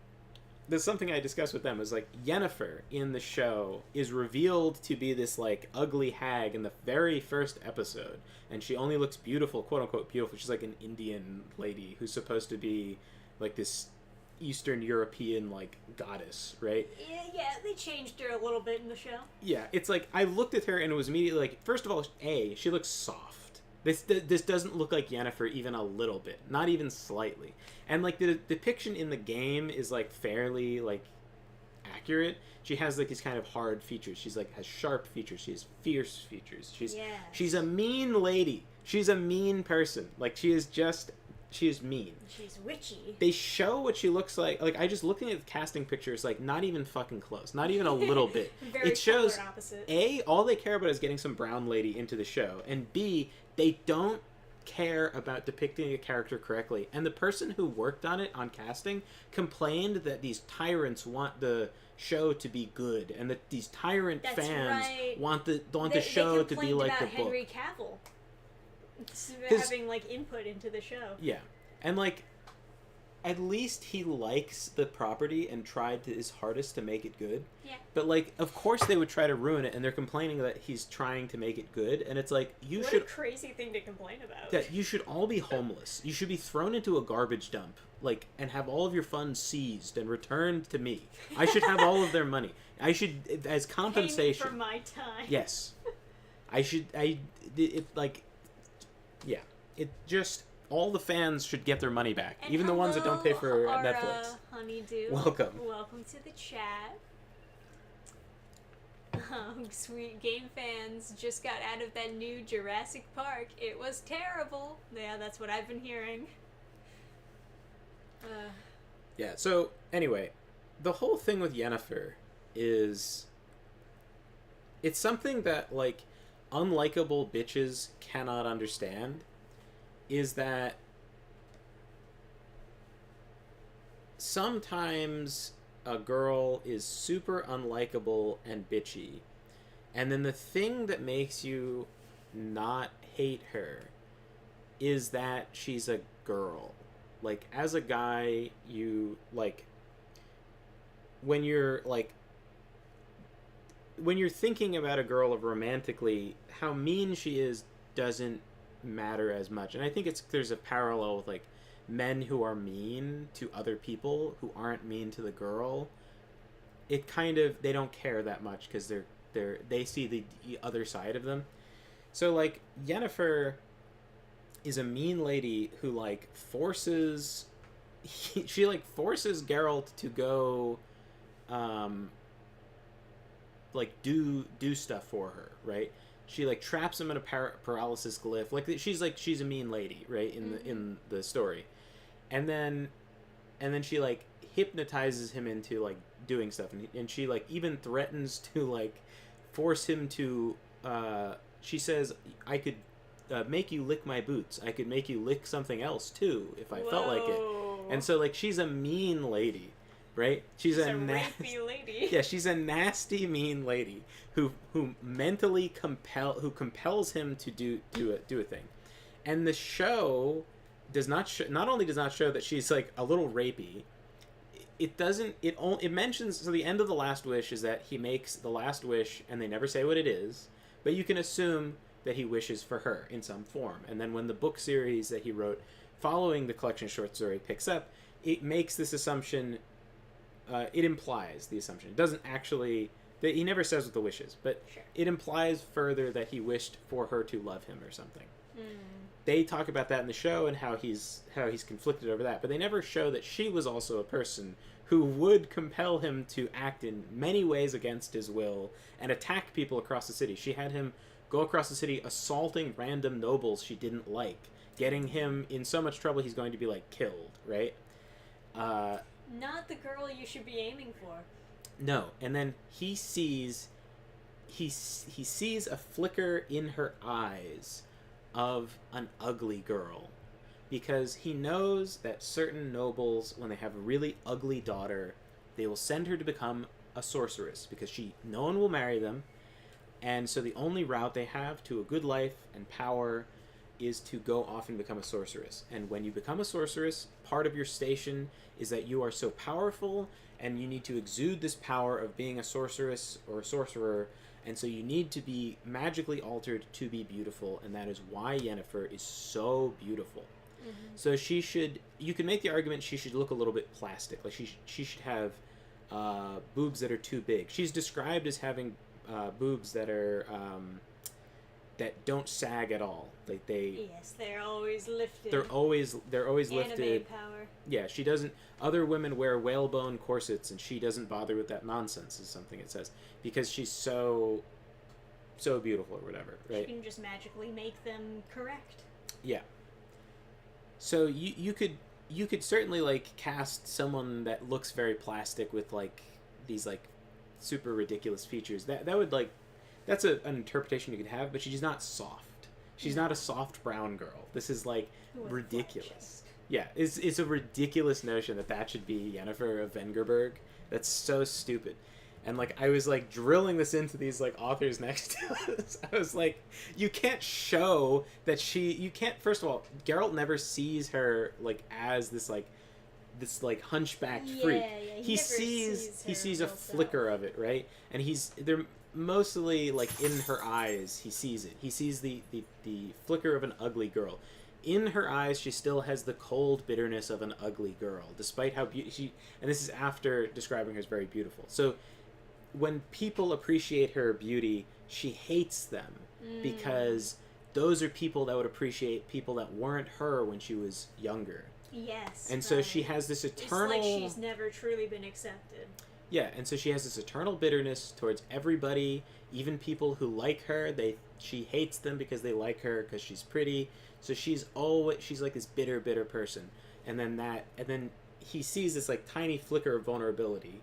there's something I discussed with them is like Yennefer in the show is revealed to be this like ugly hag in the very first episode, and she only looks beautiful, quote unquote beautiful. She's like an Indian lady who's supposed to be like this Eastern European like goddess, right? Yeah, they changed her a little bit in the show. Yeah, it's like I looked at her and it was immediately like, first of all, she looks soft. This doesn't look like Yennefer even a little bit, not even slightly. And like the depiction in the game is like fairly like accurate. She has like these kind of hard features. She's like has sharp features. She has fierce features. She's a mean lady. She's a mean person. Like she is mean. She's witchy. They show what she looks like. Like I just looking at the casting pictures, like not even fucking close. Not even a little bit. Very It shows polar opposite. A, all they care about is getting some brown lady into the show, and B, they don't care about depicting a character correctly. And the person who worked on it on casting complained that these tyrants want the show to be good, and that these tyrant That's fans right. want the show to be like the about book. Henry Cavill 'Cause- having like input into the show. Yeah, and like at least he likes the property and tried his hardest to make it good. Yeah. But like, of course they would try to ruin it, and they're complaining that he's trying to make it good, and it's like What a crazy thing to complain about. that you should all be homeless. You should be thrown into a garbage dump, like, and have all of your funds seized and returned to me. I should have all of their money. I should, as compensation. Pay me for my time. Yes. It just, all the fans should get their money back. And even the ones that don't pay for our, Netflix. Honeydew. Welcome. Welcome to the chat. Sweet game fans just got out of that new Jurassic Park. It was terrible. Yeah, that's what I've been hearing. Yeah, so, anyway, the whole thing with Yennefer is, it's something that, like, unlikable bitches cannot understand, is that sometimes a girl is super unlikable and bitchy, and then the thing that makes you not hate her is that she's a girl. Like, as a guy, you, like, when you're thinking about a girl romantically, how mean she is doesn't matter as much. And I think there's a parallel with, like, men who are mean to other people who aren't mean to the girl. It kind of, they don't care that much because they see the other side of them. So, like, Yennefer is a mean lady who, like, forces Geralt to go like do stuff for her, right? She, like, traps him in a paralysis glyph. Like, she's a mean lady, right, in the story. And then she, like, hypnotizes him into, like, doing stuff, and she, like, even threatens to, like, force him to she says, I could make you lick my boots. I could make you lick something else too if I felt like it. And so, like, she's a mean lady, right? She's a rapey lady. Yeah, she's a nasty, mean lady who mentally compels him to do a thing. And the show does not not only does not show that she's, like, a little rapey. It mentions, so the end of The Last Wish is that he makes the last wish and they never say what it is, but you can assume that he wishes for her in some form. And then when the book series that he wrote following the collection short story picks up, it makes this assumption, it implies the assumption. It doesn't actually, he never says what the wish is, but Sure. it implies further that he wished for her to love him or something. They talk about that in the show and how he's conflicted over that, but they never show that she was also a person who would compel him to act in many ways against his will and attack people across the city. She had him go across the city assaulting random nobles she didn't like, getting him in so much trouble he's going to be, like, killed, right? Not the girl you should be aiming for. No, and then he sees a flicker in her eyes of an ugly girl, because he knows that certain nobles, when they have a really ugly daughter, they will send her to become a sorceress, because no one will marry them, and so the only route they have to a good life and power is to go off and become a sorceress. And when you become a sorceress, part of your station is that you are so powerful and you need to exude this power of being a sorceress or a sorcerer, and so you need to be magically altered to be beautiful, and that is why Yennefer is so beautiful. So you can make the argument she should look a little bit plastic. Like, she should have boobs that are too big. She's described as having boobs that are that don't sag at all. Like, Yes, they're always lifted. they're always Anime lifted. power. Yeah, she doesn't. Other women wear whalebone corsets, and she doesn't bother with that nonsense, is something it says, because she's so beautiful or whatever, right? You can just magically make them correct. Yeah. So you could certainly, like, cast someone that looks very plastic with, like, these, like, super ridiculous features. That would, like, that's an interpretation you could have, but she's not soft. She's not a soft brown girl. This is, like, With ridiculous. flat chest. Yeah, it's a ridiculous notion that should be Yennefer of Vengerberg. That's so stupid. And, like, I was, like, drilling this into these, like, authors next to us. I was like, you can't show that you can't, first of all, Geralt never sees her, like, as this, like, this like hunchbacked Yeah, freak. yeah, He never sees her a real self. flicker of it, right? And they're mostly like in her eyes. He sees it. He sees the flicker of an ugly girl. In her eyes, she still has the cold bitterness of an ugly girl, despite how she. And this is after describing her as very beautiful. So, when people appreciate her beauty, she hates them because those are people that would appreciate people that weren't her when she was younger. Yes. And so she has this eternal. It's like she's never truly been accepted. Yeah, and so she has this eternal bitterness towards everybody, even people who like her. She hates them because they like her because she's pretty. So she's like this bitter person. And then he sees this like tiny flicker of vulnerability,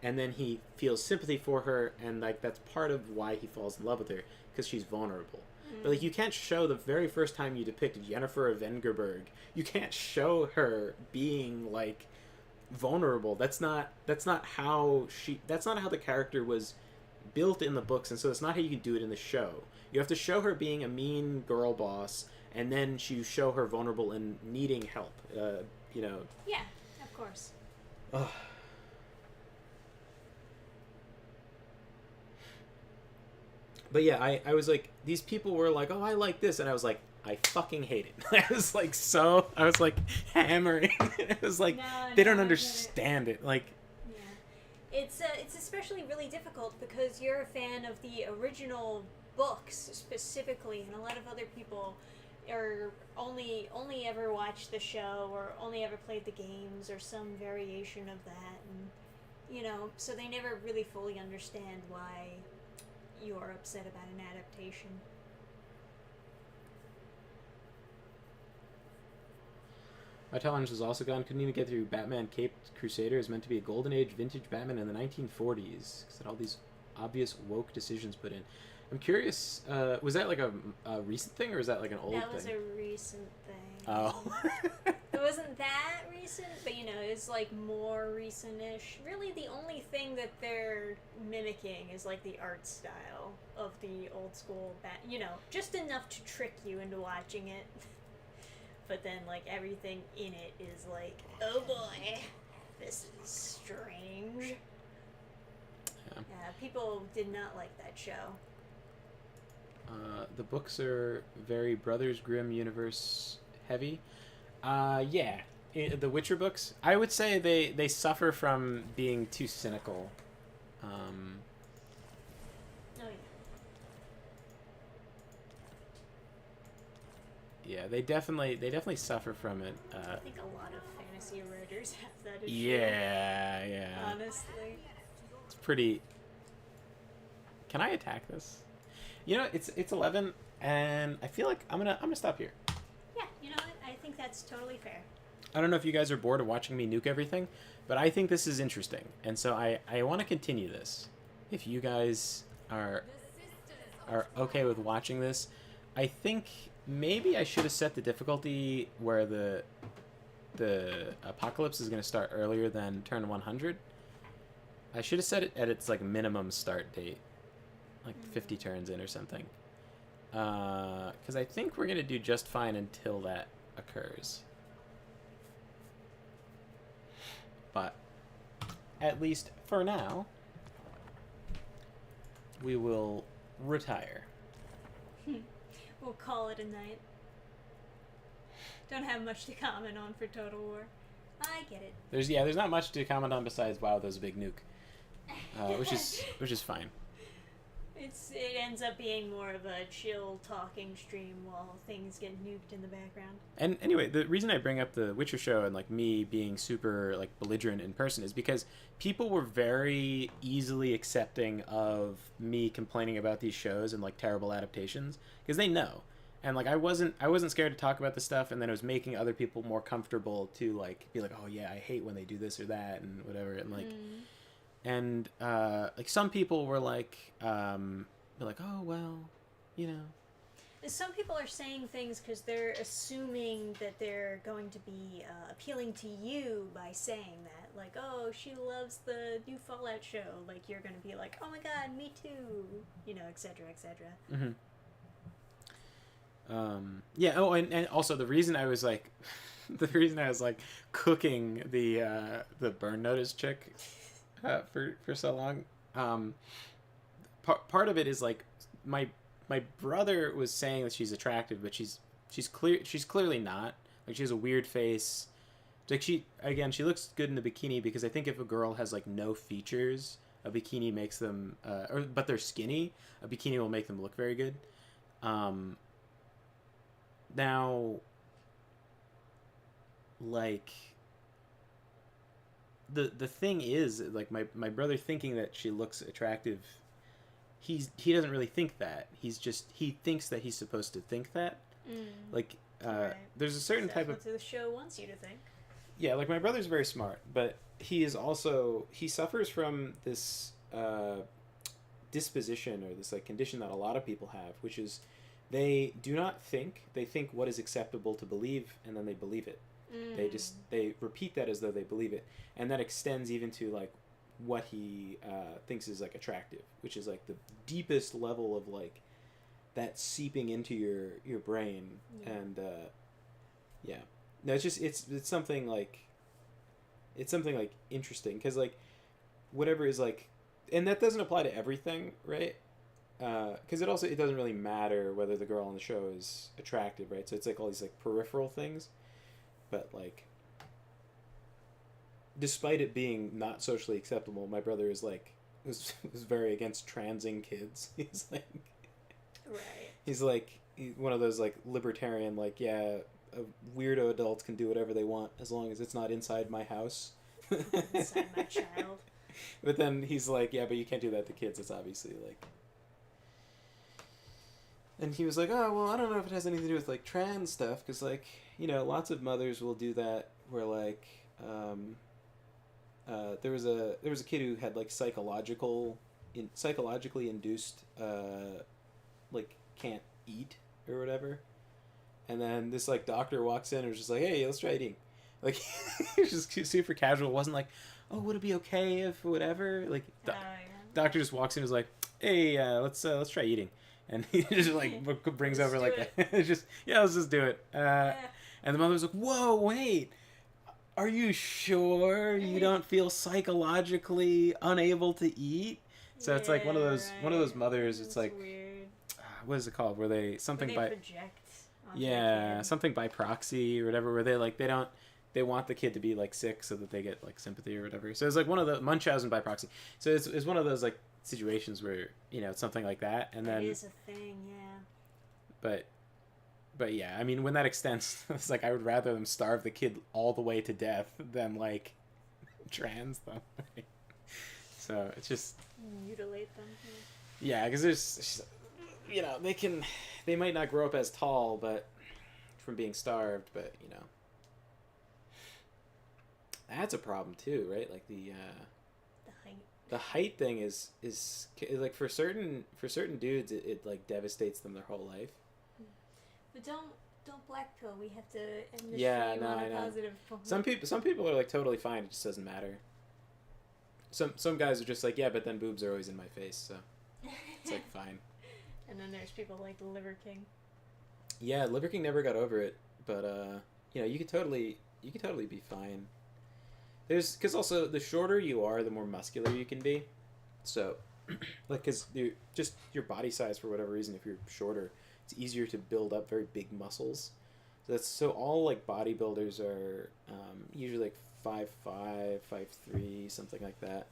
and then he feels sympathy for her, and like that's part of why he falls in love with her, because she's vulnerable. But like you can't show the very first time you depicted Yennefer of Vengerberg, you can't show her being like vulnerable. That's not how the character was built in the books, and so it's not how you can do it in the show. You have to show her being a mean girl boss, and then you show her vulnerable and needing help. Yeah, of course. Ugh. But yeah, I was like, these people were like, oh, I like this, and I was like, I fucking hate it. I was like hammering. It was like, they don't understand it. Like, Yeah. It's especially really difficult because you're a fan of the original books specifically, and a lot of other people are only ever watched the show or only ever played the games or some variation of that, and so they never really fully understand why you're upset about an adaptation. my tolerance was also gone. Couldn't even get through Batman Caped Crusader. Is meant to be a golden age vintage Batman in the 1940s. Because had all these obvious woke decisions put in. I'm curious, was that like a recent thing, or is that like an old thing? That was a recent thing. Oh. It wasn't that recent, but it's like more recent-ish. Really, the only thing that they're mimicking is like the art style of the old school just enough to trick you into watching it. But then like everything in it is like, oh boy, this is strange. Yeah, people did not like that show. The books are very Brothers Grimm universe heavy. Yeah. The Witcher books, I would say they suffer from being too cynical. Oh yeah. Yeah, they definitely suffer from it. I think a lot of fantasy writers have that issue. Yeah. Honestly. It's pretty. Can I attack this? It's 11, and I feel like I'm gonna stop here. Yeah, you know what? I think that's totally fair. I don't know if you guys are bored of watching me nuke everything, but I think this is interesting, and so I want to continue this. If you guys are okay with watching this, I think maybe I should have set the difficulty where the apocalypse is going to start earlier than turn 100. I should have set it at its like minimum start date, like 50 turns in or something. Because I think we're going to do just fine until that occurs. But at least for now, we will retire. We'll call it a night. Don't have much to comment on for Total War. I get it. There's not much to comment on besides wow, that was a big nuke, which is fine. It ends up being more of a chill talking stream while things get nuked in the background. And anyway, the reason I bring up the Witcher show and like me being super like belligerent in person is because people were very easily accepting of me complaining about these shows and like terrible adaptations because they know. And like I wasn't scared to talk about this stuff, and then it was making other people more comfortable to like be like, oh yeah, I hate when they do this or that and whatever, and like and like some people were like oh well, Some people are saying things because they're assuming that they're going to be appealing to you by saying that. Like, oh, she loves the new Fallout show. Like, you're going to be like, oh my god, me too. etc., etc. Mm-hmm. Yeah. Oh, and also the reason I was like, the reason I was like cooking the burn notice chick for so long. Part of it is like my brother was saying that she's attractive, but she's clearly not. Like she has a weird face. Like she looks good in a bikini because I think if a girl has like no features, a bikini makes them but they're skinny, a bikini will make them look very good. Now, like the thing is, like my brother thinking that she looks attractive, he doesn't really think that. He thinks that he's supposed to think that. Like Right. there's a certain That's type what of the show wants you to think. yeah, like my brother's very smart, but he suffers from this disposition or this like condition that a lot of people have, which is they do not think, they think what is acceptable to believe, and then they believe it. They repeat that as though they believe it, and that extends even to like what he thinks is like attractive, which is like the deepest level of like that seeping into your brain. And yeah, no, it's something like interesting because like whatever is like, and that doesn't apply to everything, right? Because it doesn't really matter whether the girl on the show is attractive, right? So it's like all these like peripheral things, but like despite it being not socially acceptable, my brother is like was very against transing kids. He's like one of those like libertarian, like, yeah, weirdo adults can do whatever they want as long as it's not inside my house. Inside my child. But then he's like, yeah, but you can't do that to kids. It's obviously like. And he was like, oh, well, I don't know if it has anything to do with like trans stuff, because like, you know, lots of mothers will do that where like, there was a kid who had like psychologically induced like can't eat or whatever, and then this like doctor walks in and was just like, hey, let's try eating. Like he was just super casual. It wasn't like, oh, would it be okay if whatever, like doctor just walks in and was like, hey, let's try eating, and he just like brings over like it's just, yeah, let's just do it. And the mother was like, whoa, wait, are you sure you don't feel psychologically unable to eat? So it's like one of those mothers. It's like weird. What is it called? Where they something Where by they project on their kid. something by proxy or whatever. Where they like they want the kid to be like sick so that they get like sympathy or whatever. So it's like one of the Munchausen by proxy. So it's one of those like situations where, you know, it's something like that, and then It is a thing, yeah. But yeah, I mean, when that extends, it's like I would rather them starve the kid all the way to death than like trans them. So it's just Mutilate them. yeah, because there's, you know, they might not grow up as tall, but from being starved, but you know, that's a problem too, right? Like the height thing is like for certain dudes it like devastates them their whole life. But don't blackpill. We have to end the Yeah, stream no, on I a know. positive point. Some people are like totally fine. It just doesn't matter. Some guys are just like, yeah, but then boobs are always in my face, so it's like fine. And then there's people like the Liver King. Yeah, Liver King never got over it, but you know, you could totally be fine. Because also the shorter you are, the more muscular you can be. So, like, because your body size for whatever reason, if you're shorter, it's easier to build up very big muscles. So all like bodybuilders are usually like 5'5", 5'3", something like that.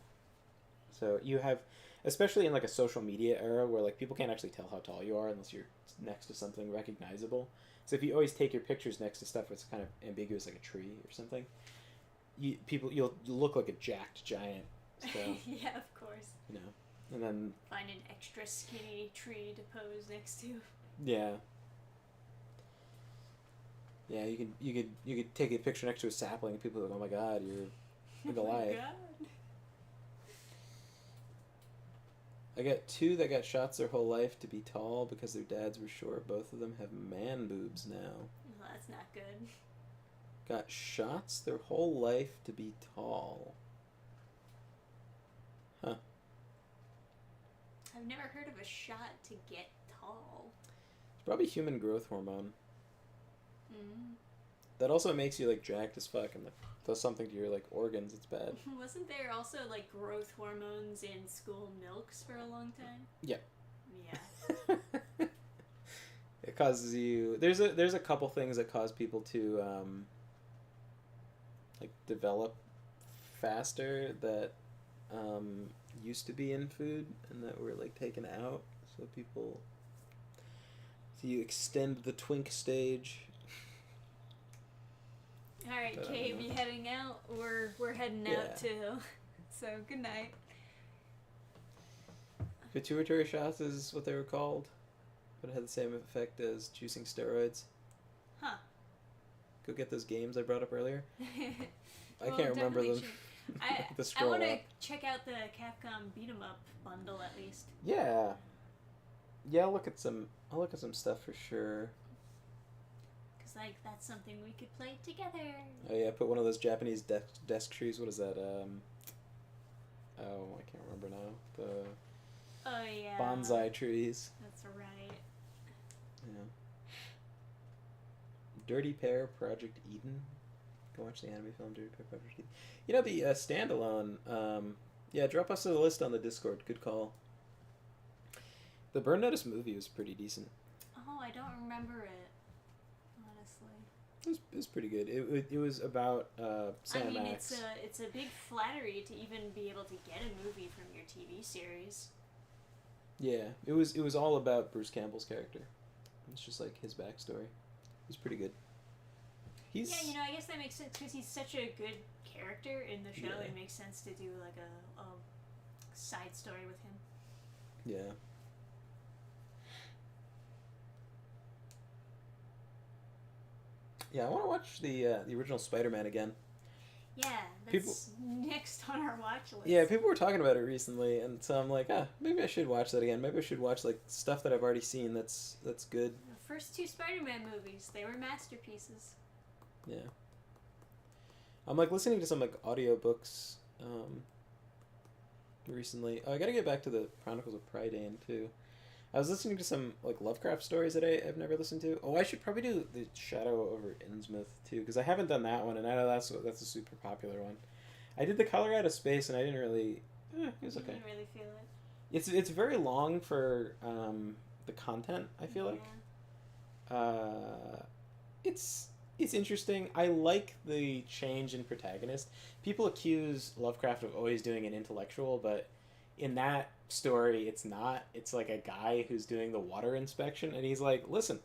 So you have, especially in like a social media era where like people can't actually tell how tall you are unless you're next to something recognizable. So if you always take your pictures next to stuff that's kind of ambiguous, like a tree or something, you'll look like a jacked giant. So, Yeah, of course. you know, and then Find an extra skinny tree to pose next to. yeah, you could take a picture next to a sapling and people are like, oh my god, you're a Goliath. God. I got two that got shots their whole life to be tall because their dads were short. Both of them have man boobs now. Well, that's not good. Got shots their whole life to be tall. Huh. I've never heard of a shot to get tall. It's probably human growth hormone. that also makes you like jacked as fuck and like does something to your like organs. It's bad. Wasn't there also like growth hormones in school milks for a long time? Yeah. Yeah. It causes you. There's a couple things that cause people to like develop faster that used to be in food and that were like taken out. So people. So you extend the twink stage. All right, But I Kate, don't know. you heading out? We're heading Yeah. out too. So good night. Pituitary shots is what they were called, but it had the same effect as juicing steroids. Huh. Go get those games I brought up earlier. I Well, can't remember definitely them. should. The I scroll want to up. check out the Capcom beat 'em up bundle at least. Yeah. Yeah, I'll look at some stuff for sure. Cause like that's something we could play together. Oh yeah, put one of those Japanese desk trees. What is that? Oh, I can't remember now. The Oh yeah. bonsai trees. That's right. Yeah. Dirty Pair Project Eden. Go watch the anime film Dirty Pair Project Eden. You know the standalone. Yeah, drop us a list on the Discord. Good call. The Burn Notice movie was pretty decent. Oh, I don't remember it. Honestly. It was pretty good. It was about Sam I mean, Max. it's a big flattery to even be able to get a movie from your TV series. Yeah, it was all about Bruce Campbell's character. It's just like his backstory. He's pretty good. He's Yeah, you know, I guess that makes sense because he's such a good character in the show. Yeah. It makes sense to do like a side story with him. yeah. Yeah, I want to watch the original Spider-Man again. Yeah, that's People- next on our watch list. Yeah, people were talking about it recently, and so I'm like, maybe I should watch that again. Maybe I should watch like stuff that I've already seen. That's good. The first two Spider-Man movies, they were masterpieces. Yeah. I'm like listening to some like audiobooks recently. Oh, I gotta get back to the Chronicles of Prydain too. I was listening to some like Lovecraft stories that I've never listened to. Oh, I should probably do the Shadow over Innsmouth too, because I haven't done that one, and I know that's a super popular one. I did the Color Out of Space, and I didn't really. It was okay. Didn't really feel it. It's very long for the content. I feel like. It's interesting. I like the change in protagonist. People accuse Lovecraft of always doing an intellectual, but in that story, it's not. It's like a guy who's doing the water inspection, and he's like, "Listen,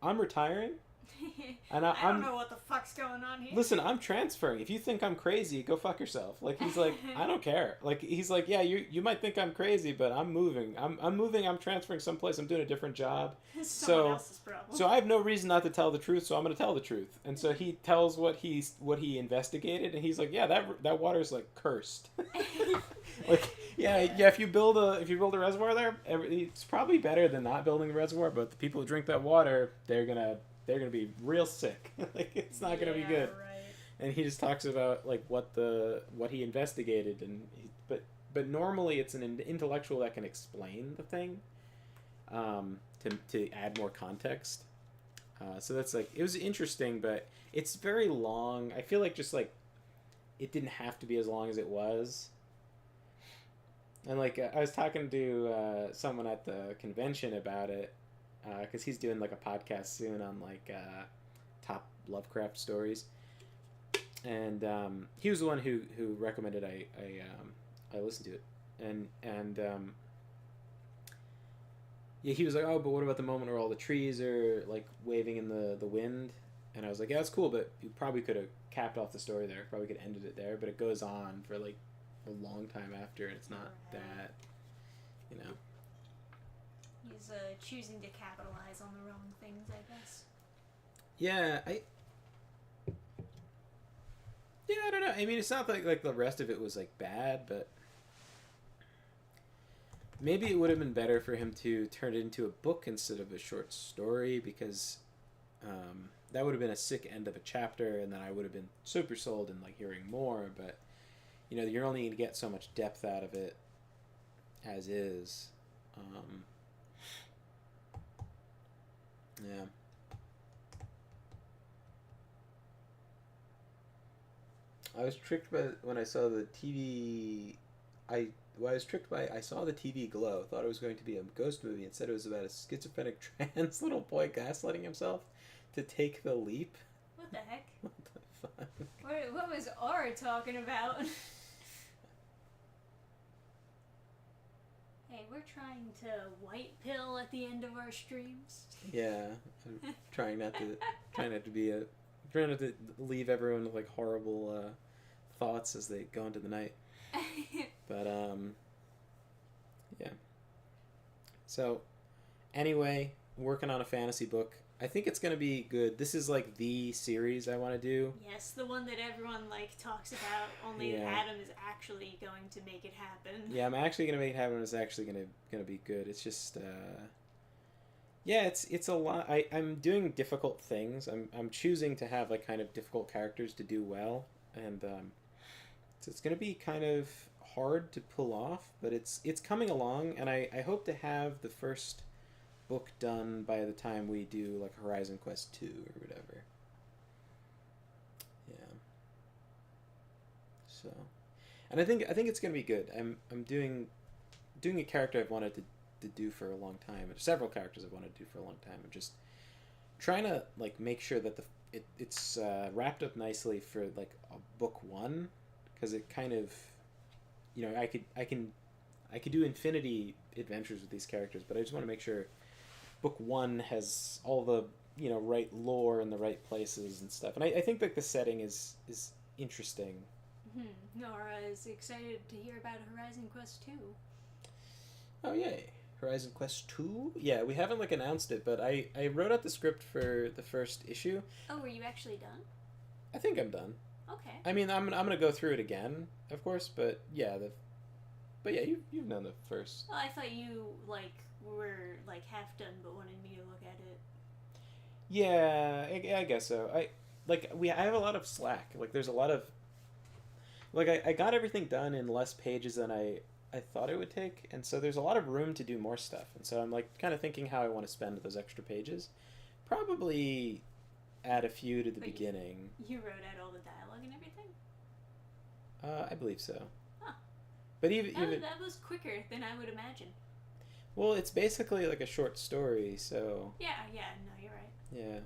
I'm retiring, and I don't know what the fuck's going on here. listen, I'm transferring. If you think I'm crazy, go fuck yourself." Like he's like, "I don't care." Like he's like, "Yeah, you might think I'm crazy, but I'm moving. I'm moving. I'm transferring someplace. I'm doing a different job. Someone else's problem. So I have no reason not to tell the truth. So I'm going to tell the truth." And so he tells what he investigated, and he's like, "Yeah, that water's like cursed." Like yeah. If you build a reservoir there, it's probably better than not building the reservoir. But the people who drink that water, they're gonna be real sick. Like it's not gonna be good. Right. And he just talks about like what he investigated, and but normally it's an intellectual that can explain the thing, to add more context. So that's like it was interesting, but it's very long. I feel like just like it didn't have to be as long as it was. And like I was talking to someone at the convention about it, because he's doing like a podcast soon on like top Lovecraft stories, and he was the one who recommended I listen to it, and yeah, he was like, "Oh, but what about the moment where all the trees are like waving in the wind?" And I was like, "Yeah, that's cool, but you probably could have capped off the story there. Probably could have ended it there, but it goes on for like a long time after, and it's not that, you know." He's choosing to capitalize on the wrong things, I guess. Yeah, I don't know. I mean, it's not like the rest of it was like bad, but maybe it would have been better for him to turn it into a book instead of a short story, because that would have been a sick end of a chapter, and then I would have been super sold in like hearing more. But you know, you're only going to get so much depth out of it as is. Yeah. I was tricked by when I saw the TV. I was tricked by I saw the TV glow. Thought it was going to be a ghost movie. Instead, it was about a schizophrenic trans little boy gaslighting himself to take the leap. What the heck? What the fuck? What was R talking about? Hey, we're trying to white pill at the end of our streams. Yeah, I'm trying not to leave everyone with like horrible thoughts as they go into the night. But yeah. So anyway, working on a fantasy book. I think it's gonna be good. This is like the series I want to do. Yes, the one that everyone like talks about. Only Yeah. Adam is actually going to make it happen. Yeah, I'm actually gonna make it happen. It's actually gonna be good. It's just yeah, it's a lot. I'm doing difficult things. I'm choosing to have like kind of difficult characters to do well, and so it's gonna be kind of hard to pull off, but it's coming along, and I hope to have the first book done by the time we do like Horizon Quest 2 or whatever. Yeah. So, and I think it's gonna be good. I'm doing a character I've wanted to do for a long time. Several characters I've wanted to do for a long time. I'm just trying to like make sure that it's wrapped up nicely for like a book 1, because it kind of, you know, I could do infinity adventures with these characters, but I just want to make sure book 1 has all the, you know, right lore in the right places and stuff. And I think like the setting is interesting. Nora is excited to hear about Horizon Quest 2. Oh yay. Horizon Quest 2? Yeah, we haven't like announced it, but I wrote out the script for the first issue. Oh, were you actually done? I think I'm done. Okay. I mean, I'm gonna go through it again, of course, but yeah, you've done the first. Well, I thought you like were like half done, but wanted me to look at it. Yeah, I guess so. I have a lot of slack. Like, there's a lot of like I got everything done in less pages than I thought it would take, and so there's a lot of room to do more stuff. And so I'm like kind of thinking how I want to spend those extra pages. Probably add a few to the Wait, beginning. You wrote out all the dialogue and everything? I believe so. Huh. But even That was quicker than I would imagine. well, it's basically like a short story, so Yeah, no, you're right. yeah.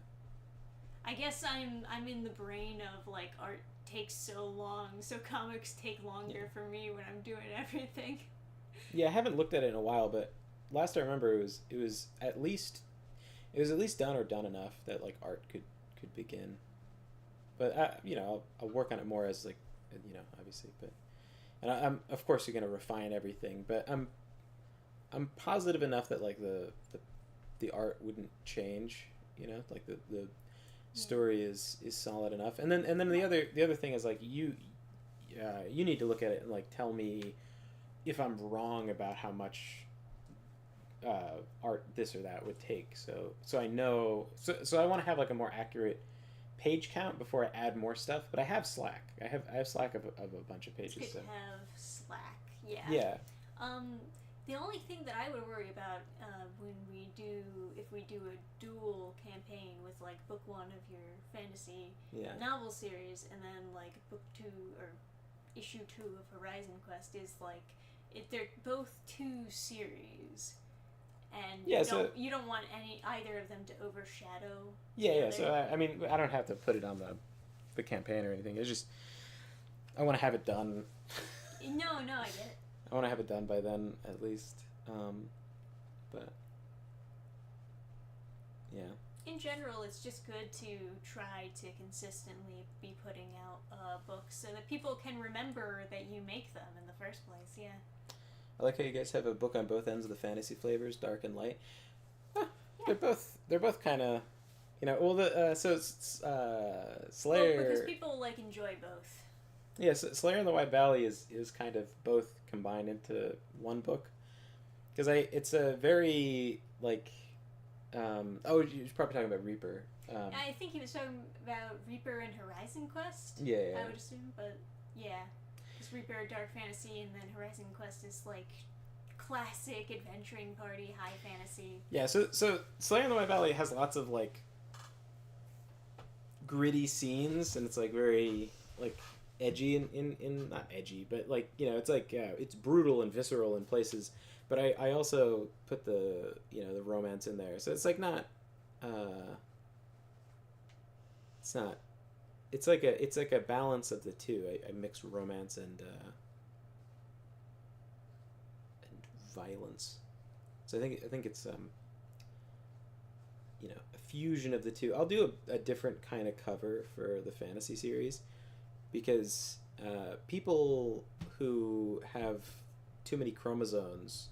I guess I'm in the brain of like art takes so long, so comics take longer for me when I'm doing everything. Yeah, I haven't looked at it in a while, but last I remember it was at least done or done enough that like art could begin. But you know, I'll work on it more as like, you know, obviously, but and I'm of course you're gonna refine everything, but I'm positive enough that like the art wouldn't change, you know, like the story is solid enough. And then the other thing is like you need to look at it and like tell me if I'm wrong about how much art this or that would take, so I know, so I want to have like a more accurate page count before I add more stuff. But I have slack. I have slack of a bunch of pages. It's good So to have slack. Yeah. yeah. The only thing that I would worry about if we do a dual campaign with like book 1 of your fantasy Yeah. novel series and then like book 2 or issue 2 of Horizon Quest is like they're both 2 series, and Yeah, you don't want either of them to overshadow. Yeah. the So other. I mean, I don't have to put it on the campaign or anything. It's just I want to have it done. No, I get it. I want to have it done by then at least. But yeah. In general, it's just good to try to consistently be putting out books so that people can remember that you make them in the first place. Yeah. I like how you guys have a book on both ends of the fantasy flavors, dark and light. Huh, Yeah. They're both kind of, you know. Well, so it's Slayer. Well, because people like enjoy both. Yeah, so Slayer in the White Valley is kind of both combined into one book. Because it's a very like, oh, you're probably talking about Reaper. I think he was talking about Reaper and Horizon Quest. Yeah. I would assume, but yeah, because Reaper are dark fantasy, and then Horizon Quest is like classic adventuring party high fantasy. Yeah, so Slayer in the White Valley has lots of like gritty scenes, and it's like very like edgy in not edgy, but like, you know, it's like it's brutal and visceral in places. But I also put the, you know, the romance in there, so it's like not it's not it's like a balance of the two. I mix romance and violence. So I think it's you know, a fusion of the two. I'll do a different kind of cover for the fantasy series because people who have too many chromosomes,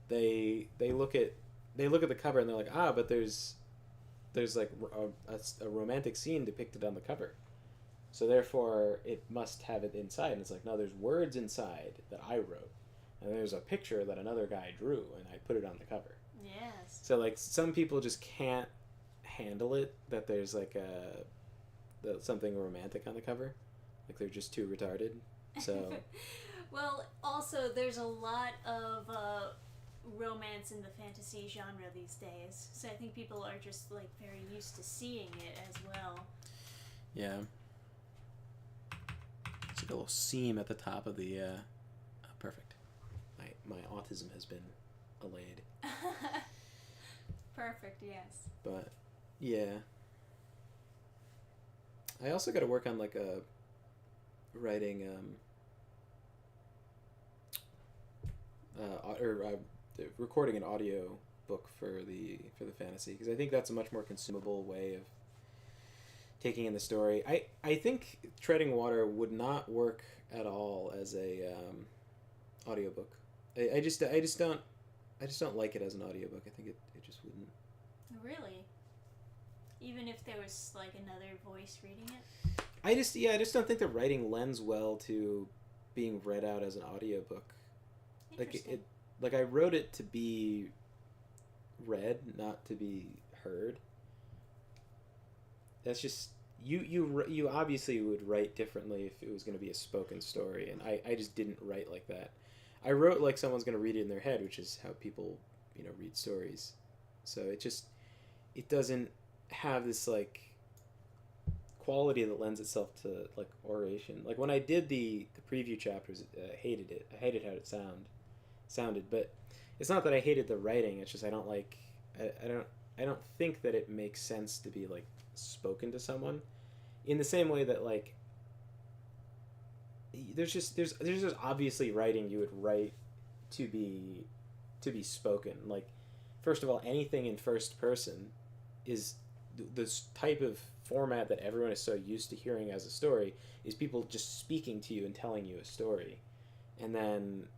they look at the cover and they're like, but there's like a romantic scene depicted on the cover, so therefore it must have it inside. And it's like, no, there's words inside that I wrote, and there's a picture that another guy drew, and I put it on the cover. Yes. So like some people just can't handle it that there's like something romantic on the cover, like they're just too retarded. So Well, also there's a lot of romance in the fantasy genre these days, so I think people are just like very used to seeing it as well. yeah, it's like a little seam at the top of the perfect. My autism has been allayed. Perfect, yes. But yeah, I also got to work on like a writing recording an audio book for the fantasy, because I think that's a much more consumable way of taking in the story. I think Treading Water would not work at all as a audiobook. I just don't like it as an audiobook. I think it just wouldn't. Really? Even if there was like another voice reading it? I just don't think the writing lends well to being read out as an audiobook. Interesting. Like I wrote it to be read, not to be heard. That's just you obviously would write differently if it was going to be a spoken story, and I just didn't write like that. I wrote like someone's going to read it in their head, which is how people, you know, read stories. So it doesn't have this like quality that lends itself to like oration. Like when I did the preview chapters, I hated it. I hated how it sounded, but it's not that I hated the writing. It's just I don't think that it makes sense to be like spoken to someone in the same way that like there's just obviously writing you would write to be spoken. Like, first of all, anything in first person is this type of format that everyone is so used to hearing as a story, is people just speaking to you and telling you a story. And then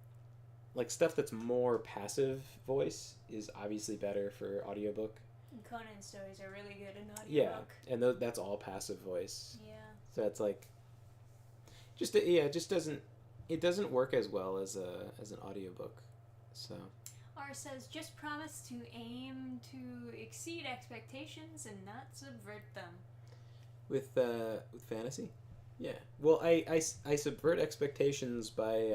like stuff that's more passive voice is obviously better for audiobook. And Conan stories are really good in audiobook. Yeah, and that's all passive voice. Yeah. So it's like it just doesn't work as well as an audiobook. So R says, just promise to aim to exceed expectations and not subvert them. with fantasy, yeah. Well, I subvert expectations by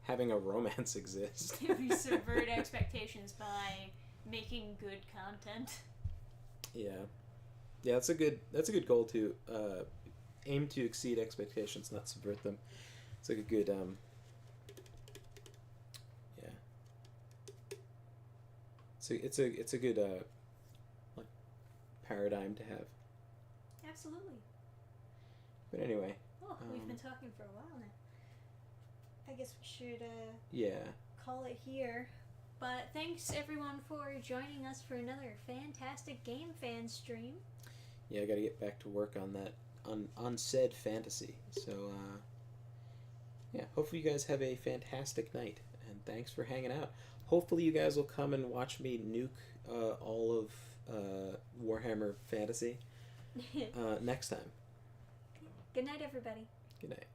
having a romance exist. We subvert expectations by making good content. Yeah, that's a good goal to aim to exceed expectations, not subvert them. It's like a good yeah. So it's a good like paradigm to have. Absolutely. But anyway. Oh, we've been talking for a while now. I guess we should Yeah. call it here. But thanks everyone for joining us for another fantastic Game Fan stream. Yeah, I got to get back to work on that on said fantasy. So yeah, hopefully you guys have a fantastic night, and thanks for hanging out. Hopefully you guys will come and watch me nuke all of Warhammer Fantasy next time. Good night, everybody. Good night.